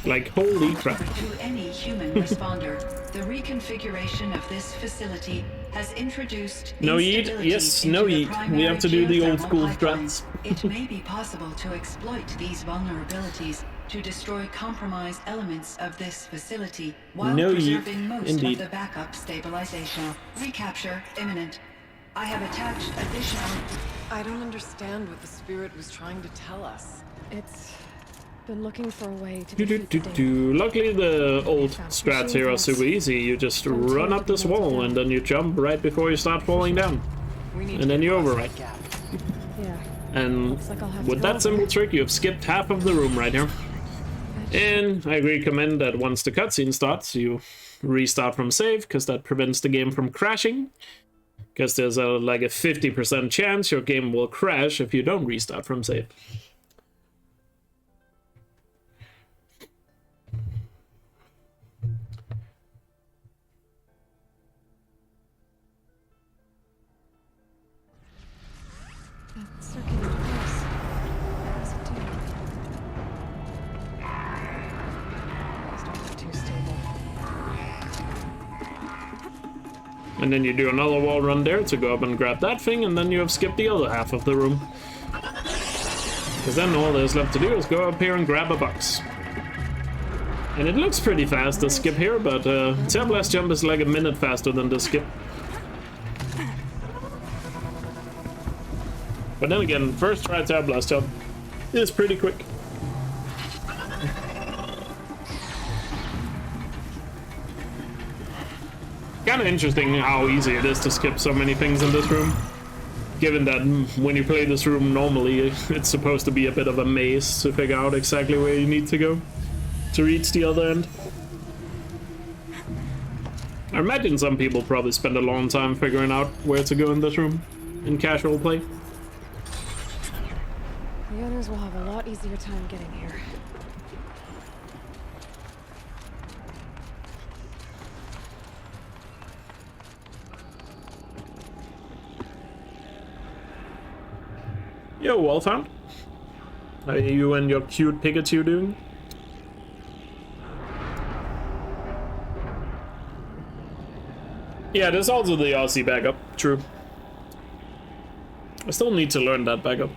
[SPEAKER 1] Like, holy crap.
[SPEAKER 5] To any human responder, the reconfiguration of this facility has introduced
[SPEAKER 1] no eat, yes, no eat. We have to do the old school strats.
[SPEAKER 5] It may be possible to exploit these vulnerabilities to destroy compromised elements of this facility while preserving most of the backup stabilization. Recapture imminent. I have attached additional...
[SPEAKER 6] I don't understand what the spirit was trying to tell us.
[SPEAKER 3] It's been looking for a way to
[SPEAKER 1] Luckily the old strats here are super easy. You just run up this wall and then you jump right before you start falling down. And then you overwrite.
[SPEAKER 3] Yeah.
[SPEAKER 1] And with that simple trick you have skipped half of the room right here. And I recommend that once the cutscene starts you restart from save, because that prevents the game from crashing. Because there's like a 50% chance your game will crash if you don't restart from save.
[SPEAKER 3] That circular pulse. What does it do? It's not too stable.
[SPEAKER 1] And then you do another wall run there to go up and grab that thing, and then you have skipped the other half of the room. Because then all there's left to do is go up here and grab a box. And it looks pretty fast, the skip here, but Tail Blast Jump is like a minute faster than the skip. But then again, first try Tail Blast Jump is pretty quick. Kind of interesting how easy it is to skip so many things in this room. Given that when you play this room normally, it's supposed to be a bit of a maze to figure out exactly where you need to go to reach the other end. I imagine some people probably spend a long time figuring out where to go in this room in casual play.
[SPEAKER 3] The others will have a lot easier time getting here.
[SPEAKER 1] Yo, well found. How are you and your cute Pikachu doing? Yeah, there's also the RC backup, true. I still need to learn that backup.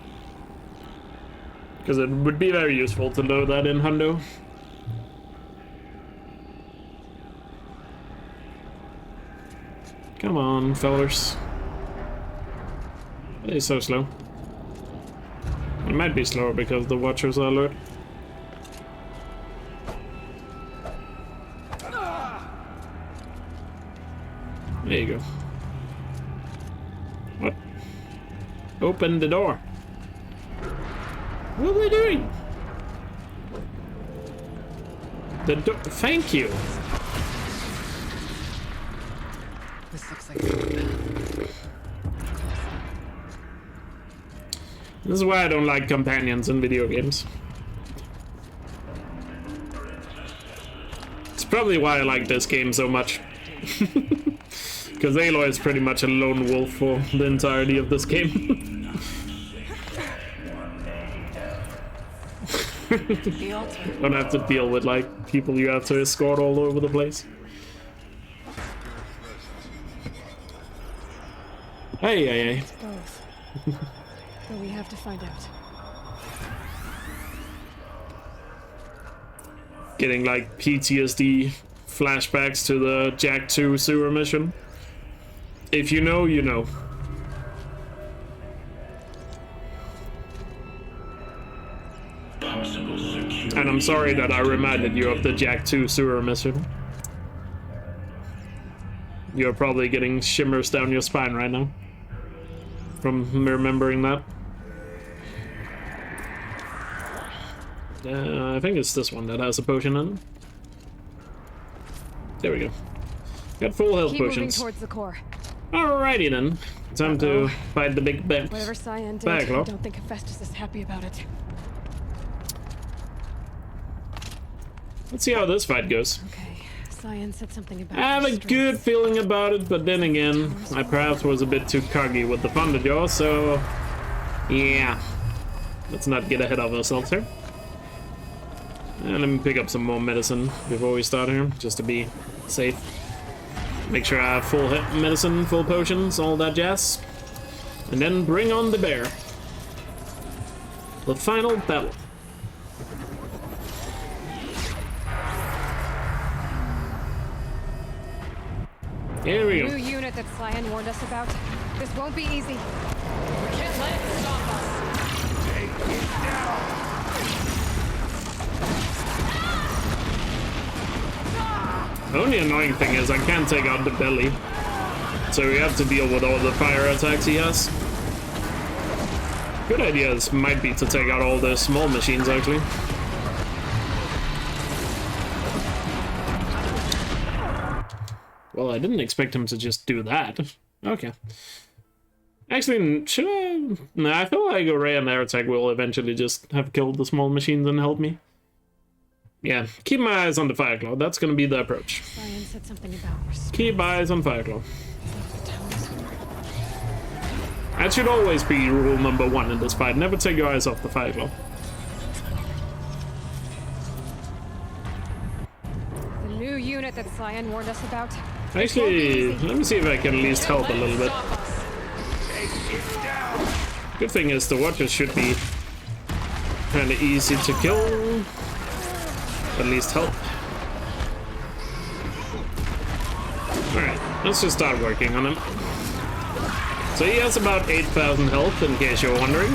[SPEAKER 1] Because it would be very useful to know that in Hundo. Come on, fellers. It's so slow. It might be slower because the watchers are alert. There you go. What? Open the door. What are they doing? The door. Thank you.
[SPEAKER 6] This looks like a path.
[SPEAKER 1] This is why I don't like companions in video games. It's probably why I like this game so much. Because Aloy is pretty much a lone wolf for the entirety of this game. Don't have to deal with like people you have to escort all over the place. Hey.
[SPEAKER 3] It's both. But we have to find out.
[SPEAKER 1] Getting like PTSD flashbacks to the Jack 2 sewer mission. If you know, you know. And I'm sorry that I reminded you of the Jack 2 sewer mission. You're probably getting shimmers down your spine right now from remembering that. I think it's this one that has a potion in it. There we go. Got full health potions.
[SPEAKER 3] Moving towards the core.
[SPEAKER 1] Alrighty then. Time to fight the big bat.
[SPEAKER 3] Whatever Cyan did, I don't think Hephaestus is happy about it.
[SPEAKER 1] Let's see how this fight goes.
[SPEAKER 3] Okay, Cyan said something about
[SPEAKER 1] I have a good feeling about it, but then again, I perhaps was a bit too cocky with the Thunderjaw, so yeah. Let's not get ahead of ourselves here. And let me pick up some more medicine before we start here, just to be safe. Make sure I have full medicine, full potions, all that jazz. And then bring on the bear. The final battle. Here we go.
[SPEAKER 3] New unit that Cyan warned us about. This won't be easy. We can't let it stop us.
[SPEAKER 7] Take it down.
[SPEAKER 1] The only annoying thing is I can't take out the belly, so we have to deal with all the fire attacks he has. Good ideas might be to take out all the small machines, actually. Well, I didn't expect him to just do that. Okay. Actually, should I? Nah, I feel like a ray and air attack will eventually just have killed the small machines and help me. Yeah, keep my eyes on the Fireclaw. That's gonna be the approach.
[SPEAKER 3] Cyan said something about
[SPEAKER 1] keep eyes on Fireclaw. That should always be rule number 1 in this fight. Never take your eyes off the Fireclaw.
[SPEAKER 3] The new unit that Cyan warned us about.
[SPEAKER 1] Actually, let me see if I can at least help a little bit. Good thing is the Watchers should be kind of easy to kill. At least help. Alright, let's just start working on him. So he has about 8,000 health, in case you're wondering.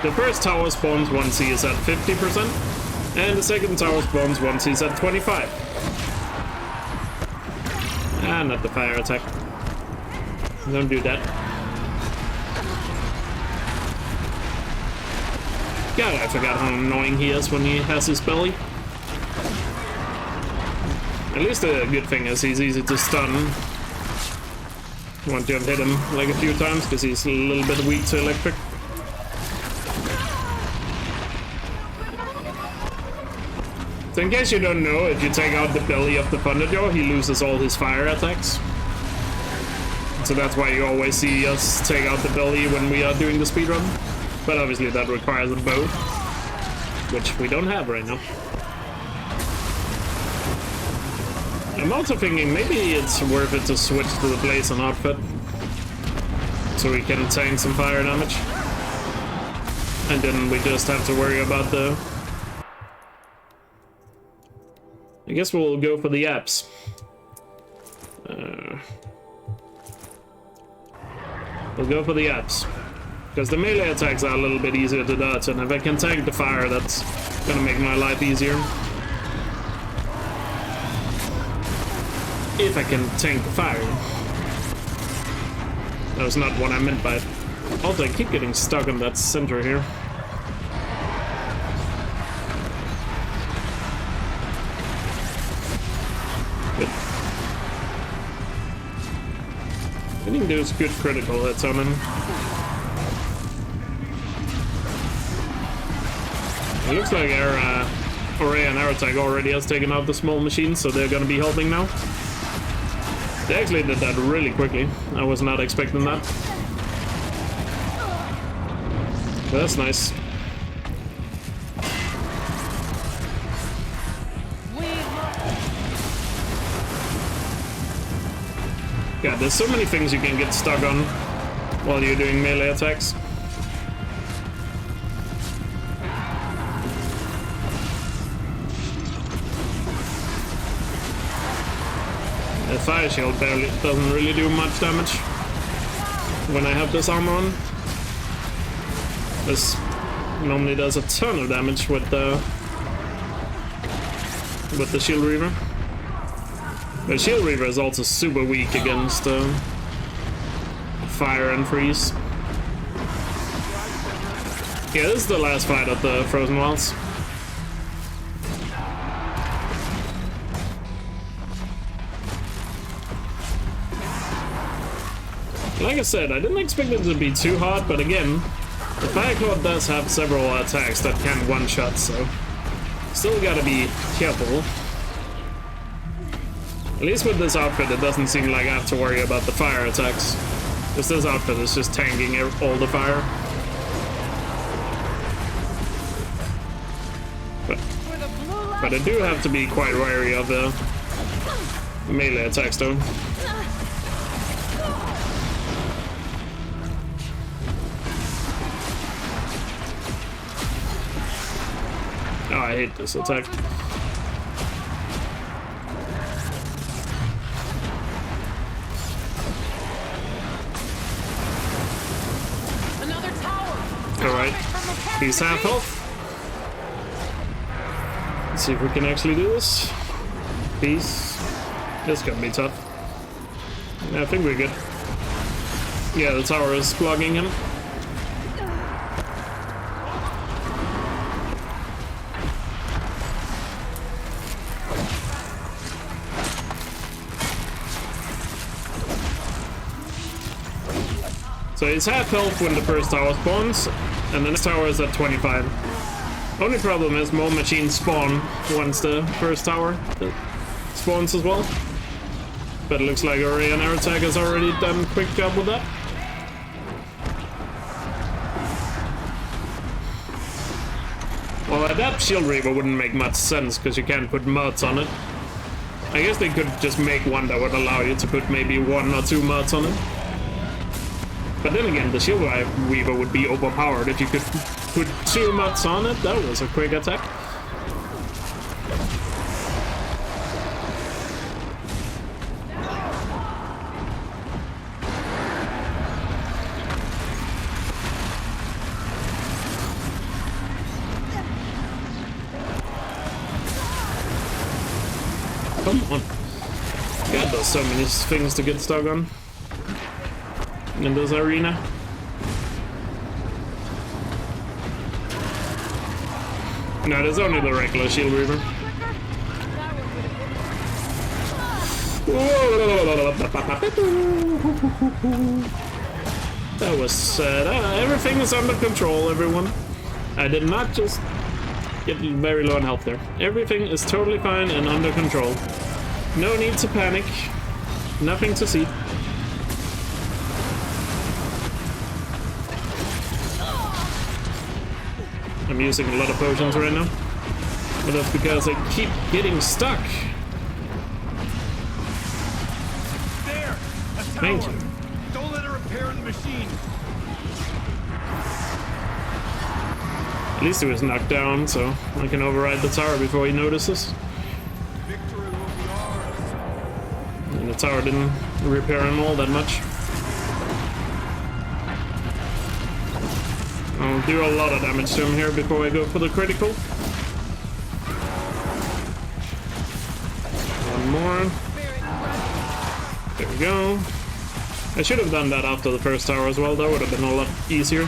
[SPEAKER 1] The first tower spawns once he is at 50%, and the second tower spawns once he's at 25%. Ah, not the fire attack. Don't do that. God, I forgot how annoying he is when he has his belly. At least the good thing is he's easy to stun once you have hit him like a few times, because he's a little bit weak to electric. So in case you don't know, if you take out the belly of the Thunderjaw, he loses all his fire attacks. So that's why you always see us take out the belly when we are doing the speedrun. But obviously that requires a bow, which we don't have right now. I'm also thinking maybe it's worth it to switch to the Blazon outfit, so we can tank some fire damage. And then we just have to worry about the... I guess we'll go for the apps. We'll go for the apps. Because the melee attacks are a little bit easier to dodge, and if I can tank the fire, that's gonna make my life easier. If I can tank the fire. That was not what I meant by it. Also, I keep getting stuck in that center here. Good. Getting those good critical hits on him. It looks like our Array and air attack already has taken out the small machines, so they're gonna be helping now. They actually did that really quickly. I was not expecting that. But that's nice. God, there's so many things you can get stuck on while you're doing melee attacks. The fire shield barely doesn't really do much damage when I have this armor on. This normally does a ton of damage with the Shield Reaver. But Shield Reaver is also super weak against fire and freeze. Yeah, this is the last fight at the Frozen Wilds. Like I said, I didn't expect it to be too hard, but again, the Fireclaw does have several attacks that can one-shot, so still gotta be careful. At least with this outfit, it doesn't seem like I have to worry about the fire attacks. Because this outfit is just tanking all the fire. But I do have to be quite wary of the melee attacks, though. Oh, I hate this attack. Alright, he's half health. Let's see if we can actually do this. Peace. This is gonna be tough. Yeah, I think we're good. Yeah, the tower is blocking him. So he's half health when the first tower spawns, and then the tower is at 25. Only problem is more machines spawn once the first tower spawns as well. But it looks like Array and air attack has already done a quick job with that. Well, that Shield Reaver wouldn't make much sense because you can't put mods on it. I guess they could just make one that would allow you to put maybe 1 or 2 mods on it. But then again, the Shield Reaver would be overpowered if you could put 2 mods on it. That was a quick attack. Come on. God, there's so many things to get stuck on in this arena. No, there's only the regular Shield Reaver. That was everything is under control, everyone. I did not just get very low on health there. Everything is totally fine and under control. No need to panic. Nothing to see. I'm using a lot of potions right now, but that's because I keep getting stuck.
[SPEAKER 7] There,
[SPEAKER 1] Thank you.
[SPEAKER 7] Don't let her repair the machine.
[SPEAKER 1] At least he was knocked down, so I can override the tower before he notices.
[SPEAKER 7] Victory will be ours.
[SPEAKER 1] And the tower didn't repair him all that much. I'll do a lot of damage to him here before I go for the critical. One more. There we go. I should have done that after the first tower as well. That would have been a lot easier.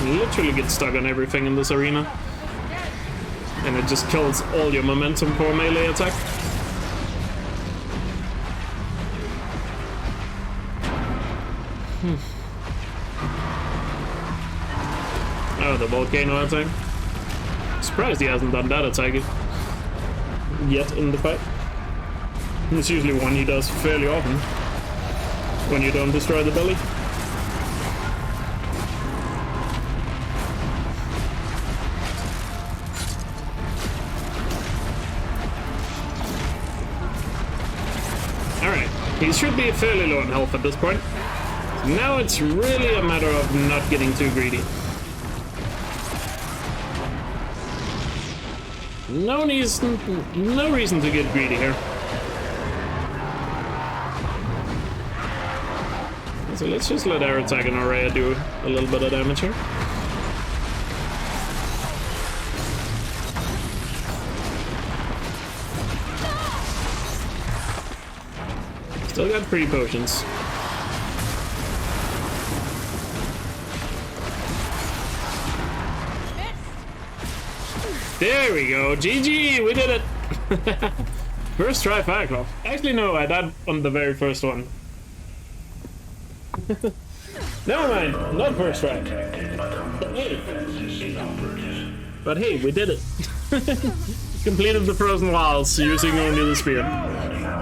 [SPEAKER 1] You literally get stuck on everything in this arena. And it just kills all your momentum for a melee attack. Oh, the volcano attack. Surprised he hasn't done that attack yet in the fight. It's usually one he does fairly often when you don't destroy the belly. Alright, he should be fairly low in health at this point. Now it's really a matter of not getting too greedy. No reason to get greedy here. So let's just let our attack and Aurea do a little bit of damage here. Still got 3 potions. There we go, GG, we did it! First try Fireclaw. Actually no, I died on the very first one. Never mind, not first try. But hey, we did it. Completed the Frozen Wilds using only the spear.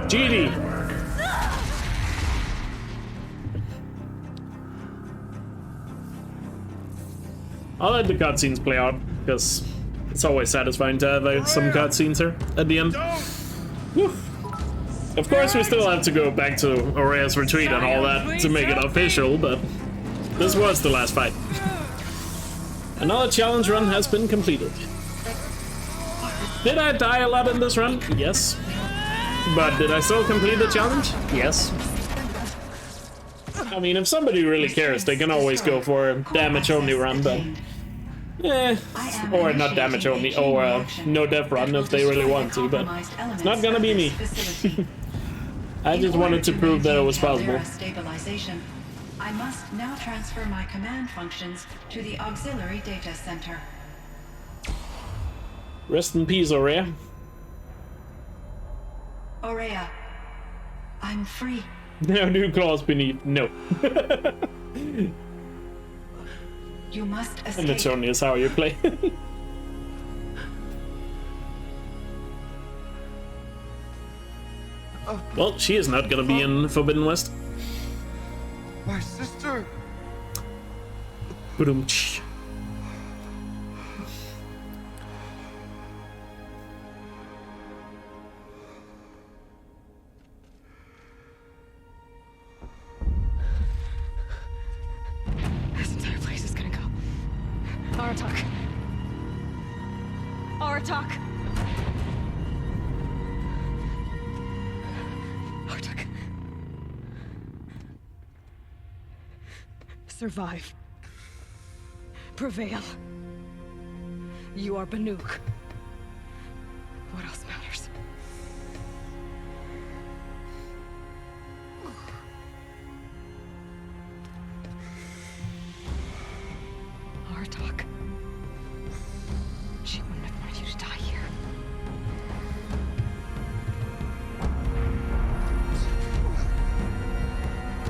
[SPEAKER 1] GG! I'll let the cutscenes play out, because it's always satisfying to have some cutscenes here at the end. Woo. Of course, we still have to go back to Aurea's retreat and all that to make it official, but this was the last fight. Another challenge run has been completed. Did I die a lot in this run? Yes. But did I still complete the challenge? Yes. I mean, if somebody really cares, they can always go for a damage-only run, but... or not damage only, or no death run if they really want to, but it's not gonna be me. I just wanted to prove that it was possible.
[SPEAKER 5] I must now transfer my command functions to the auxiliary data center.
[SPEAKER 1] Rest in peace, Aurea.
[SPEAKER 5] Aurea, I'm free.
[SPEAKER 1] No new claws beneath. No.
[SPEAKER 5] You must escape.
[SPEAKER 1] And it's only as how you play. Well, she is not gonna be in Forbidden West.
[SPEAKER 14] My sister.
[SPEAKER 1] Ba-dum-tsh.
[SPEAKER 3] This entire place is gonna go. Aratak. Aratak. Aratak. Survive. Prevail. You are Banuk. What else matters? Aratak. She wouldn't have wanted you to die here.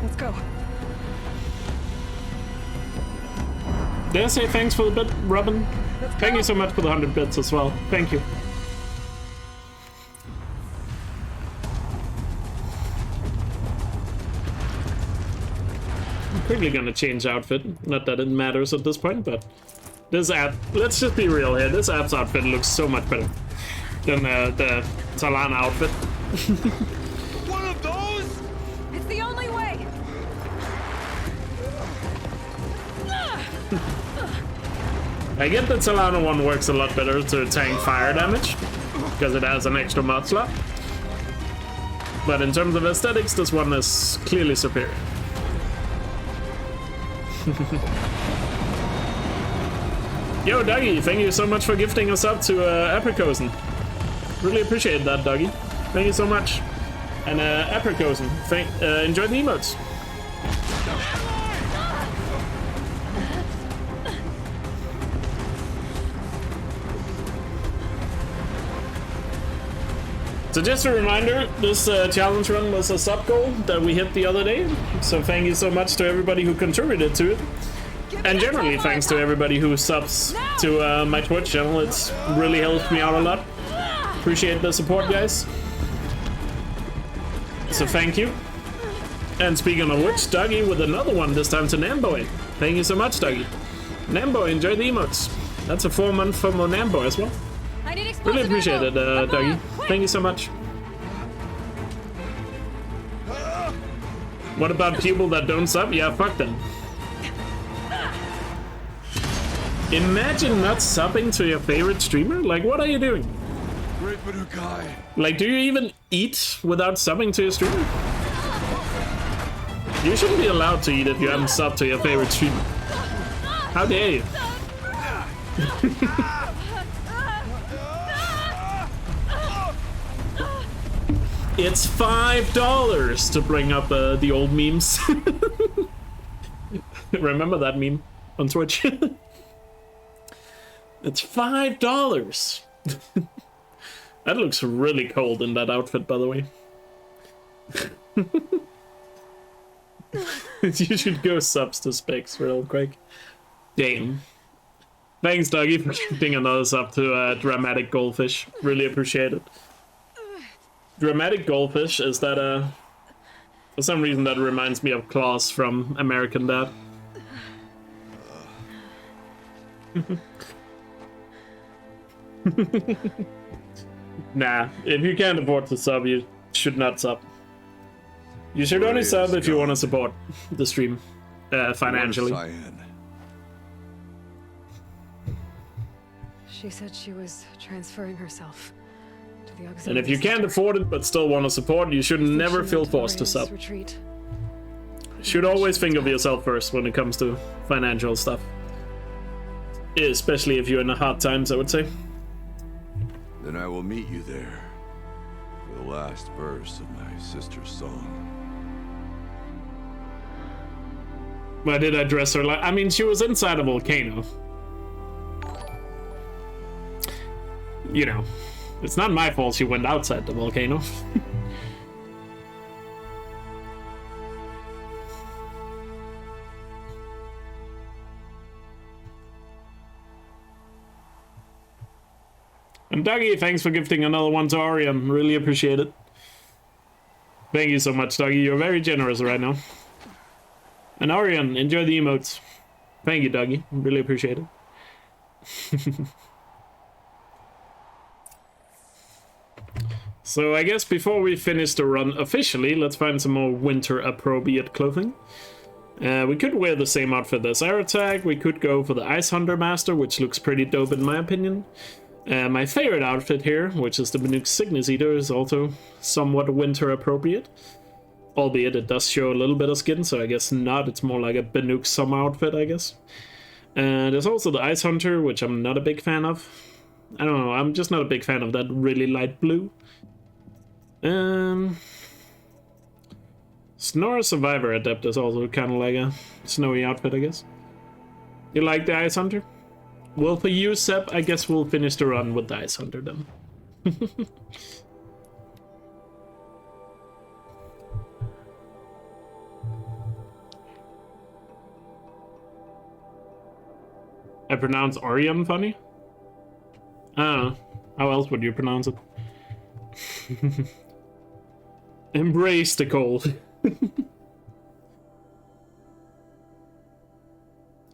[SPEAKER 3] Let's go.
[SPEAKER 1] Did I say thanks for the bit, Robin? Thank you so much for the 100 bits as well. Thank you. I'm quickly gonna change outfit. Not that it matters at this point, but this app, let's just be real here, this app's outfit looks so much better than the Talana outfit.
[SPEAKER 14] One of those?
[SPEAKER 3] It's the only way.
[SPEAKER 1] I get that Talana one works a lot better to tank fire damage, because it has an extra mod slot. But in terms of aesthetics, this one is clearly superior. Yo, Dougie, thank you so much for gifting us up to Aprikosen. Really appreciate that, Dougie. Thank you so much. And Aprikosen, enjoy the emotes. So just a reminder, this challenge run was a sub goal that we hit the other day. So thank you so much to everybody who contributed to it. And generally thanks to everybody who subs to my Twitch channel. It's really helped me out a lot. Appreciate the support, guys. So thank you. And speaking of which, Dougie with another one, this time to Namboy. Thank you so much, Dougie. Namboy, enjoy the emotes. That's a 4-month from Namboy as well. Really appreciate it, Dougie. Thank you so much. What about people that don't sub? Yeah, fuck them. Imagine not subbing to your favorite streamer? Like, what are you doing? Like, do you even eat without subbing to your streamer? You shouldn't be allowed to eat if you haven't subbed to your favorite streamer. How dare you? It's $5 to bring up the old memes. Remember that meme on Twitch? It's $5. That looks really cold in that outfit, by the way. You should go subs to Specs real quick. Damn. Thanks, Dougie, for giving another sub to Dramatic Goldfish. Really appreciate it. Dramatic Goldfish, is that for some reason that reminds me of Klaus from American Dad. Nah, if you can't afford to sub, you should not sub. You should only sub if you want to support the stream financially.
[SPEAKER 3] She said she was transferring herself to the auxiliary.
[SPEAKER 1] And if you can't afford it but still want to support, you should never feel forced to sub. You should always think of yourself first when it comes to financial stuff. Especially if you're in the hard times, I would say.
[SPEAKER 11] Then I will meet you there for the last verse of my sister's song.
[SPEAKER 1] Why did I dress her like... I mean, she was inside a volcano. You know, it's not my fault she went outside the volcano. And Dougie, thanks for gifting another one to Orion. Really appreciate it. Thank you so much, Dougie. You're very generous right now. And Orion, enjoy the emotes. Thank you, Dougie. Really appreciate it. So I guess before we finish the run officially, let's find some more winter-appropriate clothing. We could wear the same outfit as Aerotag. We could go for the Ice Hunter Master, which looks pretty dope in my opinion. My favorite outfit here, which is the Banuk Cygnus Eater, is also somewhat winter-appropriate. Albeit it does show a little bit of skin, so I guess not. It's more like a Banuk summer outfit, I guess. There's also the Ice Hunter, which I'm not a big fan of. I don't know, I'm just not a big fan of that really light blue. Snore Survivor Adept is also kind of like a snowy outfit, I guess. You like the Ice Hunter? Well, for you, Seb, I guess we'll finish the run with the Ice Hunter then. I pronounce Orion funny? I don't know. How else would you pronounce it? Embrace the cold.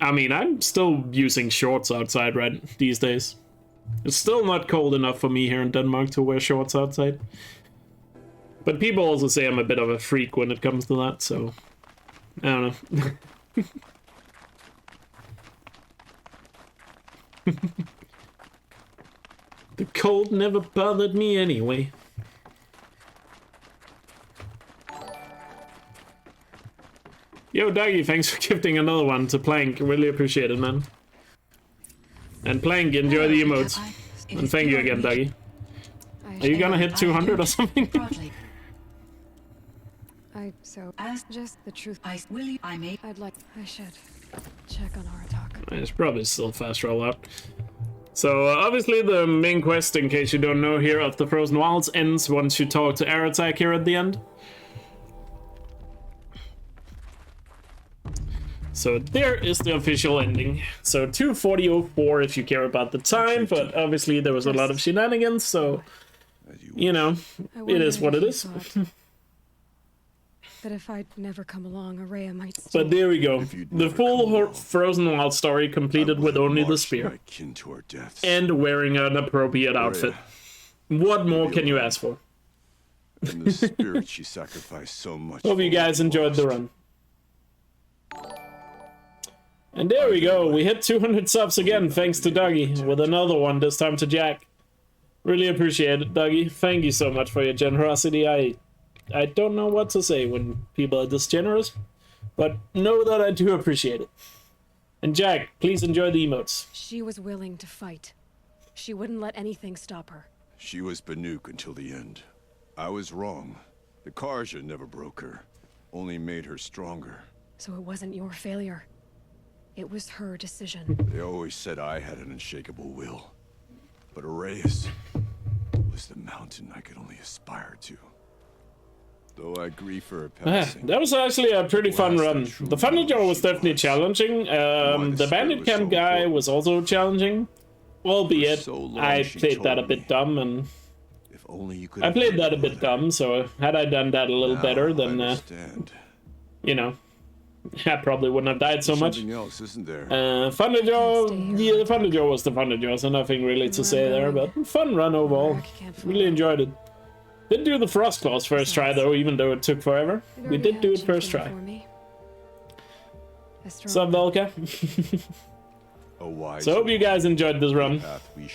[SPEAKER 1] I mean, I'm still using shorts outside right these days. It's still not cold enough for me here in Denmark to wear shorts outside. But people also say I'm a bit of a freak when it comes to that, so... I don't know. The cold never bothered me anyway. Yo, Dougie, thanks for gifting another one to Plank. Really appreciate it, man. And Plank, enjoy the emotes. And thank you again, Dougie. Are you gonna hit 200 or something?
[SPEAKER 3] Just the truth.
[SPEAKER 5] I
[SPEAKER 3] should check on Aratak.
[SPEAKER 1] It's probably still fast rollout. So obviously the main quest, in case you don't know here, of the Frozen Wilds ends once you talk to Aratak here at the end. So there is the official ending. So 2:40:04 if you care about the time, but obviously there was a lot of shenanigans, so you know, it is what it is.
[SPEAKER 3] That if I'd never come along, Araya might still...
[SPEAKER 1] But there we go. The full Frozen Wild story completed with only the spear. And wearing an appropriate outfit. What more can you ask for?
[SPEAKER 11] And the spirit she sacrificed so much.
[SPEAKER 1] Hope you guys enjoyed the run. And there we go. We hit 200 subs again, thanks to Dougie, with another one, this time to Jack. Really appreciate it, Dougie. Thank you so much for your generosity. I don't know what to say when people are this generous, but know that I do appreciate it. And Jack, please enjoy the emotes.
[SPEAKER 3] She was willing to fight. She wouldn't let anything stop her.
[SPEAKER 11] She was Banuk until the end. I was wrong. The Karja never broke her, only made her stronger.
[SPEAKER 3] So it wasn't your failure. It was her decision.
[SPEAKER 11] They always said I had an unshakable will. But Araya's was the mountain I could only aspire to. Though I grieve for her passing.
[SPEAKER 1] That was actually a pretty fun run. The Thunderjaw was definitely challenging. The Bandit Camp guy was also challenging. Albeit, I played that a bit dumb, and I played that a bit dumb, so had I done that a little better, then, you know, I probably wouldn't have died so much. Thunderjaw, yeah, the Thunderjaw was the Thunderjaw, so nothing really to say there, but fun run overall. Really enjoyed it. Did do the Frostclaws first try though, even though it took forever. We did do it first try. What's up, Velka? So hope you guys enjoyed this run.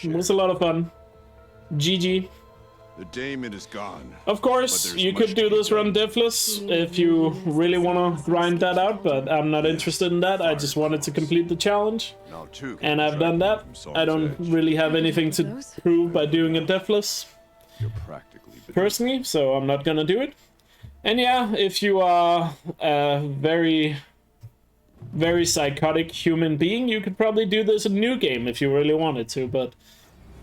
[SPEAKER 1] It was a lot of fun. GG.
[SPEAKER 11] The daemon is gone.
[SPEAKER 1] Of course, you could do this run deathless if you really want to grind that out, but I'm not interested in that. I just wanted to complete the challenge, and I've done that. I don't really have anything to prove by doing it deathless, personally, so I'm not gonna do it. And yeah, if you are a very, very psychotic human being, you could probably do this in New Game if you really wanted to, but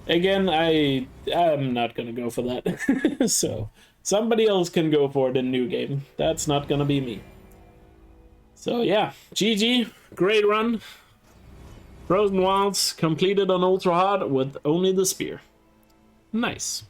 [SPEAKER 1] again, I'm not gonna go for that. So somebody else can go for it in New Game. That's not gonna be me. So yeah, GG, great run. Frozen Wilds completed on Ultra Hard with only the spear. Nice.